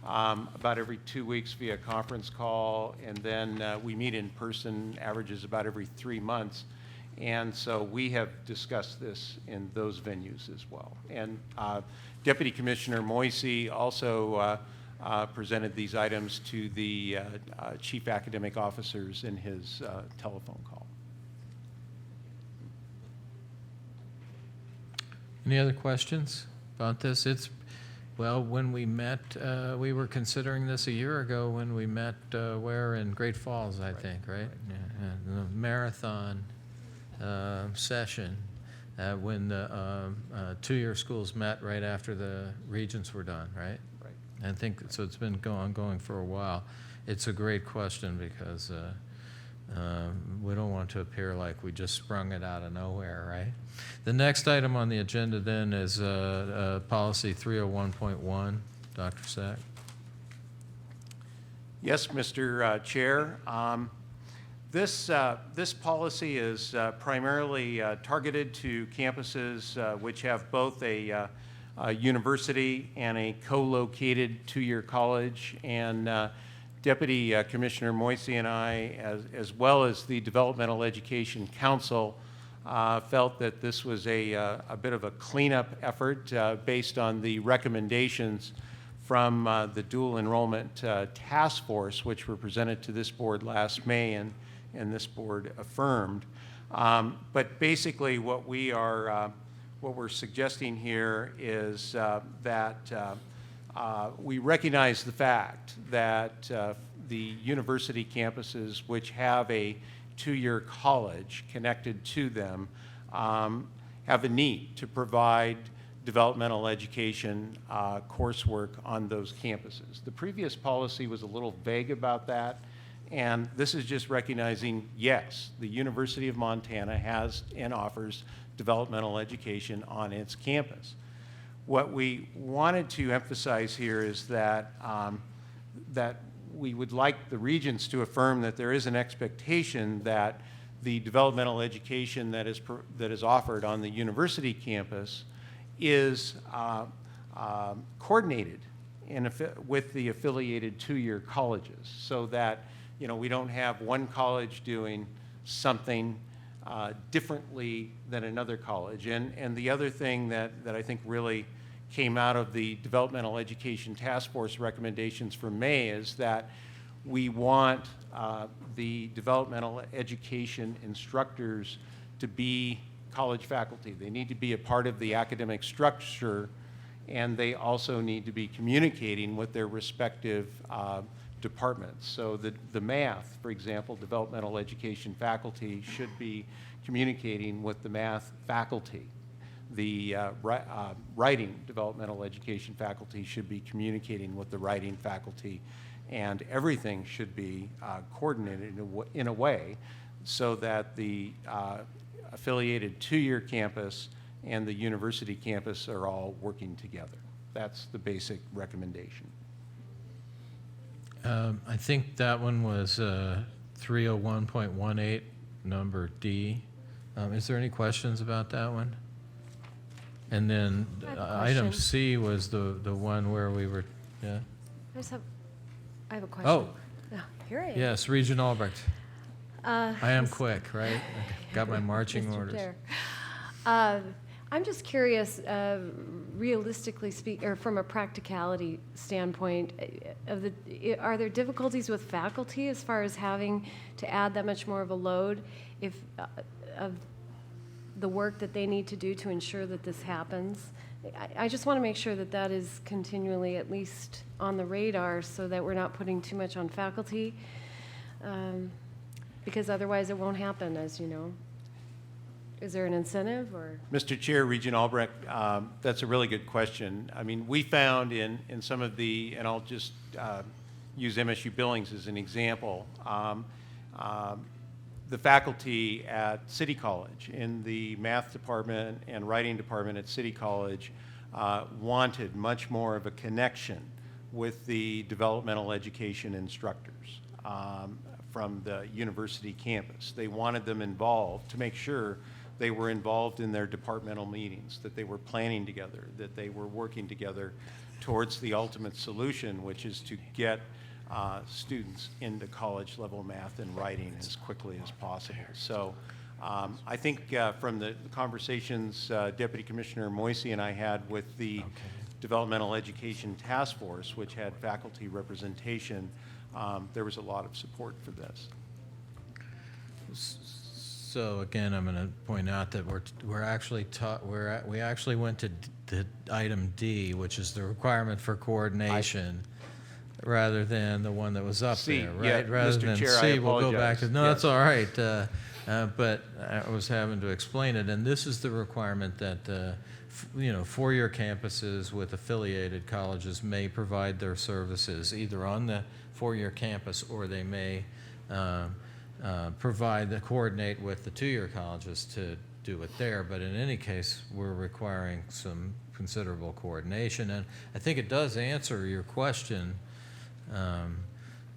D: about every 2 weeks via conference call, and then we meet in person, averages about every 3 months. And so we have discussed this in those venues as well. And Deputy Commissioner Moisey also presented these items to the chief academic officers in his telephone call.
J: Any other questions about this? Well, when we met, we were considering this a year ago when we met where in Great Falls, I think, right? Yeah, the marathon session when the two-year schools met right after the regents were done, right?
D: Right.
J: I think so. It's been ongoing for a while. It's a great question because we don't want to appear like we just sprung it out of nowhere, right? The next item on the agenda then is policy 301.1. Dr. Sack.
D: Yes, Mr. Chair. This policy is primarily targeted to campuses which have both a university and a co-located two-year college. And Deputy Commissioner Moisey and I, as well as the Developmental Education Council, felt that this was a bit of a cleanup effort based on the recommendations from the Dual Enrollment Task Force, which were presented to this board last May, and this board affirmed. But basically, what we're suggesting here is that we recognize the fact that the university campuses which have a two-year college connected to them have a need to provide developmental education coursework on those campuses. The previous policy was a little vague about that, and this is just recognizing, yes, the University of Montana has and offers developmental education on its campus. What we wanted to emphasize here is that that we would like the regents to affirm that there is an expectation that the developmental education that is offered on the university campus is coordinated with the affiliated two-year colleges, so that we don't have one college doing something differently than another college. And the other thing that I think really came out of the Developmental Education Task Force recommendations from May is that we want the developmental education instructors to be college faculty. They need to be a part of the academic structure, and they also need to be communicating with their respective departments. So the math, for example, developmental education faculty should be communicating with the math faculty. The writing developmental education faculty should be communicating with the writing faculty, and everything should be coordinated in a way so that the affiliated two-year campus and the university campus are all working together. That's the basic recommendation.
J: I think that one was 301.18, number D. Is there any questions about that one? And then
L: I have a
J: item
L: question.
J: C was the one where we were, yeah?
L: I have a question.
J: Oh.
L: Here I am.
J: Yes, Regent Albrecht. I am
L: Mr.
J: quick, right? Got my marching
L: Mr.
J: orders.
L: Chair. I'm just curious, realistically speaking, or from a practicality standpoint, are there difficulties with faculty as far as having to add that much more of a load of the work that they need to do to ensure that this happens? I just want to make sure that that is continually at least on the radar so that we're not putting too much on faculty, because otherwise it won't happen, as you know. Is there an incentive or?
D: Mr. Chair, Regent Albrecht, that's a really good question. I mean, we found in some of the, and I'll just use MSU Billings as an example, the faculty at City College in the math department and writing department at City College wanted much more of a connection with the developmental education instructors from the university campus. They wanted them involved to make sure they were involved in their departmental meetings, that they were planning together, that they were working together towards the ultimate solution, which is to get students into college level math and writing as quickly as possible. So I think from the conversations Deputy Commissioner Moisey and I had with the Developmental Education Task Force, which had faculty representation, there was a lot of support for this.
J: So again, I'm going to point out that we actually went to item D, which is the requirement for coordination, rather than the one that was up
D: C,
J: there, right?
D: yeah,
J: Rather
D: Mr.
J: than
D: Chair,
J: C,
D: I
J: we'll go back to.
D: apologize.
J: No,
D: Yes.
J: that's all right. But I was having to explain it, and this is the requirement that four-year campuses with affiliated colleges may provide their services either on the four-year campus, or they may coordinate with the two-year colleges to do it there. But in any case, we're requiring some considerable coordination. And I think it does answer your question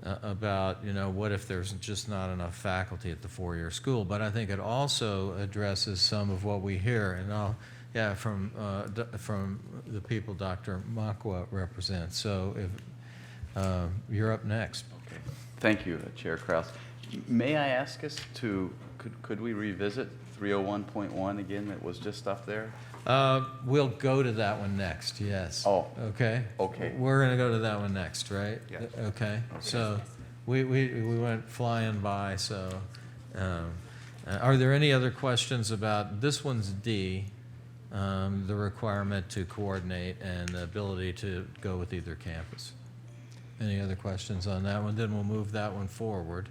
J: about, what if there's just not enough faculty at the four-year school. But I think it also addresses some of what we hear. And from the people Dr. Makwa represents. So if you're up next.
U: Okay. Thank you, Chair Kraus. May I ask us could we revisit 301.1 again that was just up there?
J: We'll go to that one next, yes.
U: Oh.
J: Okay?
U: Okay.
J: We're going to go to that one next, right?
D: Yeah.
J: Okay. So we went flying by, so are there any other questions about, this one's D, the requirement to coordinate and the ability to go with either campus? Any other questions on that one? Then we'll move that one forward.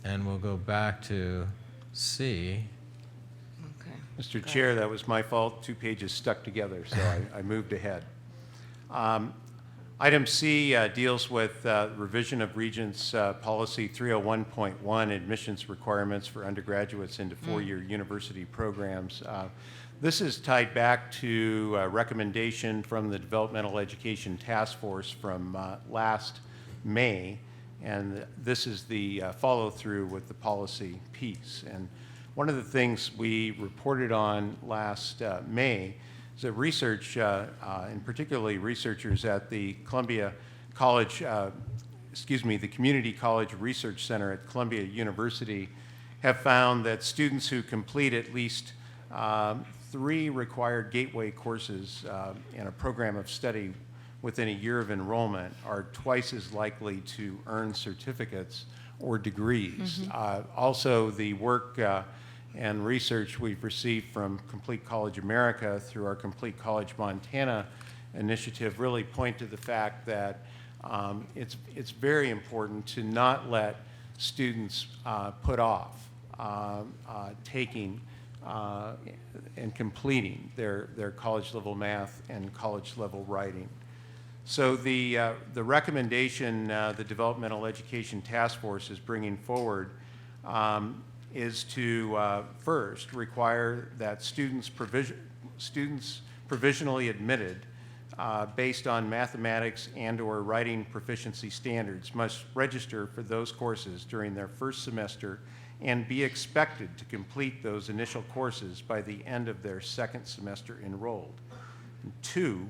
J: And we'll go back to C.
D: Mr. Chair, that was my fault. 2 pages stuck together, so I moved ahead. Item C deals with revision of Regents Policy 301.1, admissions requirements for undergraduates into four-year university programs. This is tied back to a recommendation from the Developmental Education Task Force from last May, and this is the follow-through with the policy piece. And one of the things we reported on last May is that research, and particularly researchers at the Columbia College, the Community College Research Center at Columbia University, have found that students who complete at least 3 required gateway courses in a program of study within a year of enrollment are twice as likely to earn certificates or degrees. Also, the work and research we've received from Complete College America through our Complete College Montana initiative really point to the fact that it's very important to not let students put off taking and completing their college level math and college level writing. So the recommendation the Developmental Education Task Force is bringing forward is to first require that students provisionally admitted based on mathematics and/or writing proficiency standards must register for those courses during their first semester and be expected to complete those initial courses by the end of their second semester enrolled. And 2,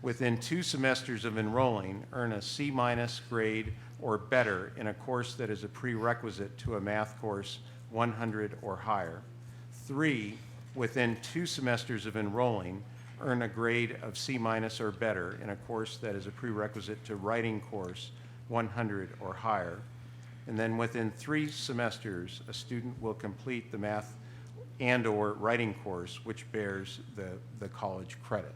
D: within 2 semesters of enrolling, earn a C- grade or better in a course that is a prerequisite to a math course 100 or higher. 3, within 2 semesters of enrolling, earn a grade of C- or better in a course that is a prerequisite to writing course 100 or higher. And then within 3 semesters, a student will complete the math and/or writing course, which bears the college credit.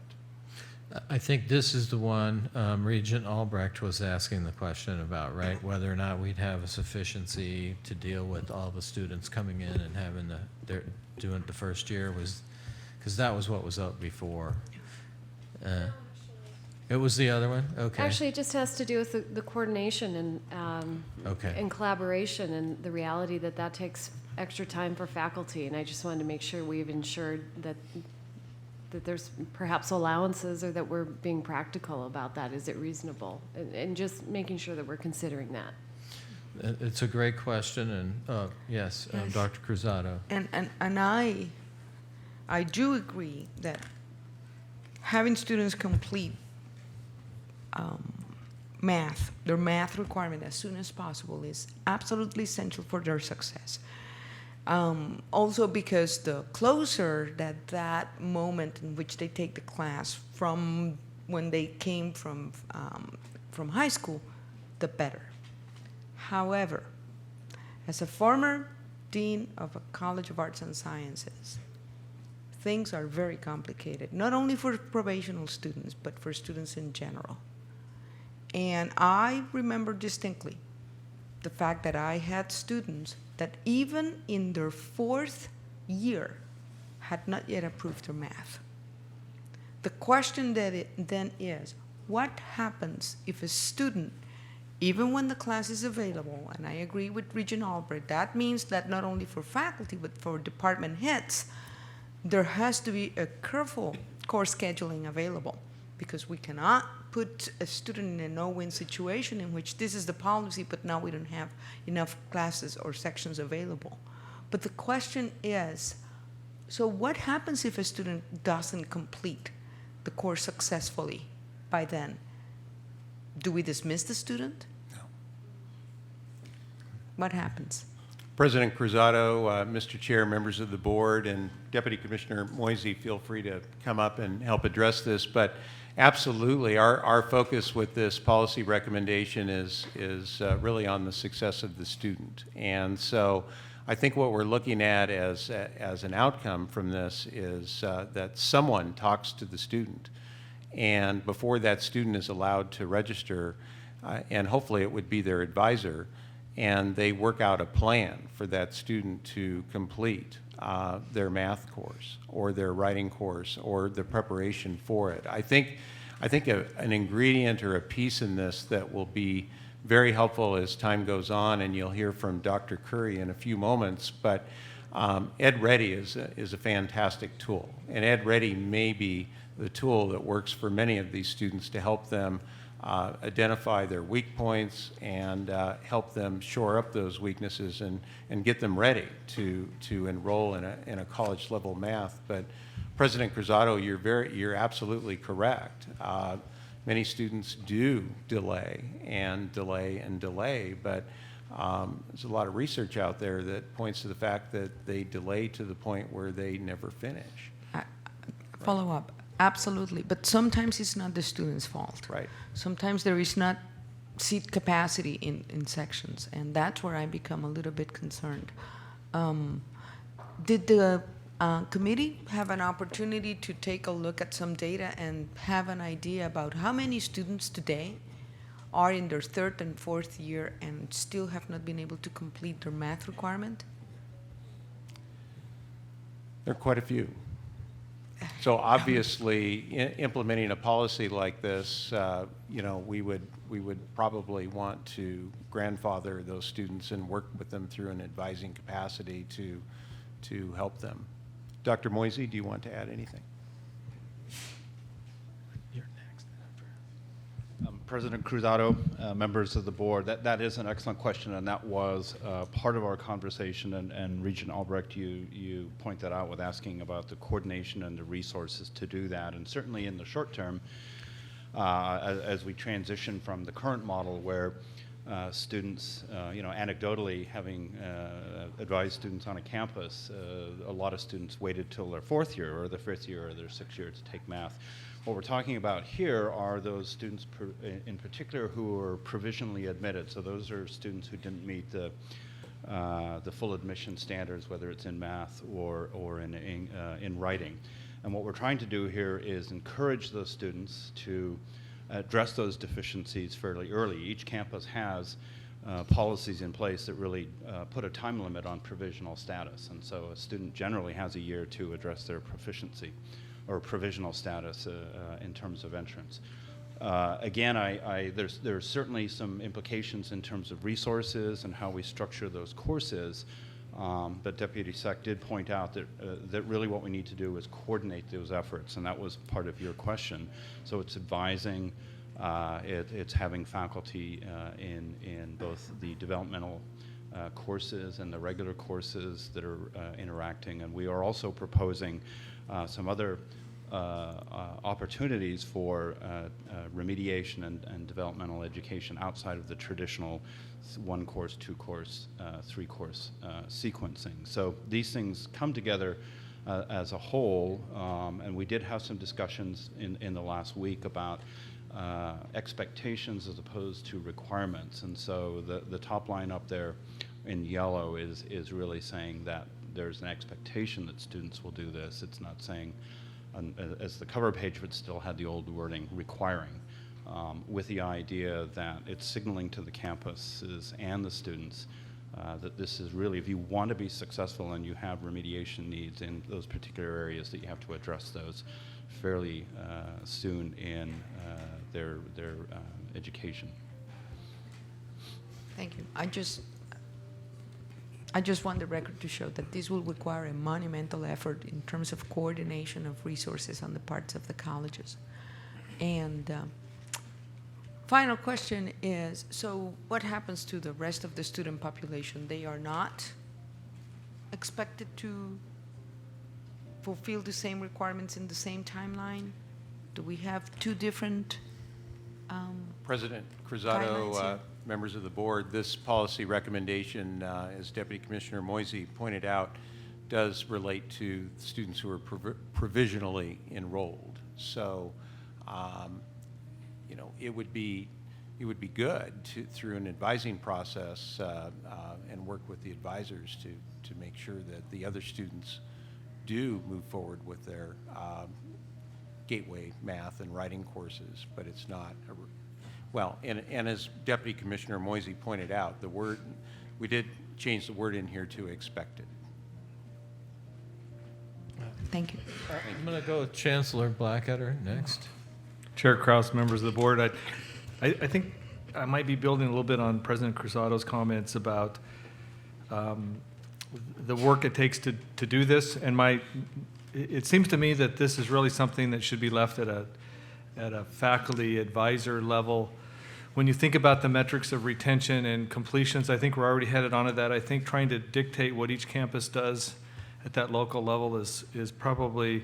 J: I think this is the one Regent Albrecht was asking the question about, right? Whether or not we'd have a sufficiency to deal with all the students coming in and having they're doing it the first year, was because that was what was up before. It was the other one? Okay.
L: Actually, it just has to do with the coordination and and collaboration, and the reality that that takes extra time for faculty. And I just wanted to make sure we've ensured that there's perhaps allowances, or that we're being practical about that. Is it reasonable? And just making sure that we're considering that.
J: It's a great question, and yes, Dr. Cruzado.
R: And I do agree that having students complete their math requirement as soon as possible is absolutely essential for their success. Also because the closer that moment in which they take the class from when they came from high school, the better. However, as a former dean of a College of Arts and Sciences, things are very complicated, not only for probational students, but for students in general. And I remember distinctly the fact that I had students that even in their 4th year had not yet approved their math. The question then is, what happens if a student, even when the class is available, and I agree with Regent Albrecht, that means that not only for faculty, but for department heads, there has to be a careful course scheduling available, because we cannot put a student in a no-win situation in which this is the policy, but now we don't have enough classes or sections available. But the question is, so what happens if a student doesn't complete the course successfully by then? Do we dismiss the student?
D: No.
R: What happens?
D: President Cruzado, Mr. Chair, members of the board, and Deputy Commissioner Moisey, feel free to come up and help address this. But absolutely, our focus with this policy recommendation is really on the success of the student. And so I think what we're looking at as an outcome from this is that someone talks to the student, and before that student is allowed to register, and hopefully it would be their advisor, and they work out a plan for that student to complete their math course or their writing course or the preparation for it. I think an ingredient or a piece in this that will be very helpful as time goes on, and you'll hear from Dr. Curry in a few moments, but Ed Ready is a fantastic tool, and Ed Ready may be the tool that works for many of these students to help them identify their weak points and help them shore up those weaknesses and get them ready to enroll in a college level math. But President Cruzado, you're absolutely correct. Many students do delay and delay and delay, but there's a lot of research out there that points to the fact that they delay to the point where they never finish.
R: Follow up. Absolutely, but sometimes it's not the student's fault.
D: Right.
R: Sometimes there is not seat capacity in sections, and that's where I become a little bit concerned. Did the committee have an opportunity to take a look at some data and have an idea about how many students today are in their 3rd and 4th year and still have not been able to complete their math requirement?
D: There are quite a few. So obviously, implementing a policy like this, you know, we would probably want to grandfather those students and work with them through an advising capacity to help them. Dr. Moisey, do you want to add anything?
H: President Cruzado, members of the board, that is an excellent question, and that was part of our conversation. And Regent Albrecht, you point that out with asking about the coordination and the resources to do that. And certainly in the short term, as we transition from the current model where students, you know, anecdotally having advised students on a campus, a lot of students waited till their fourth year or their fifth year or their sixth year to take math. What we're talking about here are those students in particular who are provisionally admitted. So those are students who didn't meet the full admission standards, whether it's in math or in writing. And what we're trying to do here is encourage those students to address those deficiencies fairly early. Each campus has policies in place that really put a time limit on provisional status. And so a student generally has a year to address their proficiency or provisional status in terms of entrance. Again, there's certainly some implications in terms of resources and how we structure those courses, but Deputy Sec did point out that really what we need to do is coordinate those efforts, and that was part of your question. So it's advising, it's having faculty in both the developmental courses and the regular courses that are interacting, and we are also proposing some other opportunities for remediation and developmental education outside of the traditional one course, two course, three course sequencing. So these things come together as a whole, and we did have some discussions in the last week about expectations as opposed to requirements. And so the top line up there in yellow is really saying that there's an expectation that students will do this. It's not saying, as the cover page would still have the old wording, requiring, with the idea that it's signaling to the campuses and the students that this is really, if you want to be successful and you have remediation needs in those particular areas, that you have to address those fairly soon in their education.
R: Thank you. I just want the record to show that this will require a monumental effort in terms of coordination of resources on the parts of the colleges. And final question is, so what happens to the rest of the student population? They are not expected to fulfill the same requirements in the same timeline? Do we have two different
D: President
R: guidelines
D: Cruzado,
R: here?
D: members of the board, this policy recommendation, as Deputy Commissioner Moisey pointed out, does relate to students who are provisionally enrolled. So, you know, it would be good to, through an advising process, and work with the advisors to make sure that the other students do move forward with their gateway math and writing courses, but it's not a, well, and as Deputy Commissioner Moisey pointed out, the word, we did change the word in here to expected.
R: Thank you.
J: I'm going to go with Chancellor Blackadder next.
N: Chair Kraus, members of the board, I think I might be building a little bit on President Cruzado's comments about the work it takes to do this, and it seems to me that this is really something that should be left at a faculty advisor level. When you think about the metrics of retention and completions, I think we're already headed onto that. I think trying to dictate what each campus does at that local level is probably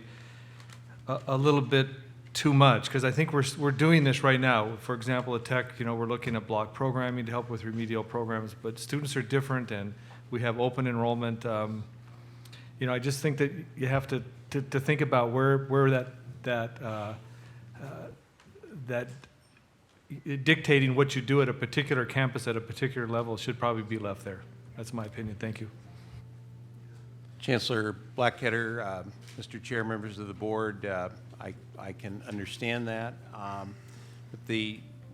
N: a little bit too much, because I think we're doing this right now. For example, at Tech, you know, we're looking at block programming to help with remedial programs, but students are different, and we have open enrollment. You know, I just think that you have to think about where that dictating what you do at a particular campus at a particular level should probably be left there. That's my opinion. Thank you.
D: Chancellor Blackadder, Mr. Chair, members of the board, I can understand that. But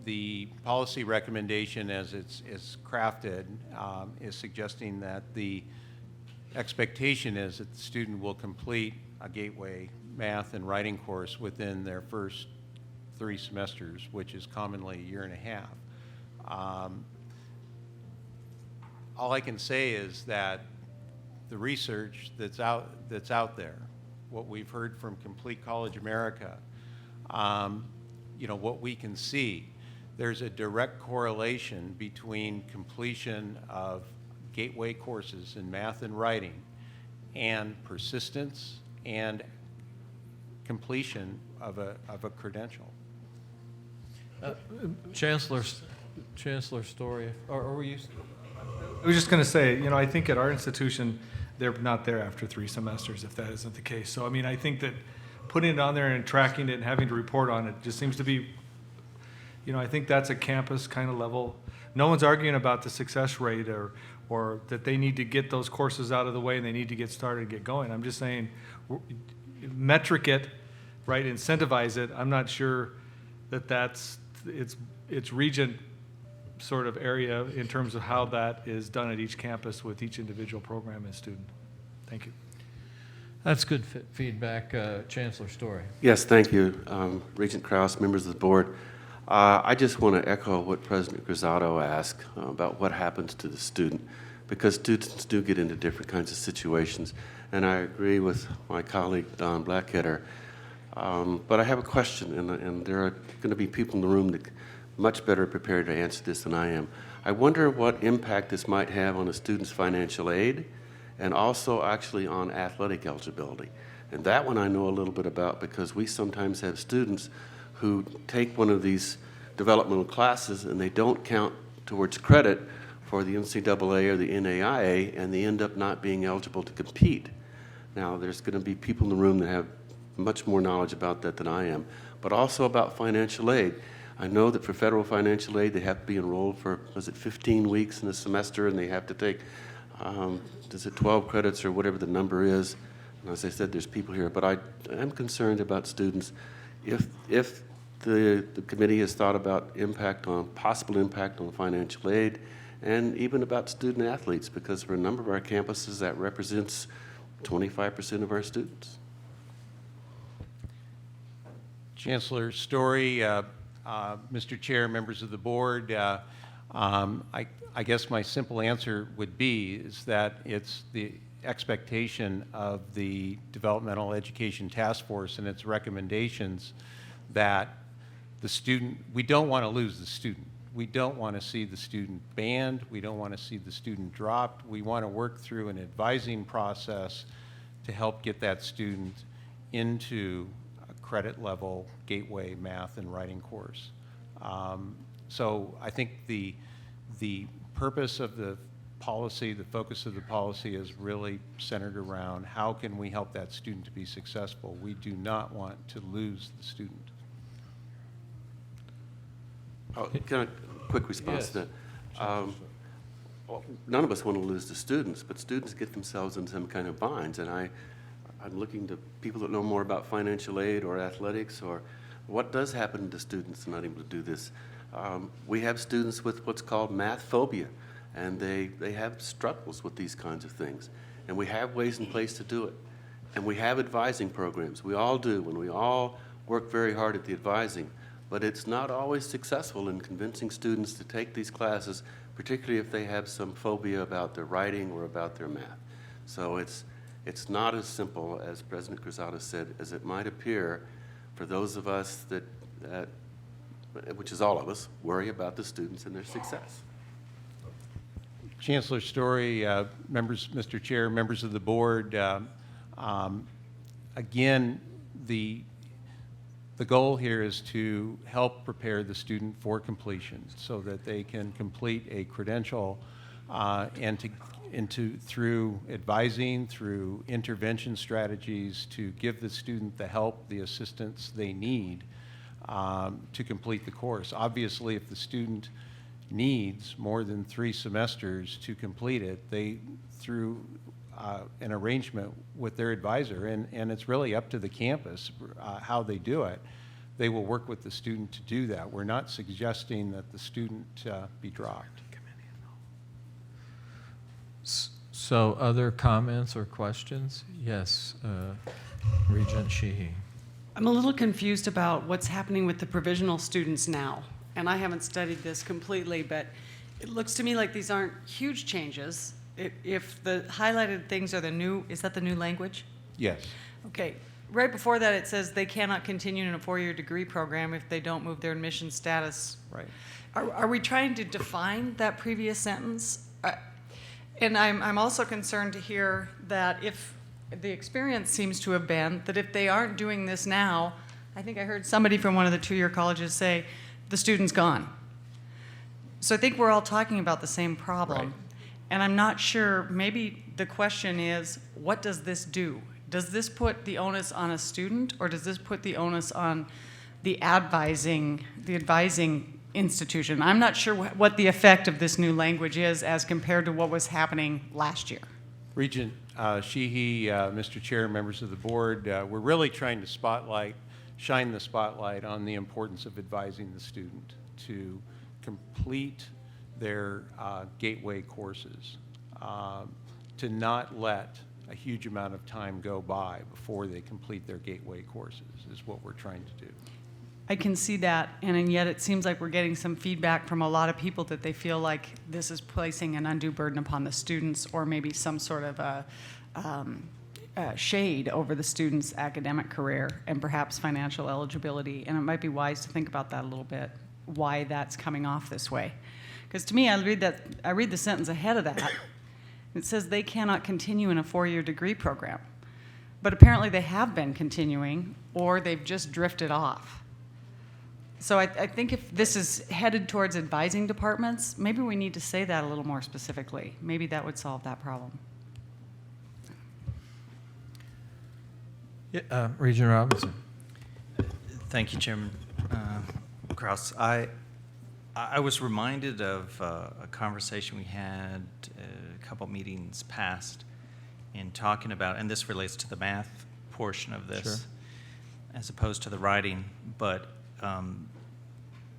D: the policy recommendation as it's crafted is suggesting that the expectation is that the student will complete a gateway math and writing course within their first 3 semesters, which is commonly a year and a half. All I can say is that the research that's out there, what we've heard from Complete College America, you know, what we can see, there's a direct correlation between completion of gateway courses in math and writing and persistence and completion of a credential.
J: Chancellor Story, or were you?
N: I was just going to say, you know, I think at our institution, they're not there after 3 semesters if that isn't the case. So, I mean, I think that putting it on there and tracking it and having to report on it just seems to be, you know, I think that's a campus kind of level. No one's arguing about the success rate or that they need to get those courses out of the way and they need to get started and get going. I'm just saying, metric it, right, incentivize it. I'm not sure that that's it's Regent sort of area in terms of how that is done at each campus with each individual program and student. Thank you.
J: That's good feedback. Chancellor Story.
I: Yes, thank you, Regent Krause, members of the board. I just want to echo what President Cruzado asked about what happens to the student, because students do get into different kinds of situations, and I agree with my colleague Don Blackheader. But I have a question, and there are going to be people in the room that are much better prepared to answer this than I am. I wonder what impact this might have on a student's financial aid and also actually on athletic eligibility. And that one I know a little bit about because we sometimes have students who take one of these developmental classes and they don't count towards credit for the NCAA or the NAIA, and they end up not being eligible to compete. Now, there's going to be people in the room that have much more knowledge about that than I am, but also about financial aid. I know that for federal financial aid, they have to be enrolled for, was it 15 weeks in a semester, and they have to take, is it 12 credits or whatever the number is? And as I said, there's people here, but I am concerned about students. If the committee has thought about possible impact on financial aid, and even about student athletes, because for a number of our campuses, that represents 25% of our students.
D: Chancellor Story, Mr. Chair, members of the board, I guess my simple answer would be is that it's the expectation of the Developmental Education Task Force and its recommendations that the student, we don't want to lose the student. We don't want to see the student banned. We don't want to see the student dropped. We want to work through an advising process to help get that student into a credit level gateway math and writing course. So I think the purpose of the policy, the focus of the policy is really centered around how can we help that student to be successful. We do not want to lose the student.
I: Oh, can I quick response to that? None of us want to lose the students, but students get themselves in some kind of binds, and I'm looking to people that know more about financial aid or athletics or what does happen to students not able to do this. We have students with what's called math phobia, and they have struggles with these kinds of things, and we have ways in place to do it, and we have advising programs. We all do, and we all work very hard at the advising. But it's not always successful in convincing students to take these classes, particularly if they have some phobia about their writing or about their math. So it's not as simple, as President Cruzado said, as it might appear for those of us that, which is all of us, worry about the students and their success.
D: Chancellor Story, members, Mr. Chair, members of the board, again, the goal here is to help prepare the student for completion so that they can complete a credential and through advising, through intervention strategies, to give the student the help, the assistance they need to complete the course. Obviously, if the student needs more than 3 semesters to complete it, through an arrangement with their advisor, and it's really up to the campus how they do it. They will work with the student to do that. We're not suggesting that the student be dropped.
J: So other comments or questions? Yes, Regent Sheehy.
O: I'm a little confused about what's happening with the provisional students now. And I haven't studied this completely, but it looks to me like these aren't huge changes. If the highlighted things are the new, is that the new language?
C: Yes.
O: Okay. Right before that, it says they cannot continue in a four-year degree program if they don't move their admission status.
C: Right.
O: Are we trying to define that previous sentence? And I'm also concerned to hear that if the experience seems to have been that if they aren't doing this now, I think I heard somebody from one of the two-year colleges say, the student's gone. So I think we're all talking about the same problem.
C: Right.
O: And I'm not sure, maybe the question is, what does this do? Does this put the onus on a student, or does this put the onus on the advising institution? I'm not sure what the effect of this new language is as compared to what was happening last year.
D: Regent Sheehy, Mr. Chair, members of the board, we're really trying to shine the spotlight on the importance of advising the student to complete their gateway courses, to not let a huge amount of time go by before they complete their gateway courses is what we're trying to do.
O: I can see that, and yet it seems like we're getting some feedback from a lot of people that they feel like this is placing an undue burden upon the students, or maybe some sort of a shade over the student's academic career and perhaps financial eligibility. And it might be wise to think about that a little bit, why that's coming off this way. Because to me, I read the sentence ahead of that. It says they cannot continue in a four-year degree program. But apparently they have been continuing, or they've just drifted off. So I think if this is headed towards advising departments, maybe we need to say that a little more specifically. Maybe that would solve that problem.
J: Yeah, Regent Robinson.
K: Thank you, Chairman Kraus. I was reminded of a conversation we had a couple meetings past in talking about, and this relates to the math portion of this,
J: Sure.
K: as opposed to the writing, but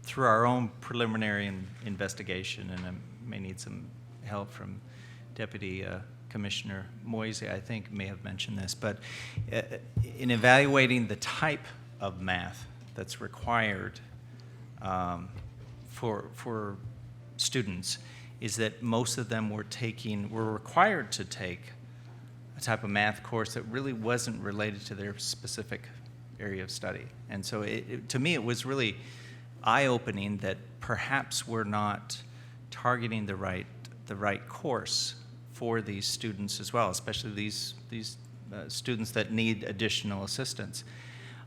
K: through our own preliminary investigation, and I may need some help from Deputy Commissioner Moise, I think may have mentioned this, but in evaluating the type of math that's required for students, is that most of them were required to take a type of math course that really wasn't related to their specific area of study. And so to me, it was really eye-opening that perhaps we're not targeting the right course for these students as well, especially these students that need additional assistance.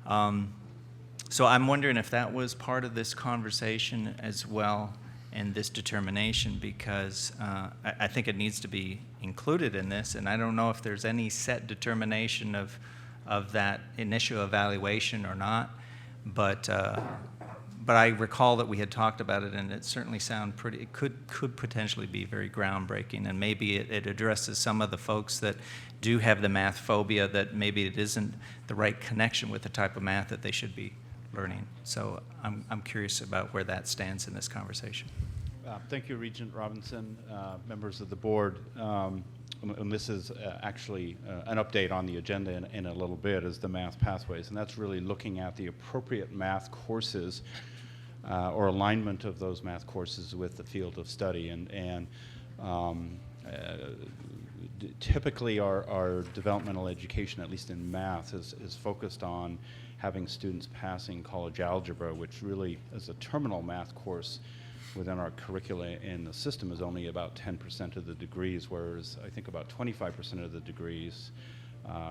K: So I'm wondering if that was part of this conversation as well, and this determination, because I think it needs to be included in this, and I don't know if there's any set determination of that initial evaluation or not, but I recall that we had talked about it, and it certainly sounded pretty, it could potentially be very groundbreaking, and maybe it addresses some of the folks that do have the math phobia, that maybe it isn't the right connection with the type of math that they should be learning. So I'm curious about where that stands in this conversation.
H: Thank you, Regent Robinson, members of the board. And this is actually an update on the agenda in a little bit, is the math pathways, and that's really looking at the appropriate math courses or alignment of those math courses with the field of study. And typically our developmental education, at least in math, is focused on having students passing college algebra, which really is a terminal math course within our curricula in the system, is only about 10% of the degrees, whereas I think about 25% of the degrees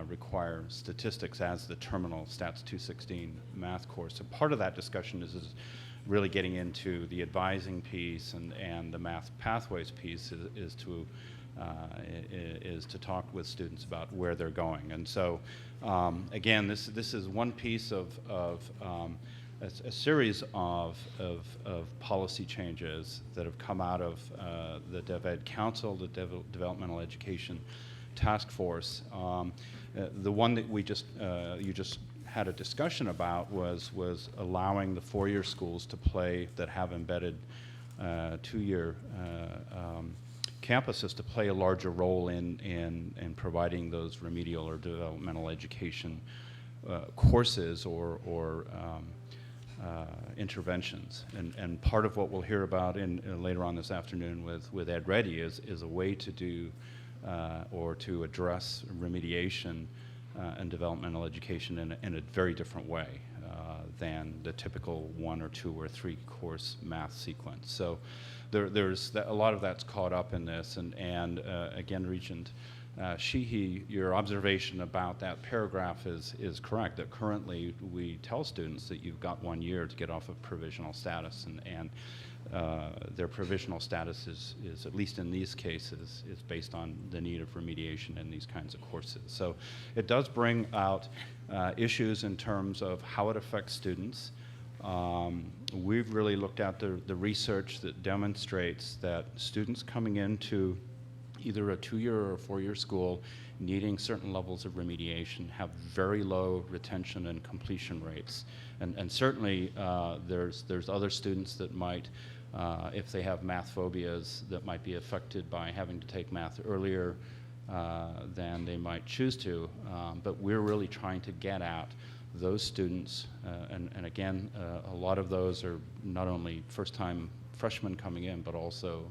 H: require statistics as the terminal Stats 216 math course. So part of that discussion is really getting into the advising piece, and the math pathways piece is to talk with students about where they're going. And so again, this is one piece of a series of policy changes that have come out of the DevEd Council, the Developmental Education Task Force. The one that you just had a discussion about was allowing the four-year schools to play that have embedded two-year campuses to play a larger role in providing those remedial or developmental education courses or interventions. And part of what we'll hear about later on this afternoon with Ed Reddy is a way to do or to address remediation and developmental education in a very different way than the typical 1 or 2 or 3 course math sequence. So there's a lot of that's caught up in this, and again, Regent Sheehy, your observation about that paragraph is correct, that currently we tell students that you've got 1 year to get off of provisional status, and their provisional status is, at least in these cases, is based on the need of remediation in these kinds of courses. So it does bring out issues in terms of how it affects students. We've really looked at the research that demonstrates that students coming into either a 2-year or a 4-year school needing certain levels of remediation have very low retention and completion rates. And certainly there's other students that might, if they have math phobias, that might be affected by having to take math earlier than they might choose to. But we're really trying to get at those students, and again, a lot of those are not only first-time freshmen coming in, but also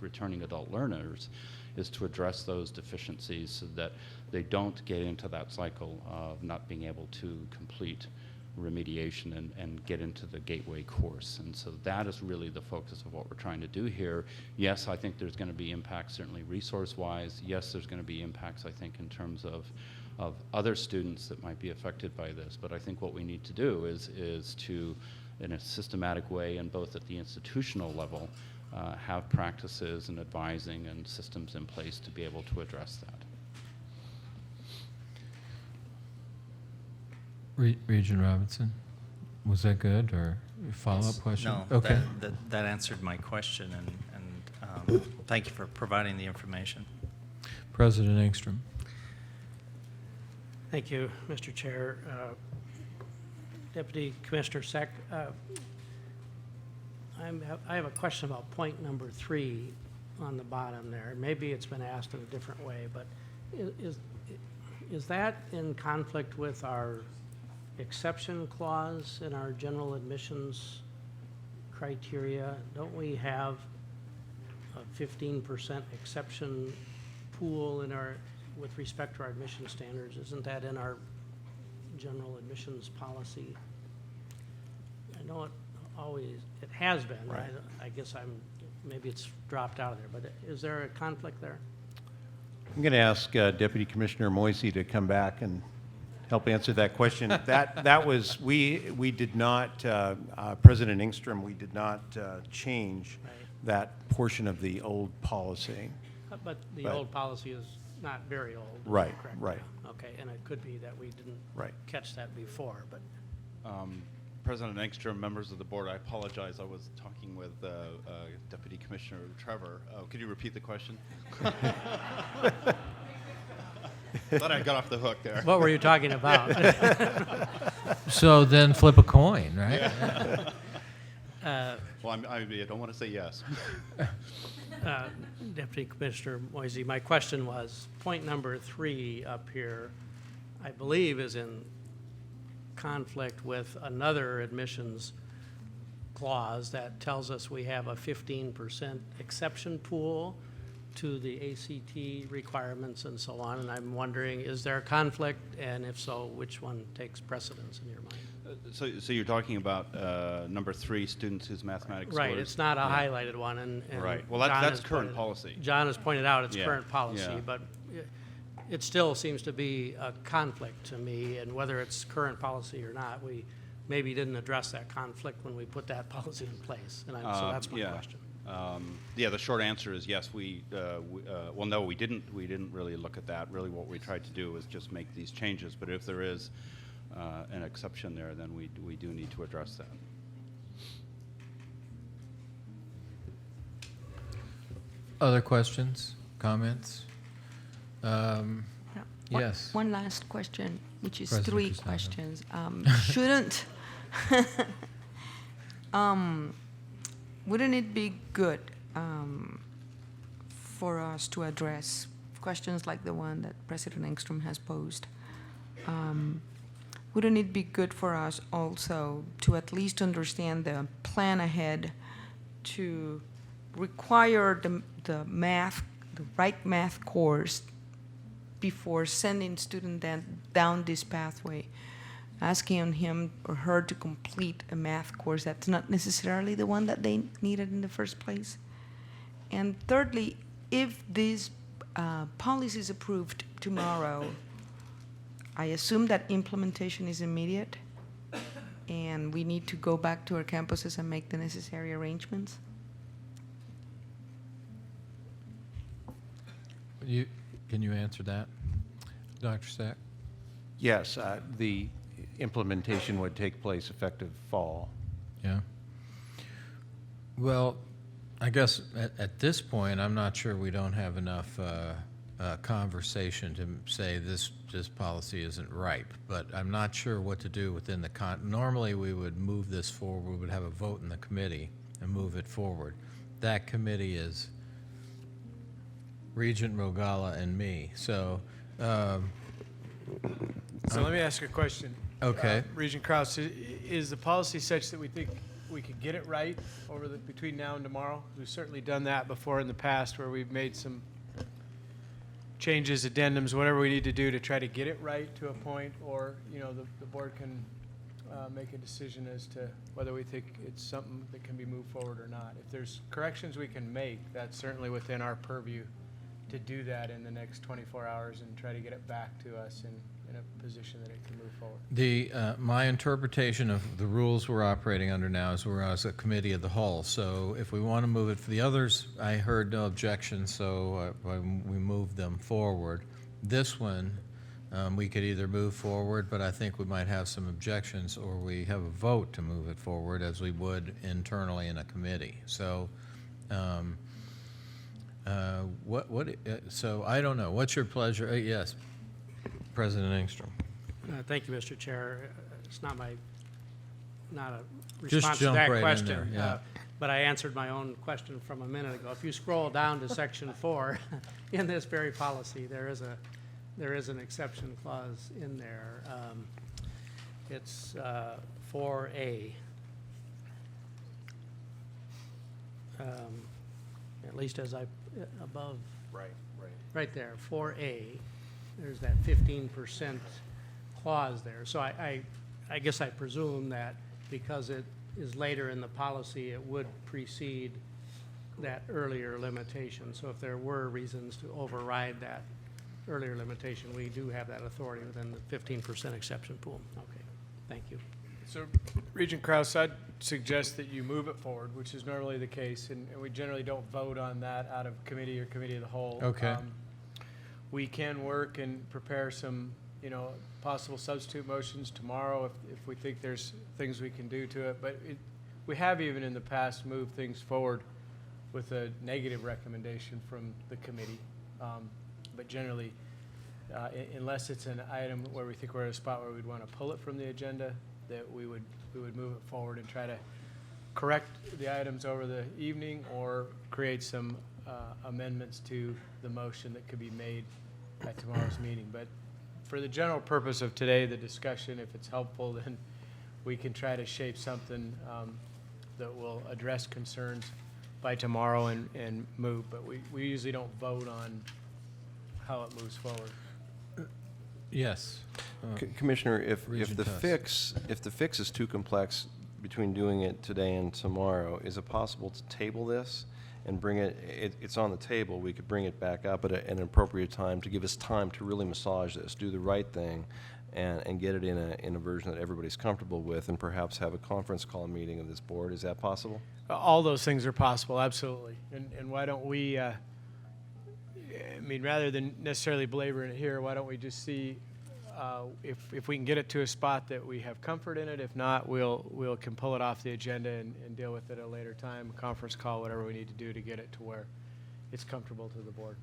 H: returning adult learners, is to address those deficiencies so that they don't get into that cycle of not being able to complete remediation and get into the gateway course. And so that is really the focus of what we're trying to do here. Yes, I think there's going to be impacts, certainly resource-wise. Yes, there's going to be impacts, I think, in terms of other students that might be affected by this. But I think what we need to do is to, in a systematic way, and both at the institutional level, have practices and advising and systems in place to be able to address that.
J: Regent Robinson, was that good, or a follow-up question?
K: No,
J: okay.
K: that answered my question, and thank you for providing the information.
J: President Engstrom.
E: Thank you, Mr. Chair. Deputy Commissioner Seck, I have a question about point number 3 on the bottom there. Maybe it's been asked in a different way, but is that in conflict with our exception clause in our general admissions criteria? Don't we have a 15% exception pool with respect to our admission standards? Isn't that in our general admissions policy? I know it has been, right? I guess maybe it's dropped out of there, but is there a conflict there?
D: I'm going to ask Deputy Commissioner Moisey to come back and help answer that question. That was, we did not, President Engstrom, we did not change that portion of the old policy.
E: But the old policy is not very old.
D: Right,
E: correct?
D: right.
E: Okay, and it could be that we didn't catch that before, but.
H: President Engstrom, members of the board, I apologize. I was talking with Deputy Commissioner Trevor. Could you repeat the question? Thought I got off the hook there.
E: What were you talking about?
J: So then flip a coin, right?
H: Well, I don't want to say yes.
E: Deputy Commissioner Moisey, my question was, point number 3 up here, I believe is in conflict with another admissions clause that tells us we have a 15% exception pool to the ACT requirements and so on, and I'm wondering, is there a conflict, and if so, which one takes precedence in your mind?
H: So you're talking about number 3, students whose mathematics
E: right,
H: scores.
E: it's not a highlighted one, and
H: right. Well, that's current policy.
E: John has pointed out it's current policy,
H: yeah.
E: but it still seems to be a conflict to me, and whether it's current policy or not, we maybe didn't address that conflict when we put that policy in place, and so that's my question.
H: Yeah, the short answer is yes. Well, no, we didn't really look at that. Really, what we tried to do was just make these changes. But if there is an exception there, then we do need to address that.
J: Other questions, comments? Yes.
R: One last question, which is
J: President
R: 3
J: Cruzado.
R: questions. Shouldn't, wouldn't it be good for us to address questions like the one that President Engstrom has posed. Wouldn't it be good for us also to at least understand the plan ahead to require the right math course before sending student down this pathway, asking him or her to complete a math course that's not necessarily the one that they needed in the first place? And thirdly, if this policy is approved tomorrow, I assume that implementation is immediate and we need to go back to our campuses and make the necessary arrangements?
J: Can you answer that, Dr. Sack?
D: Yes, the implementation would take place effective fall.
J: Yeah. Well, I guess at this point, I'm not sure we don't have enough conversation to say this policy isn't ripe, but I'm not sure what to do within the normally we would move this forward, we would have a vote in the committee and move it forward. That committee is Regent Rogala and me, so.
G: So let me ask a question.
J: Okay.
G: Regent Krause, is the policy such that we think we could get it right between now and tomorrow? We've certainly done that before in the past where we've made some changes, addendums, whatever we need to do to try to get it right to a point, or the board can make a decision as to whether we think it's something that can be moved forward or not. If there's corrections we can make, that's certainly within our purview to do that in the next 24 hours and try to get it back to us in a position that it can move forward.
J: My interpretation of the rules we're operating under now is we're as a committee of the whole. So if we want to move it for the others, I heard no objection, so we moved them forward. This one, we could either move forward, but I think we might have some objections, or we have a vote to move it forward as we would internally in a committee. So. So I don't know. What's your pleasure? Yes, President Engstrom.
E: Thank you, Mr. Chair. It's not a
J: Just
E: response to
J: jump
E: that
J: right in
E: question,
J: there, yeah.
E: But I answered my own question from a minute ago. If you scroll down to section 4 in this very policy, there is an exception clause in there. It's 4A. At least as above. Right there, 4A. There's that 15% clause there. So I guess I presume that because it is later in the policy, it would precede that earlier limitation. So if there were reasons to override that earlier limitation, we do have that authority within the 15% exception pool. Okay, thank you.
G: So, Regent Krause, I'd suggest that you move it forward, which is normally the case, and we generally don't vote on that out of committee or committee of the whole.
J: Okay.
G: We can work and prepare some, possible substitute motions tomorrow if we think there's things we can do to it. But we have even in the past moved things forward with a negative recommendation from the committee. But generally, unless it's an item where we think we're at a spot where we'd want to pull it from the agenda, that we would move it forward and try to correct the items over the evening or create some amendments to the motion that could be made at tomorrow's meeting. But for the general purpose of today, the discussion, if it's helpful, then we can try to shape something that will address concerns by tomorrow and move. But we usually don't vote on how it moves forward.
J: Yes.
A: Commissioner, if the
J: Tuss.
A: fix is too complex between doing it today and tomorrow, is it possible to table this and bring it's on the table, we could bring it back up at an appropriate time to give us time to really massage this, do the right thing, and get it in a version that everybody's comfortable with, and perhaps have a conference call meeting of this board? Is that possible?
G: All those things are possible, absolutely. And why don't we, rather than necessarily belaboring it here, why don't we just see if we can get it to a spot that we have comfort in it. If not, we can pull it off the agenda and deal with it at a later time, a conference call, whatever we need to do to get it to where it's comfortable to the board.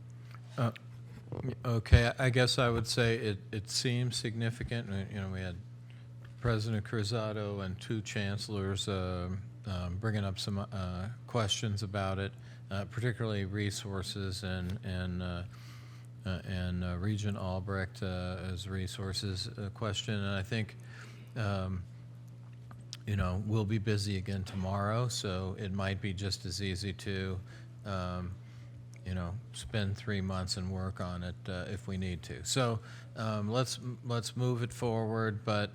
J: Okay, I guess I would say it seems significant. We had President Cruzado and two chancellors bringing up some questions about it. particularly resources and Regent Albrecht as resources question. And I think, we'll be busy again tomorrow, so it might be just as easy to, spend 3 months and work on it if we need to. So let's move it forward. But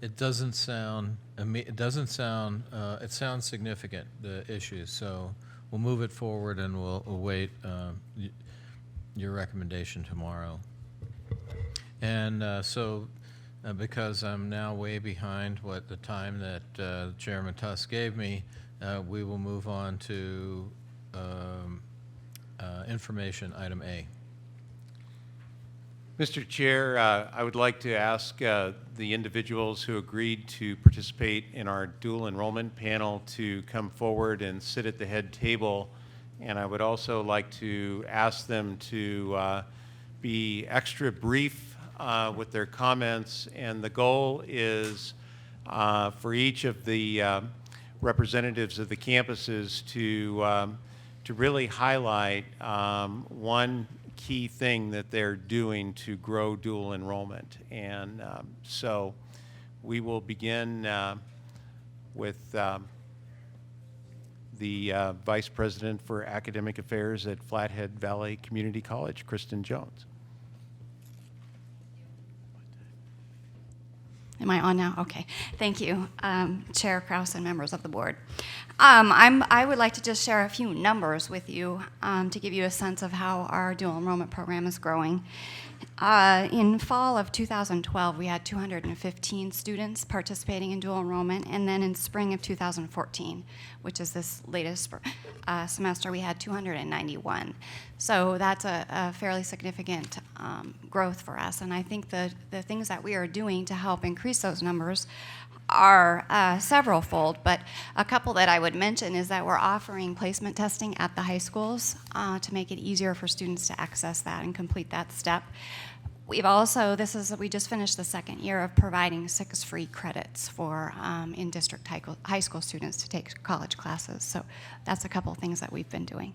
J: it doesn't sound it sounds significant, the issues. So we'll move it forward and we'll await your recommendation tomorrow. And because I'm now way behind what the time that Chairman Tusk gave me, we will move on to information item A.
D: Mr. Chair, I would like to ask the individuals who agreed to participate in our dual enrollment panel to come forward and sit at the head table. And I would also like to ask them to be extra brief with their comments. And the goal is for each of the representatives of the campuses to really highlight one key thing that they're doing to grow dual enrollment. And so we will begin with the Vice President for Academic Affairs at Flathead Valley Community College, Kristen Jones.
P: Am I on now? Okay. Thank you, Chair Kraus and members of the board. I would like to just share a few numbers with you to give you a sense of how our dual enrollment program is growing. In fall of 2012, we had 215 students participating in dual enrollment, and then in spring of 2014, which is this latest semester, we had 291. So that's a fairly significant growth for us, and I think the things that we are doing to help increase those numbers are several-fold, but a couple that I would mention is that we're offering placement testing at the high schools to make it easier for students to access that and complete that step. We've also, we just finished the second year of providing 6 free credits for in-district high school students to take college classes. So that's a couple of things that we've been doing.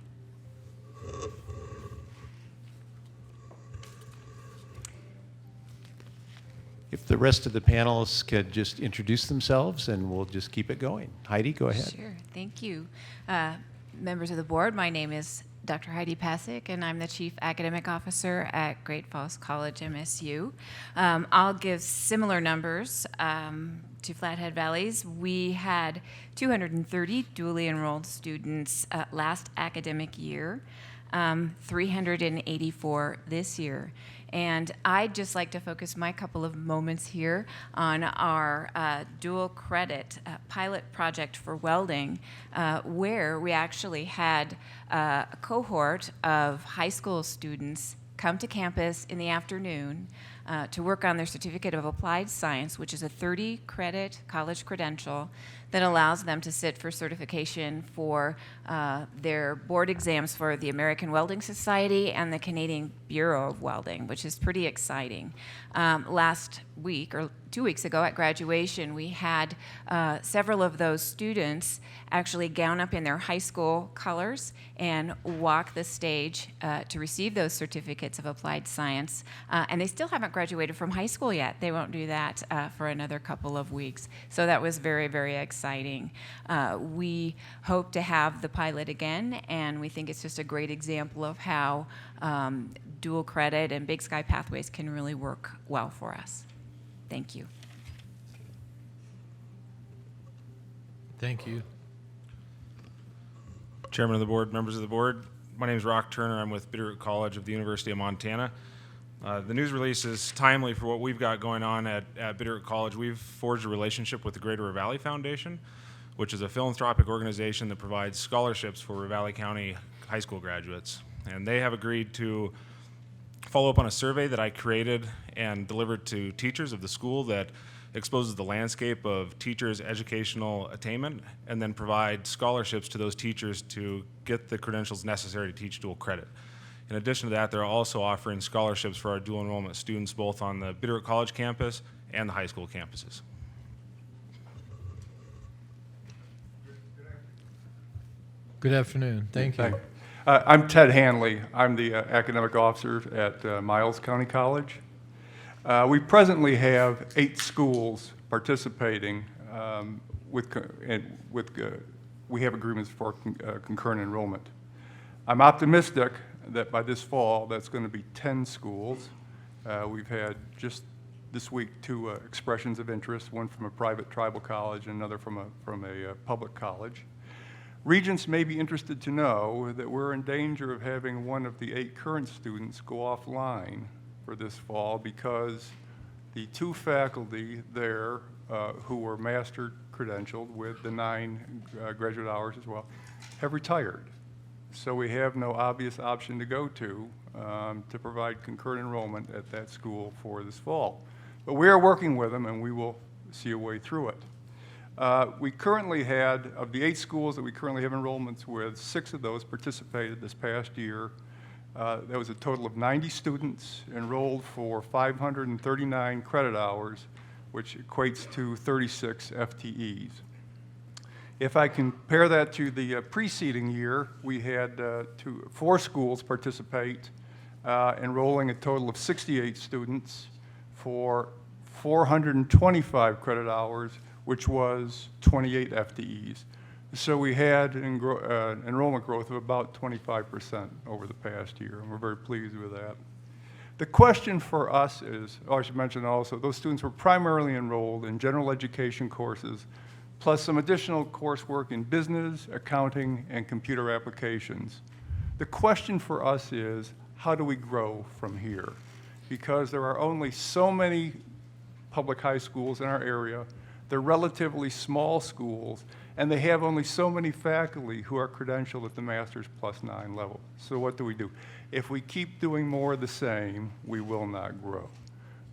D: If the rest of the panelists could just introduce themselves, and we'll just keep it going. Heidi, go ahead.
S: Sure, thank you. Members of the board, my name is Dr. Heidi Pasick, and I'm the Chief Academic Officer at Great Falls College, MSU. I'll give similar numbers to Flathead Valley's. We had 230 dually enrolled students last academic year, 384 this year. And I'd just like to focus my couple of moments here on our dual credit pilot project for welding, where we actually had a cohort of high school students come to campus in the afternoon to work on their Certificate of Applied Science, which is a 30-credit college credential that allows them to sit for certification for their board exams for the American Welding Society and the Canadian Bureau of Welding, which is pretty exciting. Last week, or 2 weeks ago at graduation, we had several of those students actually gown up in their high school colors and walk the stage to receive those certificates of applied science. And they still haven't graduated from high school yet. They won't do that for another couple of weeks. So that was very, very exciting. We hope to have the pilot again, and we think it's just a great example of how dual credit and Big Sky Pathways can really work well for us. Thank you.
J: Thank you.
W: Chairman of the board, members of the board, my name is Rock Turner. I'm with Bitterroot College of the University of Montana. The news release is timely for what we've got going on at Bitterroot College. We've forged a relationship with the Greater Ravalli Foundation, which is a philanthropic organization that provides scholarships for Ravalli County high school graduates. And they have agreed to follow up on a survey that I created and delivered to teachers of the school that exposes the landscape of teachers' educational attainment, and then provide scholarships to those teachers to get the credentials necessary to teach dual credit. In addition to that, they're also offering scholarships for our dual enrollment students both on the Bitterroot College campus and the high school campuses.
J: Good afternoon. Thank you.
F: I'm Ted Hanley. I'm the academic officer at Miles County College. We presently have 8 schools participating we have agreements for concurrent enrollment. I'm optimistic that by this fall, that's going to be 10 schools. We've had just this week 2 expressions of interest, one from a private tribal college and another from a public college. Regents may be interested to know that we're in danger of having one of the 8 current students go offline for this fall because the 2 faculty there who were master credentialed with the 9 graduate hours as well have retired. So we have no obvious option to go to provide concurrent enrollment at that school for this fall. But we are working with them and we will see a way through it. We currently had, of the 8 schools that we currently have enrollments with, 6 of those participated this past year. There was a total of 90 students enrolled for 539 credit hours, which equates to 36 FTEs. If I compare that to the preceding year, we had 4 schools participate, enrolling a total of 68 students for 425 credit hours, which was 28 FTEs. So we had an enrollment growth of about 25% over the past year, and we're very pleased with that. The question for us is, I should mention also, those students were primarily enrolled in general education courses, plus some additional coursework in business, accounting, and computer applications. The question for us is, how do we grow from here? Because there are only so many public high schools in our area. They're relatively small schools, and they have only so many faculty who are credentialed at the Master's Plus 9 level. So what do? If we keep doing more of the same, we will not grow.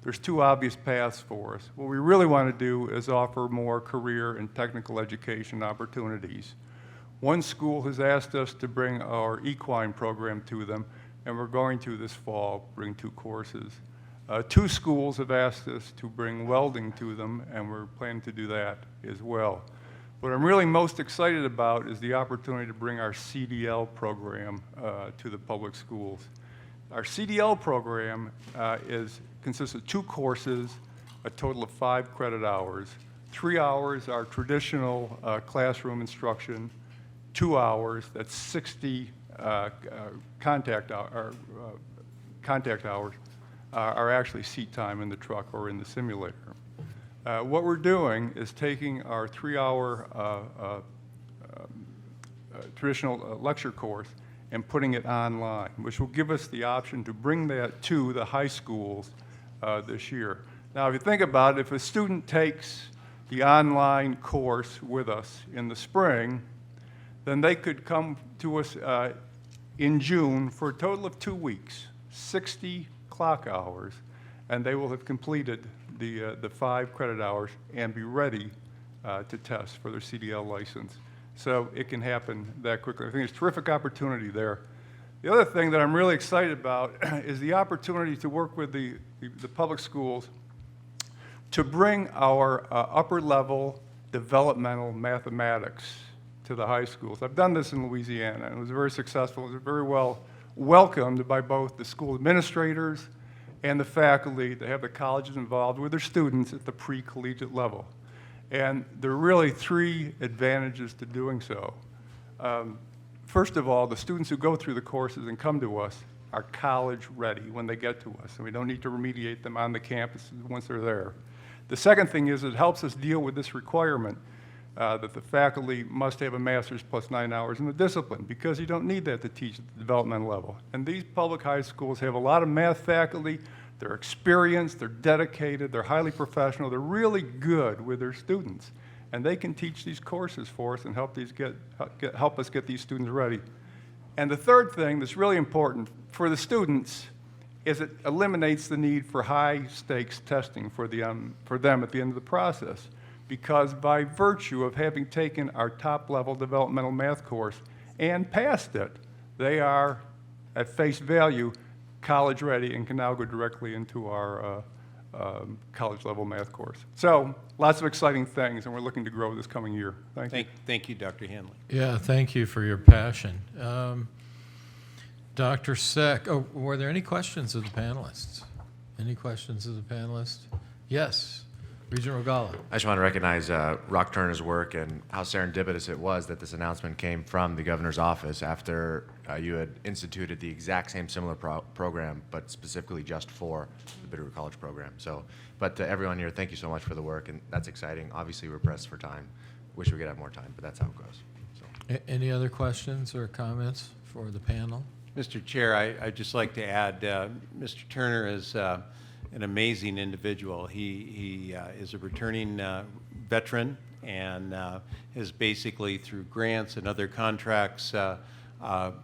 F: There's 2 obvious paths for us. What we really want to do is offer more career and technical education opportunities. One school has asked us to bring our equine program to them, and we're going to this fall bring 2 courses. 2 schools have asked us to bring welding to them, and we're planning to do that as well. What I'm really most excited about is the opportunity to bring our CDL program to the public schools. Our CDL program consists of 2 courses, a total of 5 credit hours. 3 hours are traditional classroom instruction. 2 hours, that's 60 contact hours, are actually seat time in the truck or in the simulator. What we're doing is taking our 3-hour traditional lecture course and putting it online, which will give us the option to bring that to the high schools this year. Now, if you think about it, if a student takes the online course with us in the spring, then they could come to us in June for a total of 2 weeks, 60 clock hours, and they will have completed the 5 credit hours and be ready to test for their CDL license. So it can happen that quickly. I think it's a terrific opportunity there. The other thing that I'm really excited about is the opportunity to work with the public schools to bring our upper level developmental mathematics to the high schools. I've done this in Louisiana, and it was very successful. It was very well welcomed by both the school administrators and the faculty that have the colleges involved with their students at the pre-collegiate level. And there are really 3 advantages to doing so. First of all, the students who go through the courses and come to us are college ready when they get to us, and we don't need to remediate them on the campus once they're there. The second thing is it helps us deal with this requirement that the faculty must have a master's plus 9 hours in the discipline, because you don't need that to teach at the developmental level. And these public high schools have a lot of math faculty. They're experienced, they're dedicated, they're highly professional, they're really good with their students. And they can teach these courses for us and help us get these students ready. And the third thing that's really important for the students is it eliminates the need for high stakes testing for them at the end of the process. Because by virtue of having taken our top level developmental math course and passed it, they are at face value college ready and can now go directly into our college-level math course. So lots of exciting things, and we're looking to grow this coming year. Thank you.
D: Thank you, Dr. Hanley.
J: Yeah, thank you for your passion. Dr. Seck, oh, were there any questions of the panelists? Any questions of the panelists? Yes, Regent Regala.
B: I just want to recognize Rock Turner's work and how serendipitous it was that this announcement came from the governor's office after you had instituted the exact same similar program, but specifically just for the Bitterroot College program. So, but to everyone here, thank you so much for the work, and that's exciting. Obviously, we're pressed for time. Wish we could have more time, but that's how it goes. So.
J: Any other questions or comments for the panel?
D: Mr. Chair, I'd just like to add, Mr. Turner is an amazing individual. He is a returning veteran and has basically, through grants and other contracts,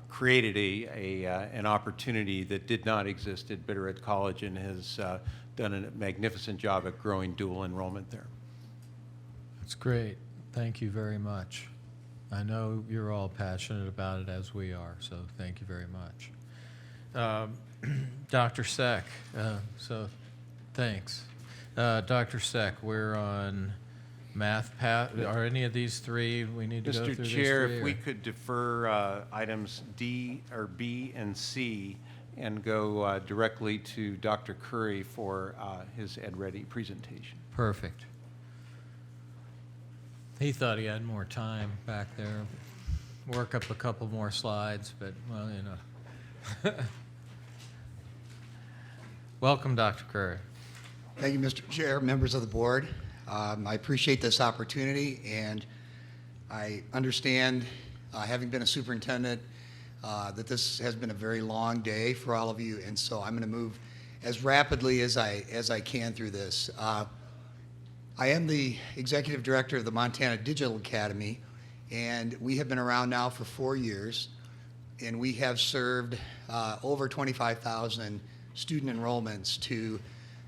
D: created an opportunity that did not exist at Bitterroot College and has done a magnificent job at growing dual enrollment there.
J: That's great. Thank you very much. I know you're all passionate about it as we are, so thank you very much. Dr. Seck, so thanks. Dr. Seck, we're on math path. Are any of these three we need to go through?
D: Mr. Chair, if we could defer items D or B and C and go directly to Dr. Curry for his EdReady presentation.
J: Perfect. He thought he had more time back there. Work up a couple more slides, but, well, you know. Welcome, Dr. Curry.
Q: Thank you, Mr. Chair, members of the board. I appreciate this opportunity, and I understand, having been a superintendent, that this has been a very long day for all of you, and so I'm going to move as rapidly as I can through this. I am the executive director of the Montana Digital Academy, and we have been around now for 4 years, and we have served over 25,000 student enrollments to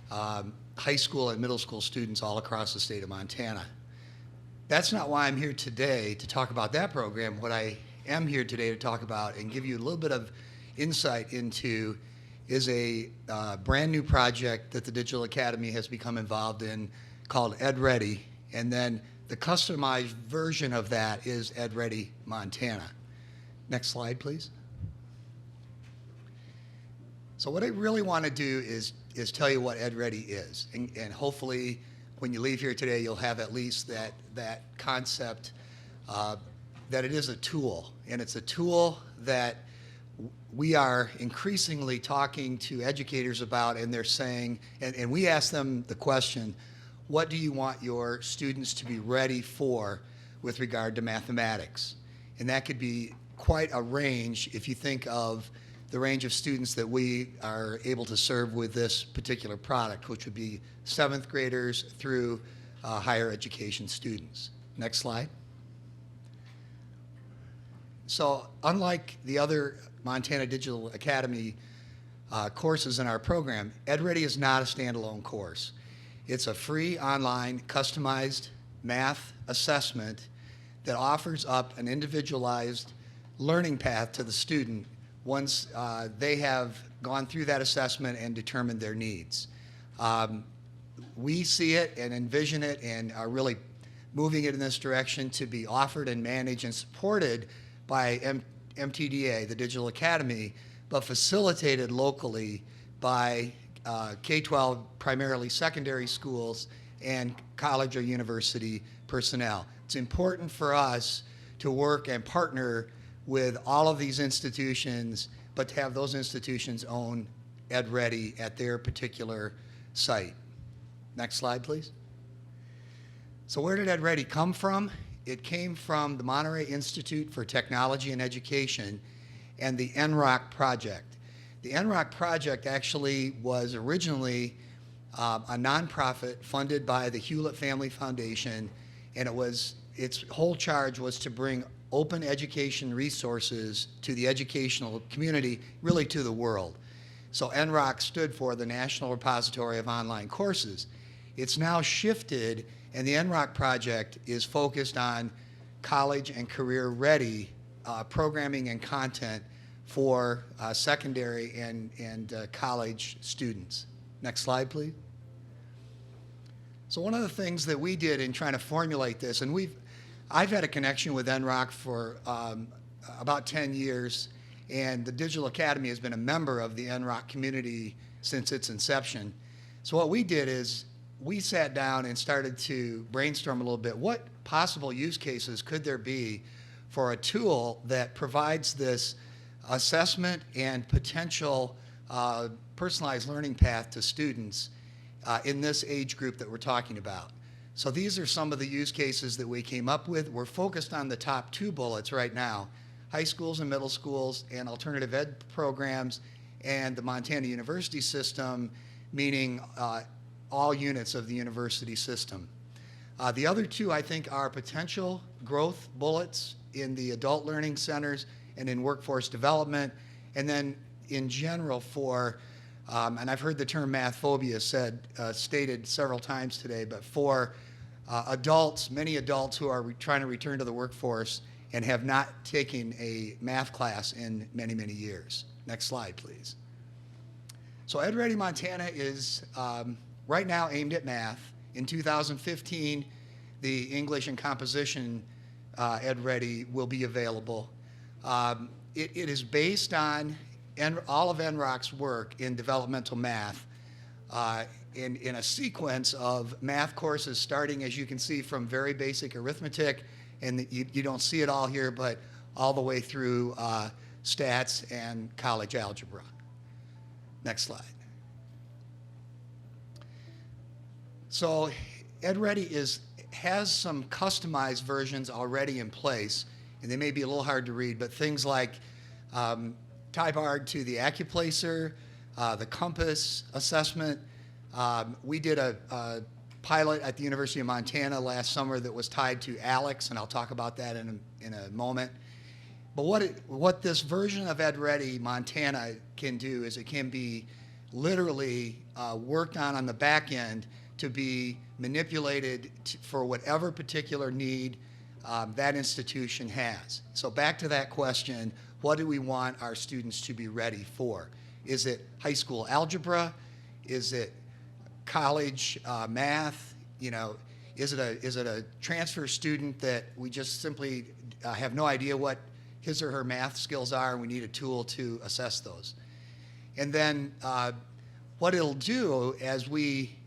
Q: high school and middle school students all across the state of Montana. That's not why I'm here today to talk about that program. What I am here today to talk about and give you a little bit of insight into is a brand new project that the Digital Academy has become involved in called EdReady, and then the customized version of that is EdReady Montana. Next slide, please. So what I really want to do is tell you what EdReady is, and hopefully when you leave here today you'll have at least that concept that it is a tool, and it's a tool that we are increasingly talking to educators about, and they're saying, and we ask them the question, what do you want your students to be ready for with regard to mathematics? And that could be quite a range if you think of the range of students that we are able to serve with this particular product, which would be 7th graders through higher education students. Next slide. So unlike the other Montana Digital Academy courses in our program, EdReady is not a standalone course. It's a free online customized math assessment that offers up an individualized learning path to the student once they have gone through that assessment and determined their needs. We see it and envision it and are really moving it in this direction to be offered and managed and supported by MTDA, the Digital Academy, but facilitated locally by K-12, primarily secondary schools, and college or university personnel. It's important for us to work and partner with all of these institutions, but to have those institutions own EdReady at their particular site. Next slide, please. So where did EdReady come from? It came from the Monterey Institute for Technology and Education and the NROC project. The NROC project actually was originally a nonprofit funded by the Hewlett Family Foundation, and its whole charge was to bring open education resources to the educational community, really to the world. So NROC stood for the National Repository of Online Courses. It's now shifted, and the NROC project is focused on college and career-ready programming and content for secondary and college students. Next slide, please. So one of the things that we did in trying to formulate this, and I've had a connection with NROC for about 10 years, and the Digital Academy has been a member of the NROC community since its inception. So what we did is we sat down and started to brainstorm a little bit. What possible use cases could there be for a tool that provides this assessment and potential personalized learning path to students in this age group that we're talking about? So these are some of the use cases that we came up with. We're focused on the top 2 bullets right now: high schools and middle schools and alternative ed programs, and the Montana University system, meaning all units of the university system. The other 2, I think, are potential growth bullets in the adult learning centers and in workforce development, and then in general for, and I've heard the term math phobia stated several times today, but for adults, many adults who are trying to return to the workforce and have not taken a math class in many, many years. Next slide, please. So Ed Ready Montana is right now aimed at math. In 2015, the English and composition Ed Ready will be available. It is based on all of NROC's work in developmental math in a sequence of math courses starting, as you can see, from very basic arithmetic, and you don't see it all here, but all the way through stats and college algebra. Next slide. So EdReady has some customized versions already in place, and they may be a little hard to read, but things like type hard to the AccuPlacer, the Compass assessment. We did a pilot at the University of Montana last summer that was tied to ALEX, and I'll talk about that in a moment. But what this version of EdReady Montana can do is it can be literally worked on the back end to be manipulated for whatever particular need that institution has. So back to that question, what do we want our students to be ready for? Is it high school algebra? Is it college math? You know, is it a transfer student that we just simply have no idea what his or her math skills are, and we need a tool to assess those? And then what it'll do as we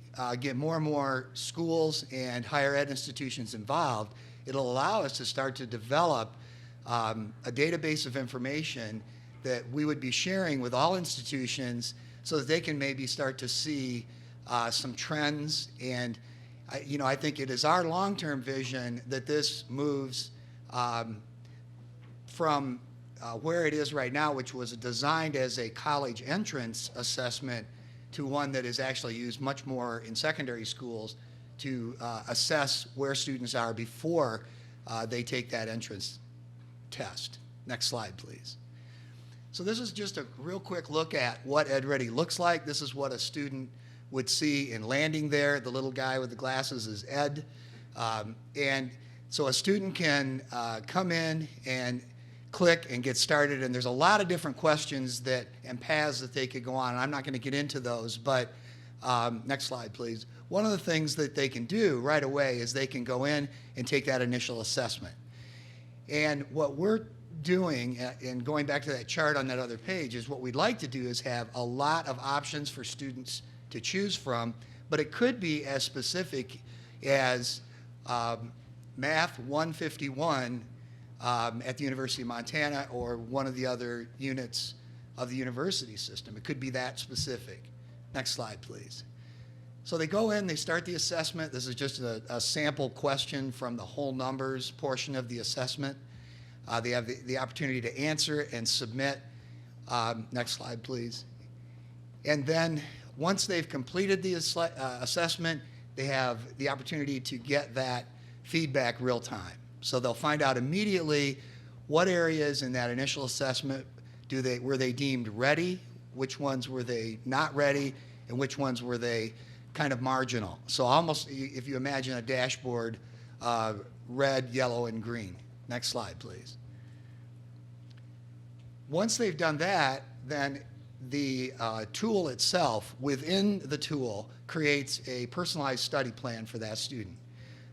Q: get more and more schools and higher ed institutions involved, it'll allow us to start to develop a database of information that we would be sharing with all institutions so that they can maybe start to see some trends. And I think it is our long-term vision that this moves from where it is right now, which was designed as a college entrance assessment, to one that is actually used much more in secondary schools to assess where students are before they take that entrance test. Next slide, please. So this is just a real quick look at what EdReady looks like. This is what a student would see in landing there. The little guy with the glasses is Ed. And so a student can come in and click and get started, and there's a lot of different questions and paths that they could go on, and I'm not going to get into those, but next slide, please. One of the things that they can do right away is they can go in and take that initial assessment. And what we're doing, and going back to that chart on that other page, is what we'd like to do is have a lot of options for students to choose from, but it could be as specific as Math 151 at the University of Montana or one of the other units of the university system. It could be that specific. Next slide, please. So they go in, they start the assessment. This is just a sample question from the whole numbers portion of the assessment. They have the opportunity to answer it and submit. Next slide, please. And then once they've completed the assessment, they have the opportunity to get that feedback real time. So they'll find out immediately what areas in that initial assessment were they deemed ready, which ones were they not ready, and which ones were they kind of marginal. So almost, if you imagine a dashboard, red, yellow, and green. Next slide, please. Once they've done that, then the tool itself, within the tool, creates a personalized study plan for that student.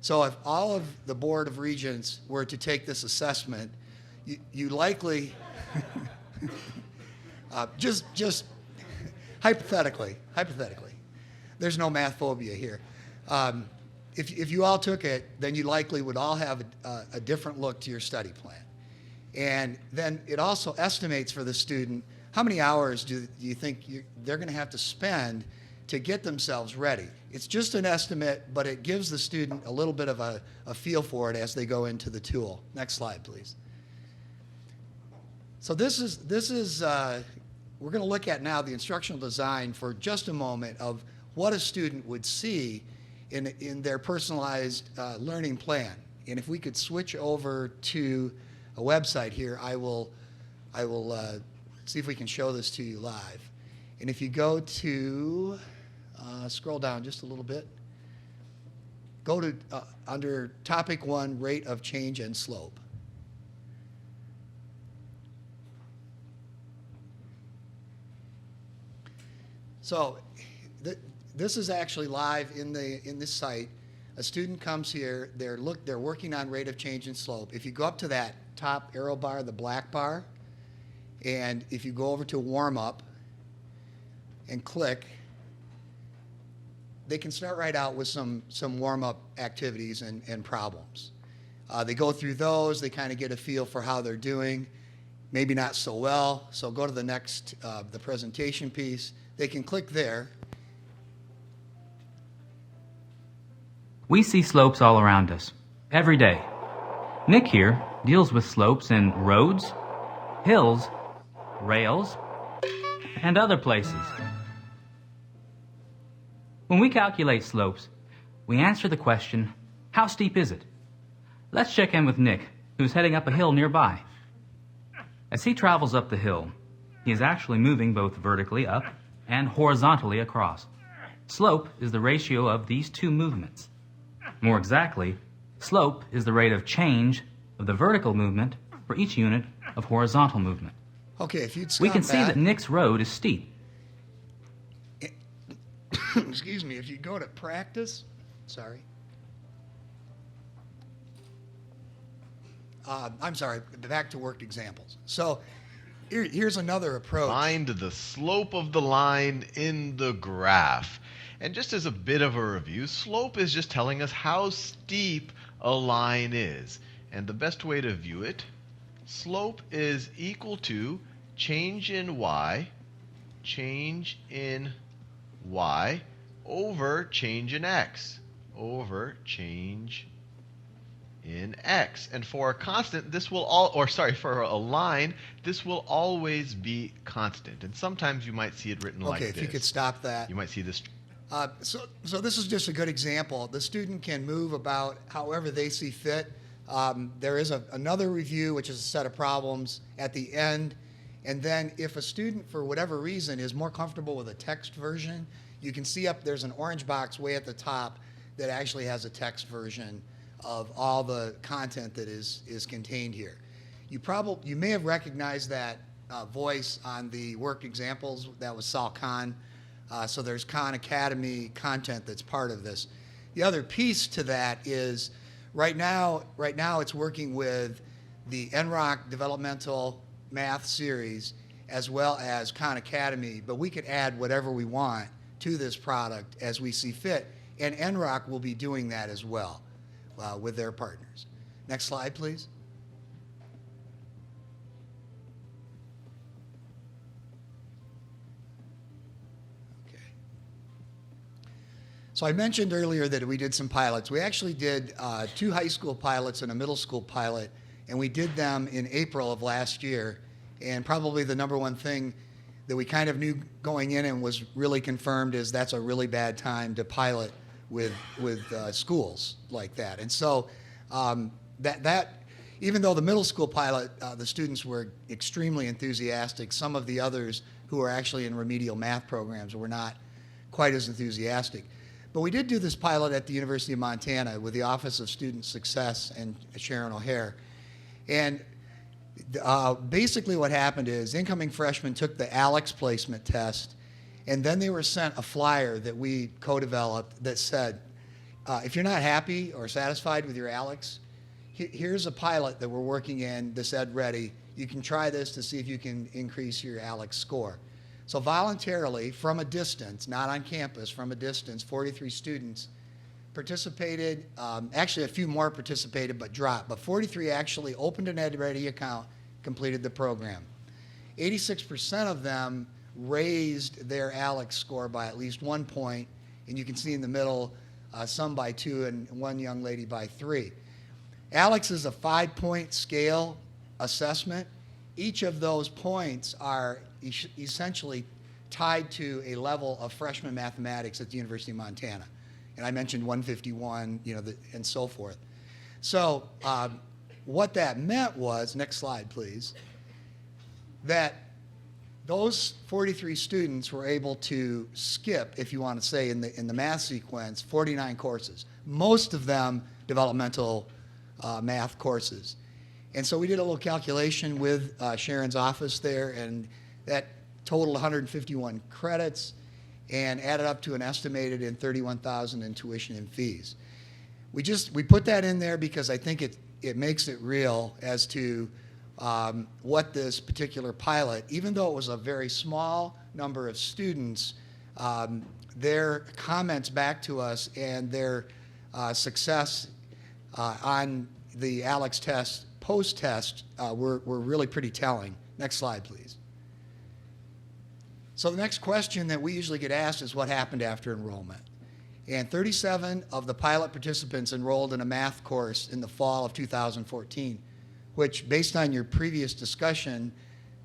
Q: So if all of the Board of Regents were to take this assessment, you likely, just hypothetically, there's no math phobia here. If you all took it, then you likely would all have a different look to your study plan. And then it also estimates for the student how many hours do you think they're going to have to spend to get themselves ready. It's just an estimate, but it gives the student a little bit of a feel for it as they go into the tool. Next slide, please. So this is we're going to look at now the instructional design for just a moment of what a student would see in their personalized learning plan. And if we could switch over to a website here, I will see if we can show this to you live. And if you go to, scroll down just a little bit, go to under topic 1, rate of change and slope. So this is actually live in this site. A student comes here, they're working on rate of change and slope. If you go up to that top arrow bar, the black bar, and if you go over to warm up and click, they can start right out with some warm up activities and problems. They go through those, they kind of get a feel for how they're doing, maybe not so well. So go to the next, the presentation piece. They can click there.
M: We see slopes all around us, every day. Nick here deals with slopes in roads, hills, rails, and other places. When we calculate slopes, we answer the question, how steep is it? Let's check in with Nick, who's heading up a hill nearby. As he travels up the hill, he is actually moving both vertically up and horizontally across. Slope is the ratio of these two movements. More exactly, slope is the rate of change of the vertical movement for each unit of horizontal movement.
Q: Okay, if you'd stop
M: we can see that Nick's road is steep.
Q: Excuse me, if you go to practice, sorry. I'm sorry, back to worked examples. So here's another approach.
T: Find the slope of the line in the graph. And just as a bit of a review, slope is just telling us how steep a line is. And the best way to view it, slope is equal to change in y over change in x over change in x. And for a constant, this will for a line, this will always be constant. And sometimes you might see it written like this.
Q: Okay, if you could stop that.
T: You might see this.
Q: So this is just a good example. The student can move about however they see fit. There is another review, which is a set of problems at the end. And then if a student, for whatever reason, is more comfortable with a text version, you can see there's an orange box way at the top that actually has a text version of all the content that is contained here. You may have recognized that voice on the worked examples. That was Sal Khan. So there's Khan Academy content that's part of this. The other piece to that is right now it's working with the NROC developmental math series as well as Khan Academy, but we could add whatever we want to this product as we see fit, and NROC will be doing that as well with their partners. Next slide, please. So I mentioned earlier that we did some pilots. We actually did 2 high school pilots and a middle school pilot, and we did them in April of last year. And probably the number one thing that we kind of knew going in and was really confirmed is that's a really bad time to pilot with schools like that. And so that even though the middle school pilot, the students were extremely enthusiastic, some of the others who are actually in remedial math programs were not quite as enthusiastic. But we did do this pilot at the University of Montana with the Office of Student Success and Sharon O'Hare. And Basically what happened is incoming freshmen took the ALEX placement test, and then they were sent a flyer that we co-developed that said, if you're not happy or satisfied with your ALEX, here's a pilot that we're working in, this Ed Ready. You can try this to see if you can increase your ALEX score. So voluntarily, from a distance, not on campus, from a distance, 43 students participated. Actually, a few more participated but dropped. But 43 actually opened an Ed Ready account, completed the program. 86% of them raised their ALEX score by at least 1 point, and you can see in the middle some by 2 and one young lady by 3. ALEX is a 5-point scale assessment. Each of those points are essentially tied to a level of freshman mathematics at the University of Montana. And I mentioned 151, and so forth. So what that meant was, next slide please, that those 43 students were able to skip, if you want to say in the math sequence, 49 courses, most of them developmental math courses. And so we did a little calculation with Sharon's office there, and that totaled 151 credits and added up to an estimated in $31,000 in tuition and fees. We put that in there because I think it makes it real as to what this particular pilot, even though it was a very small number of students, their comments back to us and their success on the ALEX test, post-test, were really pretty telling. Next slide, please. So the next question that we usually get asked is what happened after enrollment. And 37 of the pilot participants enrolled in a math course in the fall of 2014, which, based on your previous discussion,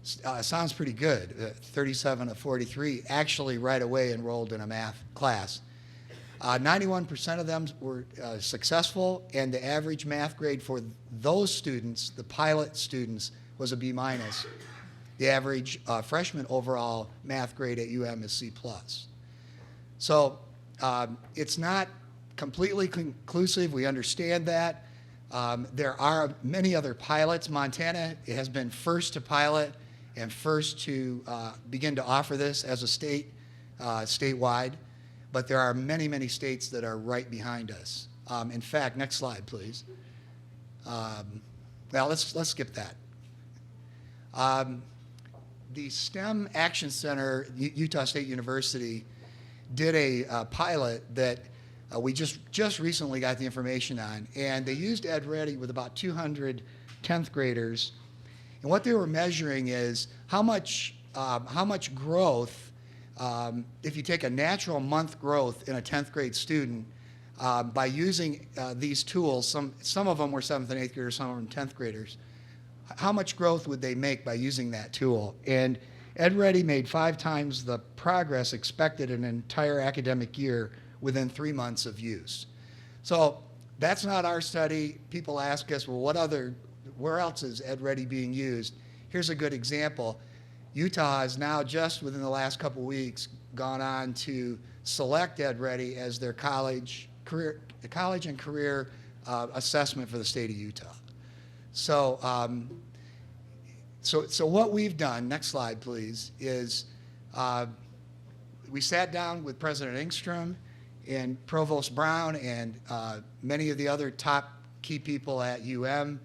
Q: sounds pretty good. 37 of 43 actually right away enrolled in a math class. 91% of them were successful, and the average math grade for those students, the pilot students, was a B-. The average freshman overall math grade at UM is C+. So it's not completely conclusive. We understand that. There are many other pilots. Montana has been first to pilot and first to begin to offer this as a state, statewide. But there are many, many states that are right behind us. In fact, next slide, please. Well, let's skip that. The STEM Action Center, Utah State University, did a pilot that we just recently got the information on, and they used Ed Ready with about 200 10th graders, and what they were measuring is how much growth, if you take a natural month growth in a 10th grade student, by using these tools, some of them were 7th and 8th graders, some of them 10th graders, how much growth would they make by using that tool? And Ed Ready made 5 times the progress expected in an entire academic year within 3 months of use. So that's not our study. People ask us, well, where else is Ed Ready being used? Here's a good example. Utah has now, just within the last couple weeks, gone on to select Ed Ready as their college and career assessment for the state of Utah. So, so what we've done, next slide please, is we sat down with President Engstrom and Provost Brown and many of the other top key people at UM,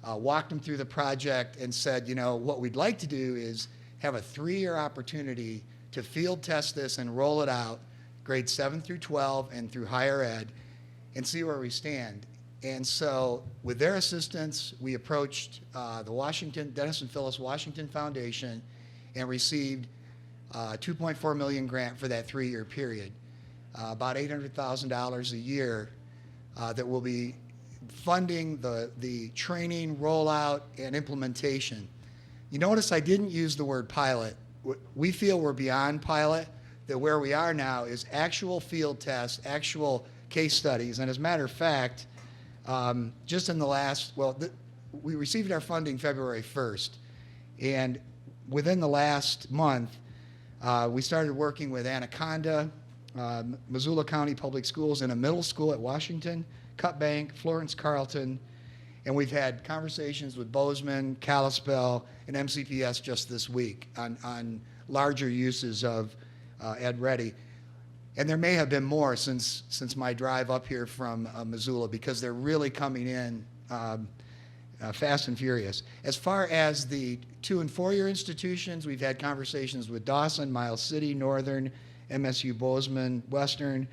Q: walked them through the project and said, what we'd like to do is have a 3-year opportunity to field test this and roll it out, grades 7 through 12 and through higher ed, and see where we stand. And so with their assistance, we approached the Dennis and Phyllis Washington Foundation and received a $2.4 million grant for that 3-year period, about $800,000 a year that will be funding the training, rollout, and implementation. You notice I didn't use the word pilot. We feel we're beyond pilot, that where we are now is actual field tests, actual case studies, and as a matter of fact, just in the last, we received our funding February 1st, and within the last month, we started working with Anaconda, Missoula County Public Schools, and a middle school at Washington, Cut Bank, Florence Carlton, And we've had conversations with Bozeman, Kalispell, and MCPS just this week on larger uses of Ed Ready. And there may have been more since my drive up here from Missoula, because they're really coming in fast and furious. As far as the 2- and 4-year institutions, we've had conversations with Dawson, Miles City, Northern, MSU Bozeman, Western,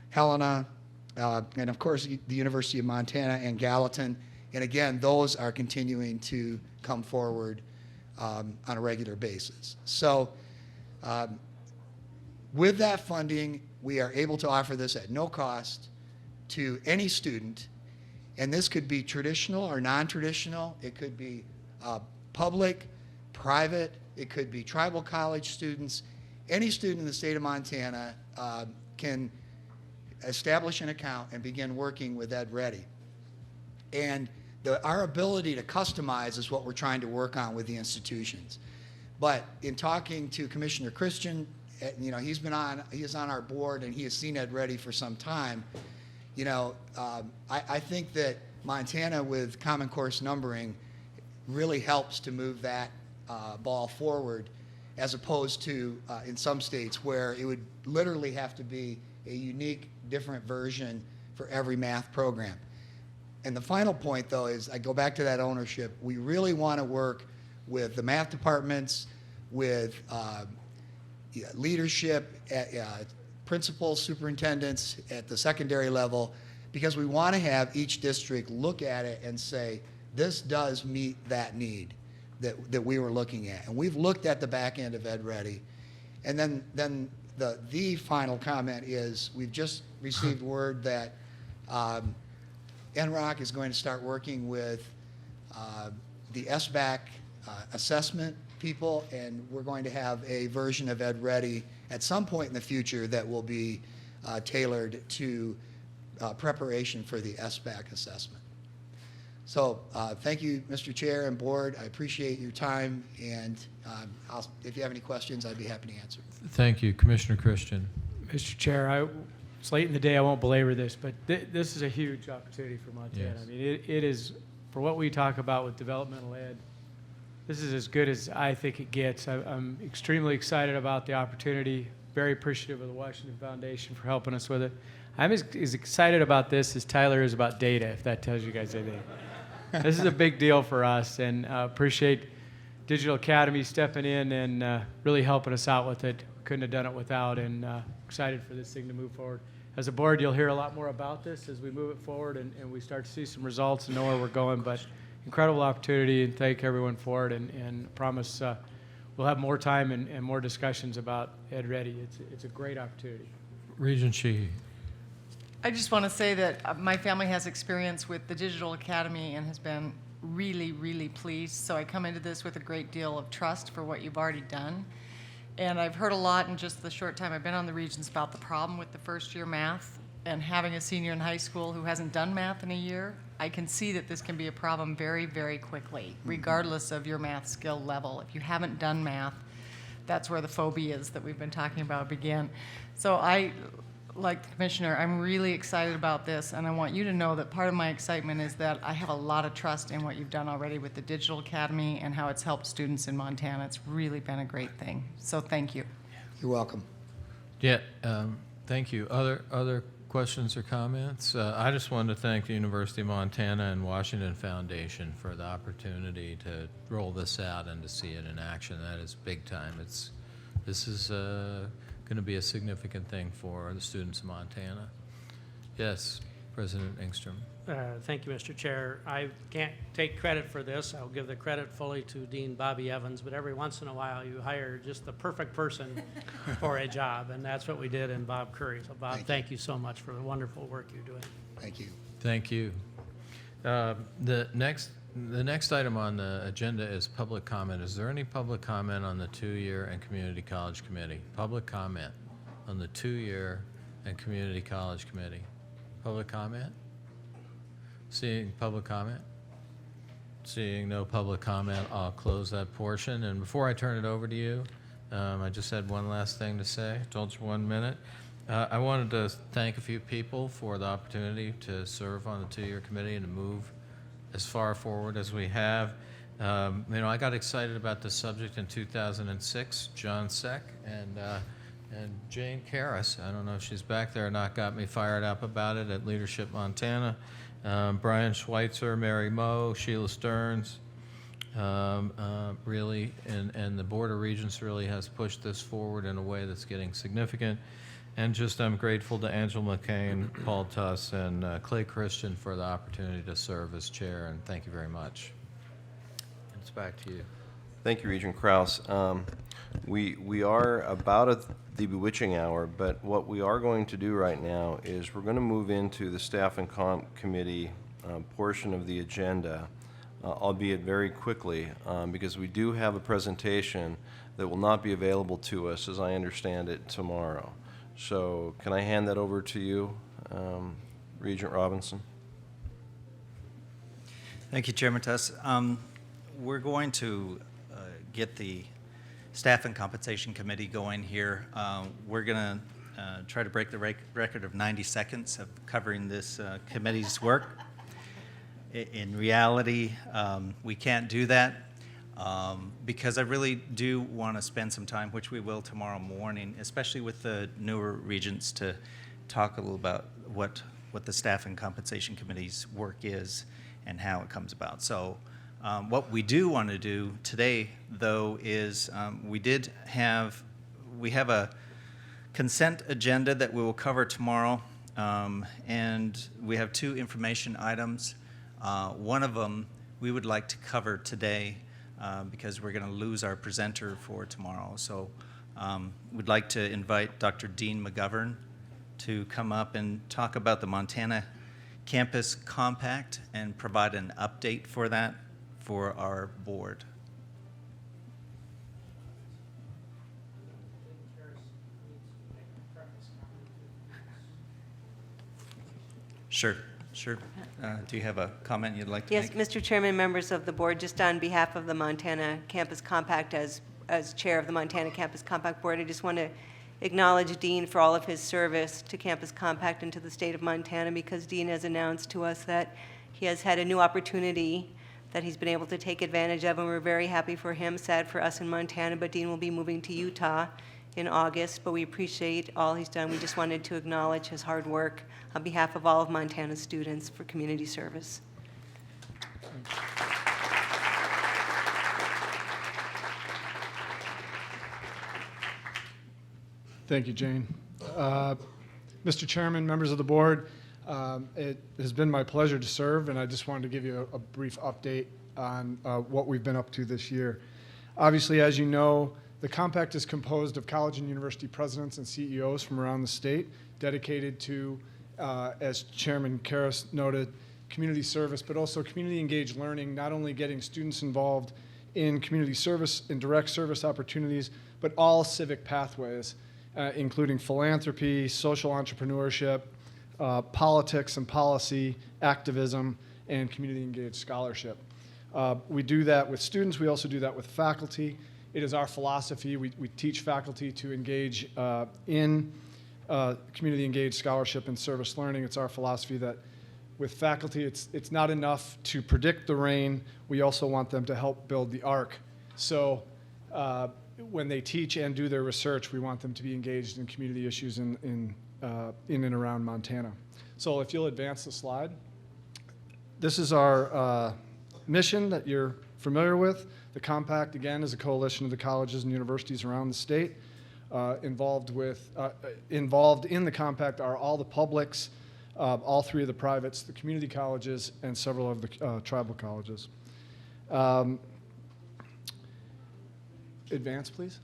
Q: Helena, and of course the University of Montana and Gallatin. And again, those are continuing to come forward on a regular basis. So with that funding, we are able to offer this at no cost to any student. And this could be traditional or non-traditional. It could be public, private. It could be tribal college students. Any student in the state of Montana can establish an account and begin working with Ed Ready. And our ability to customize is what we're trying to work on with the institutions. But in talking to Commissioner Christian, you know, he is on our board and he has seen Ed Ready for some time. You know, I think that Montana with Common Course numbering really helps to move that ball forward, as opposed to in some states where it would literally have to be a unique, different version for every math program. And the final point, though, is I go back to that ownership. We really want to work with the math departments, with leadership, principals, superintendents at the secondary level, because we want to have each district look at it and say, this does meet that need that we were looking at. And we've looked at the back end of Ed Ready. And then the final comment is we've just received word that NROC is going to start working with the SBAC assessment people, and we're going to have a version of Ed Ready at some point in the future that will be tailored to preparation for the SBAC assessment. So thank you, Mr. Chair and Board. I appreciate your time, and if you have any questions, I'd be happy to answer.
J: Thank you. Commissioner Christian.
G: Mr. Chair, it's late in the day, I won't belabor this, but this is a huge opportunity for Montana.
J: Yes.
G: I mean, it is, for what we talk about with developmental ed, this is as good as I think it gets. I'm extremely excited about the opportunity, very appreciative of the Washington Foundation for helping us with it. I'm as excited about this as Tyler is about data, if that tells you guys anything. This is a big deal for us, and appreciate Digital Academy stepping in and really helping us out with it. Couldn't have done it without, and excited for this thing to move forward. As a board, you'll hear a lot more about this as we move it forward and we start to see some results and know where we're going. But incredible opportunity, and thank everyone for it, and promise we'll have more time and more discussions about Ed Ready. It's a great opportunity.
J: Regent Sheehy.
O: I just want to say that my family has experience with the Digital Academy and has been really, really pleased. So I come into this with a great deal of trust for what you've already done. And I've heard a lot in just the short time I've been on the Regents about the problem with the first-year math, and having a senior in high school who hasn't done math in a year. I can see that this can be a problem very, very quickly, regardless of your math skill level. If you haven't done math, that's where the phobias that we've been talking about begin. So I, like the Commissioner, I'm really excited about this, and I want you to know that part of my excitement is that I have a lot of trust in what you've done already with the Digital Academy and how it's helped students in Montana. It's really been a great thing. So thank you.
Q: You're welcome.
J: Yeah, thank you. Other questions or comments? I just wanted to thank the University of Montana and Washington Foundation for the opportunity to roll this out and to see it in action. That is big time. This is going to be a significant thing for the students of Montana. Yes, President Engstrom.
E: Thank you, Mr. Chair. I can't take credit for this. I'll give the credit fully to Dean Bobby Evans, but every once in a while you hire just the perfect person for a job, and that's what we did in Bob Curry. So Bob, thank you so much for the wonderful work you're doing.
Q: Thank you.
J: Thank you. The next item on the agenda is public comment. Is there any public comment on the 2-year and community college committee? Public comment on the 2-year and community college committee. Public comment? Seeing public comment? Seeing no public comment, I'll close that portion. And before I turn it over to you, I just had one last thing to say. Told you 1 minute. I wanted to thank a few people for the opportunity to serve on the 2-year committee and to move as far forward as we have. You know, I got excited about this subject in 2006. John Seck and Jane Karras, I don't know if she's back there or not, got me fired up about it at Leadership Montana. Brian Schweitzer, Mary Moe, Sheila Stearns, really, and the Board of Regents really has pushed this forward in a way that's getting significant. And just I'm grateful to Angela McCain, Paul Tuss, and Clay Christian for the opportunity to serve as chair, and thank you very much. It's back to you.
A: Thank you, Regent Kraus. We are about at the bewitching hour, but what we are going to do right now is we're going to move into the Staff and Comp Committee portion of the agenda, albeit very quickly, because we do have a presentation that will not be available to us, as I understand it, tomorrow. So can I hand that over to you, Regent Robinson?
L: Thank you, Chairman Tuss. We're going to get the Staff and Compensation Committee going here. We're going to try to break the record of 90 seconds of covering this committee's work. In reality, we can't do that because I really do want to spend some time, which we will tomorrow morning, especially with the newer regents, to talk a little about what the Staff and Compensation Committee's work is and how it comes about. So what we do want to do today, though, is we have a consent agenda that we will cover tomorrow, and we have 2 information items. One of them we would like to cover today because we're going to lose our presenter for tomorrow. So we'd like to invite Dr. Dean McGovern to come up and talk about the Montana Campus Compact and provide an update for that for our board. Sure. Do you have a comment you'd like to make?
U: Yes, Mr. Chairman, members of the board, just on behalf of the Montana Campus Compact, as chair of the Montana Campus Compact Board, I just want to acknowledge Dean for all of his service to Campus Compact and to the state of Montana, because Dean has announced to us that he has had a new opportunity that he's been able to take advantage of, and we're very happy for him, sad for us in Montana, but Dean will be moving to Utah in August, but we appreciate all he's done. We just wanted to acknowledge his hard work on behalf of all of Montana's students for community service.
V: Thank you, Jane. Mr. Chairman, members of the board, it has been my pleasure to serve, and I just wanted to give you a brief update on what we've been up to this year. Obviously, as you know, the compact is composed of college and university presidents and CEOs from around the state, dedicated to, as Chairman Karras noted, community service, but also community engaged learning, not only getting students involved in community service and direct service opportunities, but all civic pathways, including philanthropy, social entrepreneurship, politics and policy, activism, and community engaged scholarship. We do that with students. We also do that with faculty. It is our philosophy. We teach faculty to engage in community engaged scholarship and service learning. It's our philosophy that with faculty, it's not enough to predict the rain. We also want them to help build the ark. So when they teach and do their research, we want them to be engaged in community issues in and around Montana. So if you'll advance the slide. This is our mission that you're familiar with. The compact, again, is a coalition of the colleges and universities around the state. Involved in the compact are all the publics, all 3 of the privates, the community colleges, and several of the tribal colleges. Advance, please.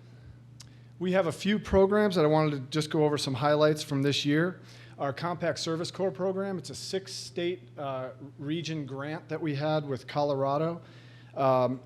V: We have a few programs that I wanted to just go over some highlights from this year. Our Compact Service Corps program, it's a 6-state region grant that we had with Colorado.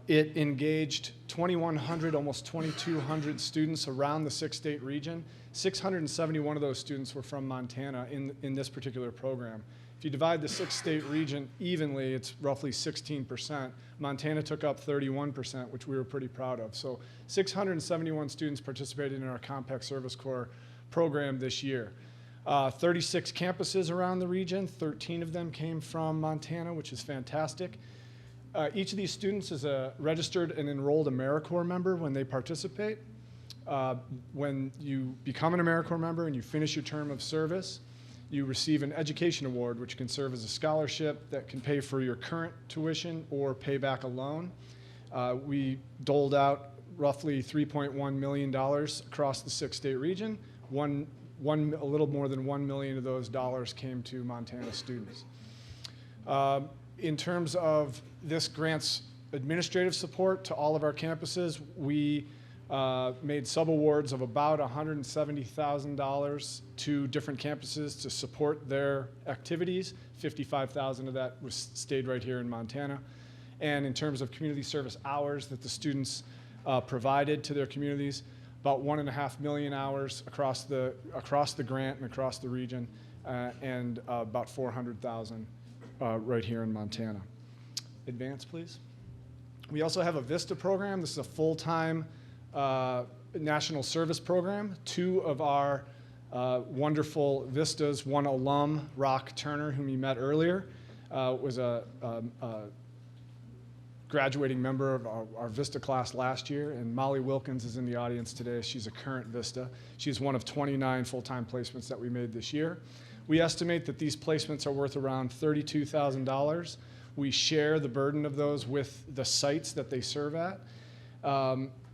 V: It engaged 2,100, almost 2,200 students around the 6-state region. 671 of those students were from Montana in this particular program. If you divide the 6-state region evenly, it's roughly 16%. Montana took up 31%, which we were pretty proud of. So 671 students participated in our Compact Service Corps program this year. 36 campuses around the region. 13 of them came from Montana, which is fantastic. Each of these students is a registered and enrolled AmeriCorps member when they participate. When you become an AmeriCorps member and you finish your term of service, you receive an education award, which can serve as a scholarship that can pay for your current tuition or pay back a loan. We doled out roughly $3.1 million across the 6-state region. A little more than $1 million of those dollars came to Montana students. In terms of this grant's administrative support to all of our campuses, we made subawards of about $170,000 to different campuses to support their activities. $55,000 of that stayed right here in Montana. And in terms of community service hours that the students provided to their communities, about 1.5 million hours across the grant and across the region, and about 400,000 right here in Montana. Advance, please. We also have a VISTA program. This is a full-time national service program. 2 of our wonderful VISTAs, one alum, Rock Turner, whom you met earlier, was a graduating member of our VISTA class last year, and Molly Wilkins is in the audience today. She's a current VISTA. She's one of 29 full-time placements that we made this year. We estimate that these placements are worth around $32,000. We share the burden of those with the sites that they serve at.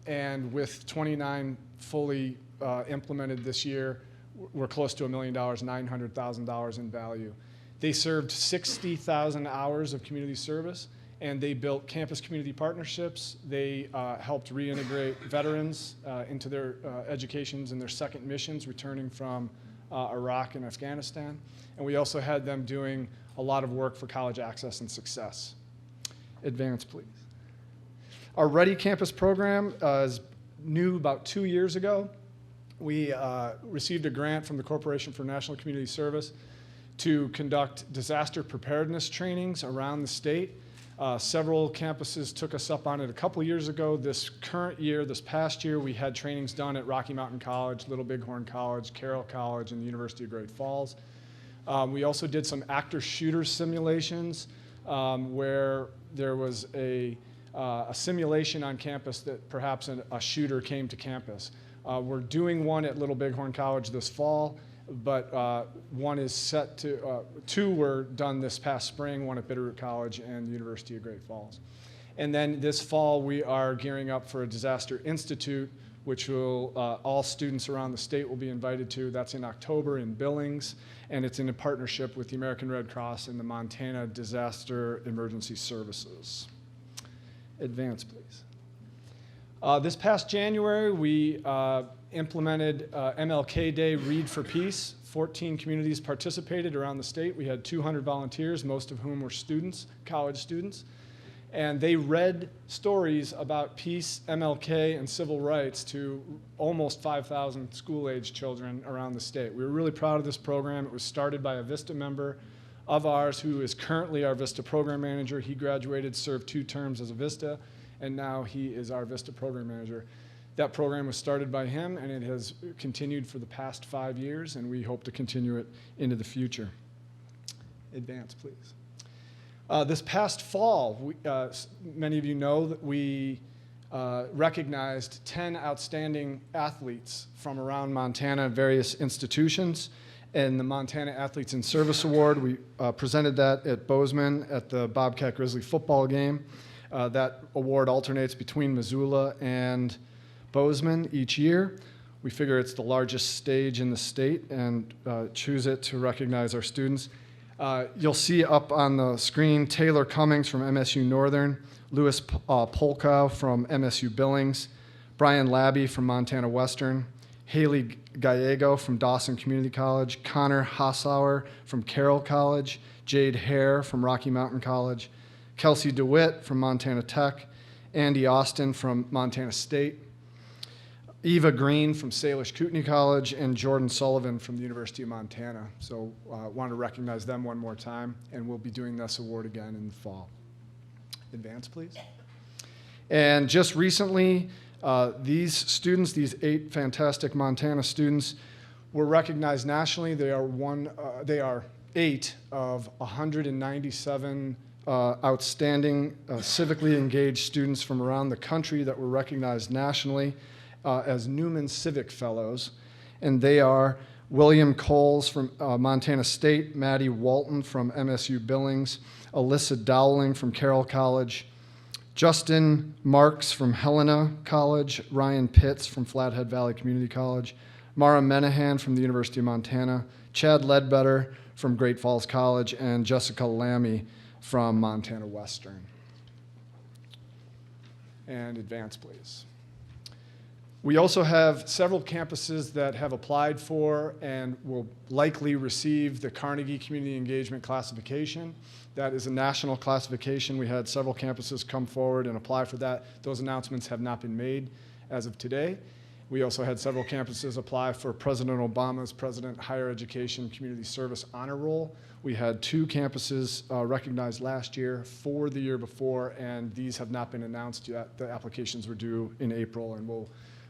V: And with 29 fully implemented this year, we're close to $1 million, $900,000 in value. They served 60,000 hours of community service, and they built campus community partnerships. They helped reintegrate veterans into their educations and their second missions returning from Iraq and Afghanistan. And we also had them doing a lot of work for college access and success. Advance, please. Our Ready Campus program is new about 2 years ago. We received a grant from the Corporation for National Community Service to conduct disaster preparedness trainings around the state. Several campuses took us up on it a couple years ago. This past year, we had trainings done at Rocky Mountain College, Little Bighorn College, Carroll College, and the University of Great Falls. We also did some actor-shooter simulations where there was a simulation on campus that perhaps a shooter came to campus. We're doing one at Little Bighorn College this fall, but one is set to, 2 were done this past spring, one at Bitterroot College and the University of Great Falls. And then this fall, we are gearing up for a Disaster Institute, which will, all students around the state will be invited to. That's in October in Billings, and it's in a partnership with the American Red Cross and the Montana Disaster Emergency Services. Advance, please. This past January, we implemented MLK Day Read for Peace. 14 communities participated around the state. We had 200 volunteers, most of whom were students, college students. And they read stories about peace, MLK, and civil rights to almost 5,000 school-age children around the state. We were really proud of this program. It was started by a VISTA member of ours who is currently our VISTA program manager. He graduated, served 2 terms as a VISTA, and now he is our VISTA program manager. That program was started by him, and it has continued for the past 5 years, and we hope to continue it into the future. Advance, please. This past fall, many of you know that we recognized 10 outstanding athletes from around Montana, various institutions, and the Montana Athletes in Service Award. We presented that at Bozeman at the Bobcat Grizzly football game. That award alternates between Missoula and Bozeman each year. We figure it's the largest stage in the state and choose it to recognize our students. You'll see up on the screen Taylor Cummings from MSU Northern, Louis Polkow from MSU Billings, Brian Labby from Montana Western, Haley Gallego from Dawson Community College, Connor Hassauer from Carroll College, Jade Hare from Rocky Mountain College, Kelsey DeWitt from Montana Tech, Andy Austin from Montana State, Eva Green from Salish Kootenai College, and Jordan Sullivan from the University of Montana. So I want to recognize them one more time, and we'll be doing this award again in the fall. Advance, please. And just recently, these students, these 8 fantastic Montana students, were recognized nationally. They are 8 of 197 outstanding civically engaged students from around the country that were recognized nationally as Newman Civic Fellows. And they are William Coles from Montana State, Maddie Walton from MSU Billings, Alyssa Dowling from Carroll College, Justin Marks from Helena College, Ryan Pitts from Flathead Valley Community College, Mara Menahan from the University of Montana, Chad Ledbetter from Great Falls College, and Jessica Lammy from Montana Western. And advance, please. We also have several campuses that have applied for and will likely receive the Carnegie Community Engagement Classification. That is a national classification. We had several campuses come forward and apply for that. Those announcements have not been made as of today. We also had several campuses apply for President Obama's President Higher Education Community Service Honor Roll. We had 2 campuses recognized last year, 4 the year before, and these have not been announced yet. The applications were due in April, and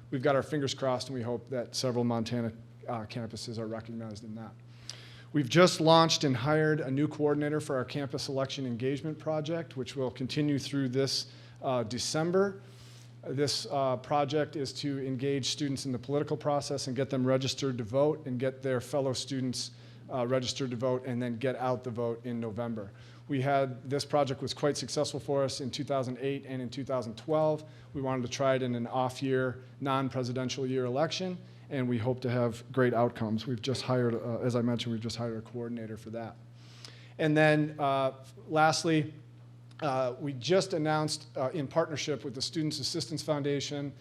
V: we've got our fingers crossed, and we hope that several Montana campuses are recognized in that. We've just launched and hired a new coordinator for our Campus Election Engagement Project, which will continue through this December. This project is to engage students in the political process and get them registered to vote and get their fellow students registered to vote and then get out the vote in November. This project was quite successful for us in 2008 and in 2012. We wanted to try it in an off-year, non-presidential year election, and we hope to have great outcomes. We've just hired, as I mentioned, we've just hired a coordinator for that. And then lastly, we just announced in partnership with the Students Assistance Foundation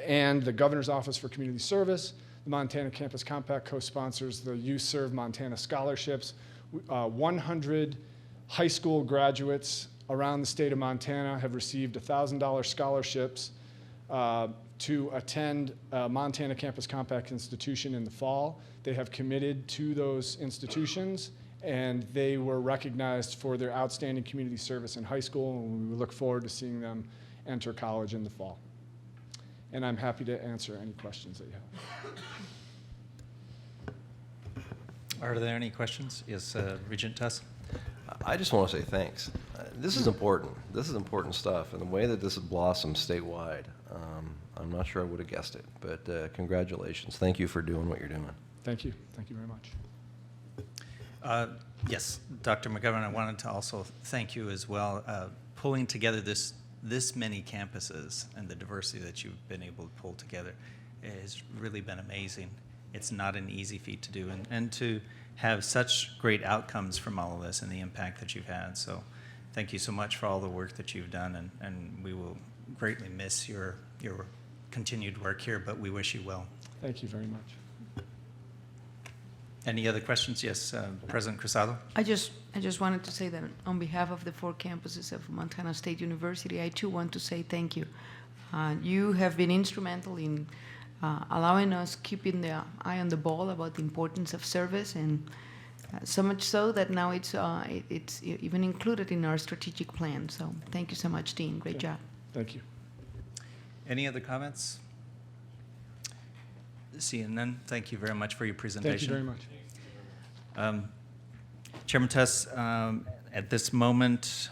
V: and the Governor's Office for Community Service, the Montana Campus Compact co-sponsors the You Serve Montana Scholarships. 100 high school graduates around the state of Montana have received $1,000 scholarships to attend a Montana Campus Compact institution in the fall. They have committed to those institutions, and they were recognized for their outstanding community service in high school, and we look forward to seeing them enter college in the fall. And I'm happy to answer any questions that you have.
L: Are there any questions? Yes, Regent Tuss.
A: I just want to say thanks. This is important. This is important stuff, and the way that this has blossomed statewide, I'm not sure I would have guessed it, but congratulations. Thank you for doing what you're doing.
V: Thank you. Thank you very much.
L: Yes, Dr. McGovern, I wanted to also thank you as well. Pulling together this many campuses and the diversity that you've been able to pull together has really been amazing. It's not an easy feat to do, and to have such great outcomes from all of this and the impact that you've had. So thank you so much for all the work that you've done, and we will greatly miss your continued work here, but we wish you well.
V: Thank you very much.
L: Any other questions? Yes, President Cruzado.
R: I just wanted to say that on behalf of the 4 campuses of Montana State University, I too want to say thank you. You have been instrumental in allowing us keeping the eye on the ball about the importance of service, and so much so that now it's even included in our strategic plan. So thank you so much, Dean. Great job.
V: Thank you.
L: Any other comments? Seeing none, thank you very much for your presentation.
V: Thank you very much.
L: Chairman Tuss, at this moment,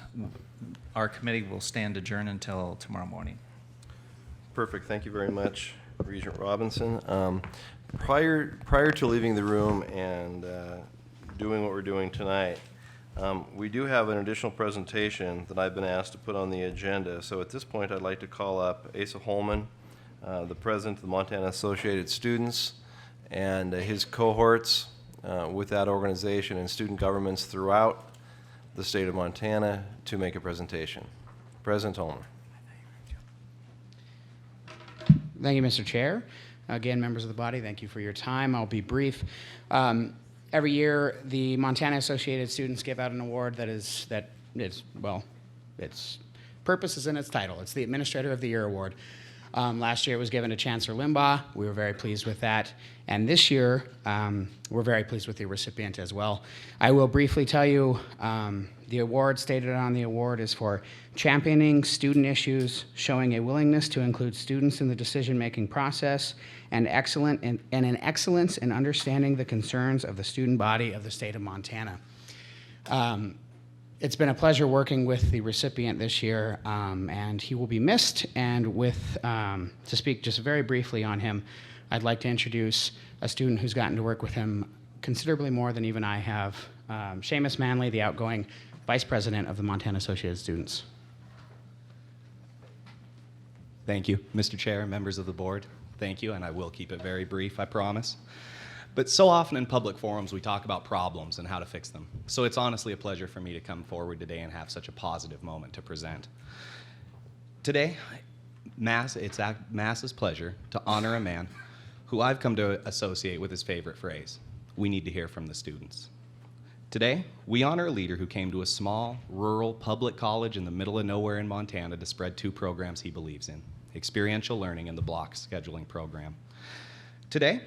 L: our committee will stand adjourned until tomorrow morning.
A: Perfect. Thank you very much, Regent Robinson. Prior to leaving the room and doing what we're doing tonight, we do have an additional presentation that I've been asked to put on the agenda. So at this point, I'd like to call up Asa Holman, the president of the Montana Associated Students, and his cohorts with that organization and student governments throughout the state of Montana to make a presentation. President Holman.
C: Thank you, Mr. Chair. Again, members of the body, thank you for your time. I'll be brief. Every year, the Montana Associated Students give out an award its purpose is in its title. It's the Administrator of the Year Award. Last year it was given to Chancellor Limbaugh. We were very pleased with that. And this year, we're very pleased with the recipient as well. I will briefly tell you, the award stated on the award is for championing student issues, showing a willingness to include students in the decision-making process, and an excellence in understanding the concerns of the student body of the state of Montana. It's been a pleasure working with the recipient this year, and he will be missed. And to speak just very briefly on him, I'd like to introduce a student who's gotten to work with him considerably more than even I have, Seamus Manley, the outgoing Vice President of the Montana Associated Students.
I: Thank you, Mr. Chair, members of the board. Thank you, and I will keep it very brief, I promise. But so often in public forums, we talk about problems and how to fix them. So it's honestly a pleasure for me to come forward today and have such a positive moment to present. Today, it's MAS's pleasure to honor a man who I've come to associate with his favorite phrase: we need to hear from the students. Today, we honor a leader who came to a small, rural, public college in the middle of nowhere in Montana to spread two programs he believes in: experiential learning and the block scheduling program. Today,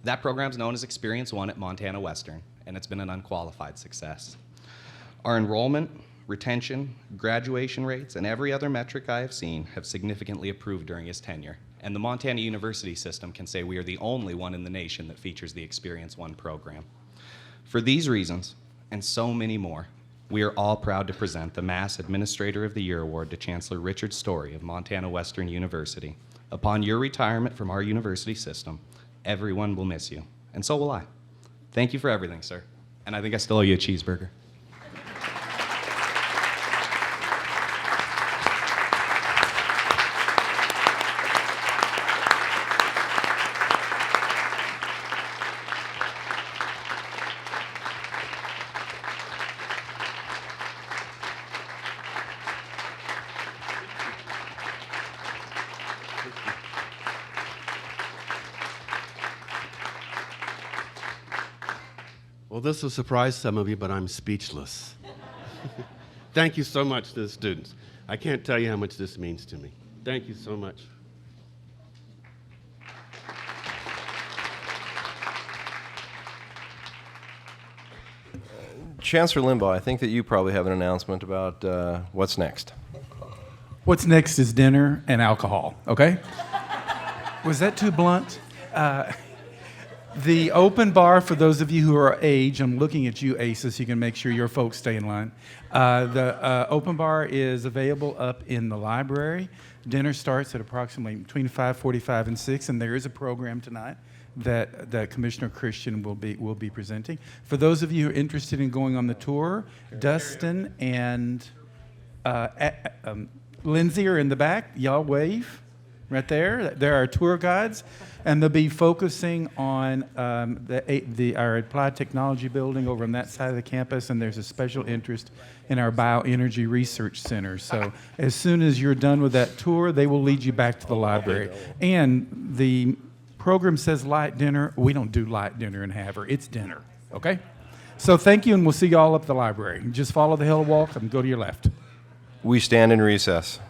I: that program is known as Experience One at Montana Western, and it's been an unqualified success. Our enrollment, retention, graduation rates, and every other metric I have seen have significantly improved during his tenure, and the Montana University system can say we are the only one in the nation that features the Experience One program. For these reasons, and so many more, we are all proud to present the MAS Administrator of the Year Award to Chancellor Richard Story of Montana Western University. Upon your retirement from our university system, everyone will miss you, and so will I. Thank you for everything, sir. And I think I still owe you a cheeseburger.
K: Well, this will surprise some of you, but I'm speechless. Thank you so much to the students. I can't tell you how much this means to me. Thank you so much.
A: Chancellor Limbaugh, I think that you probably have an announcement about what's next.
N: What's next is dinner and alcohol, okay? Was that too blunt? The open bar, for those of you who are age, I'm looking at you, Asa, so you can make sure your folks stay in line. The open bar is available up in the library. Dinner starts at approximately between 5:45 and 6, and there is a program tonight that Commissioner Christian will be presenting. For those of you who are interested in going on the tour, Dustin and Lindsay are in the back. Y'all wave right there. There are tour guides, and they'll be focusing on our Applied Technology building over on that side of the campus, and there's a special interest in our Bioenergy Research Center. So as soon as you're done with that tour, they will lead you back to the library. And the program says light dinner. We don't do light dinner in Havre. It's dinner, okay? So thank you, and we'll see you all up at the library. Just follow the hill walk and go to your left.
A: We stand in recess.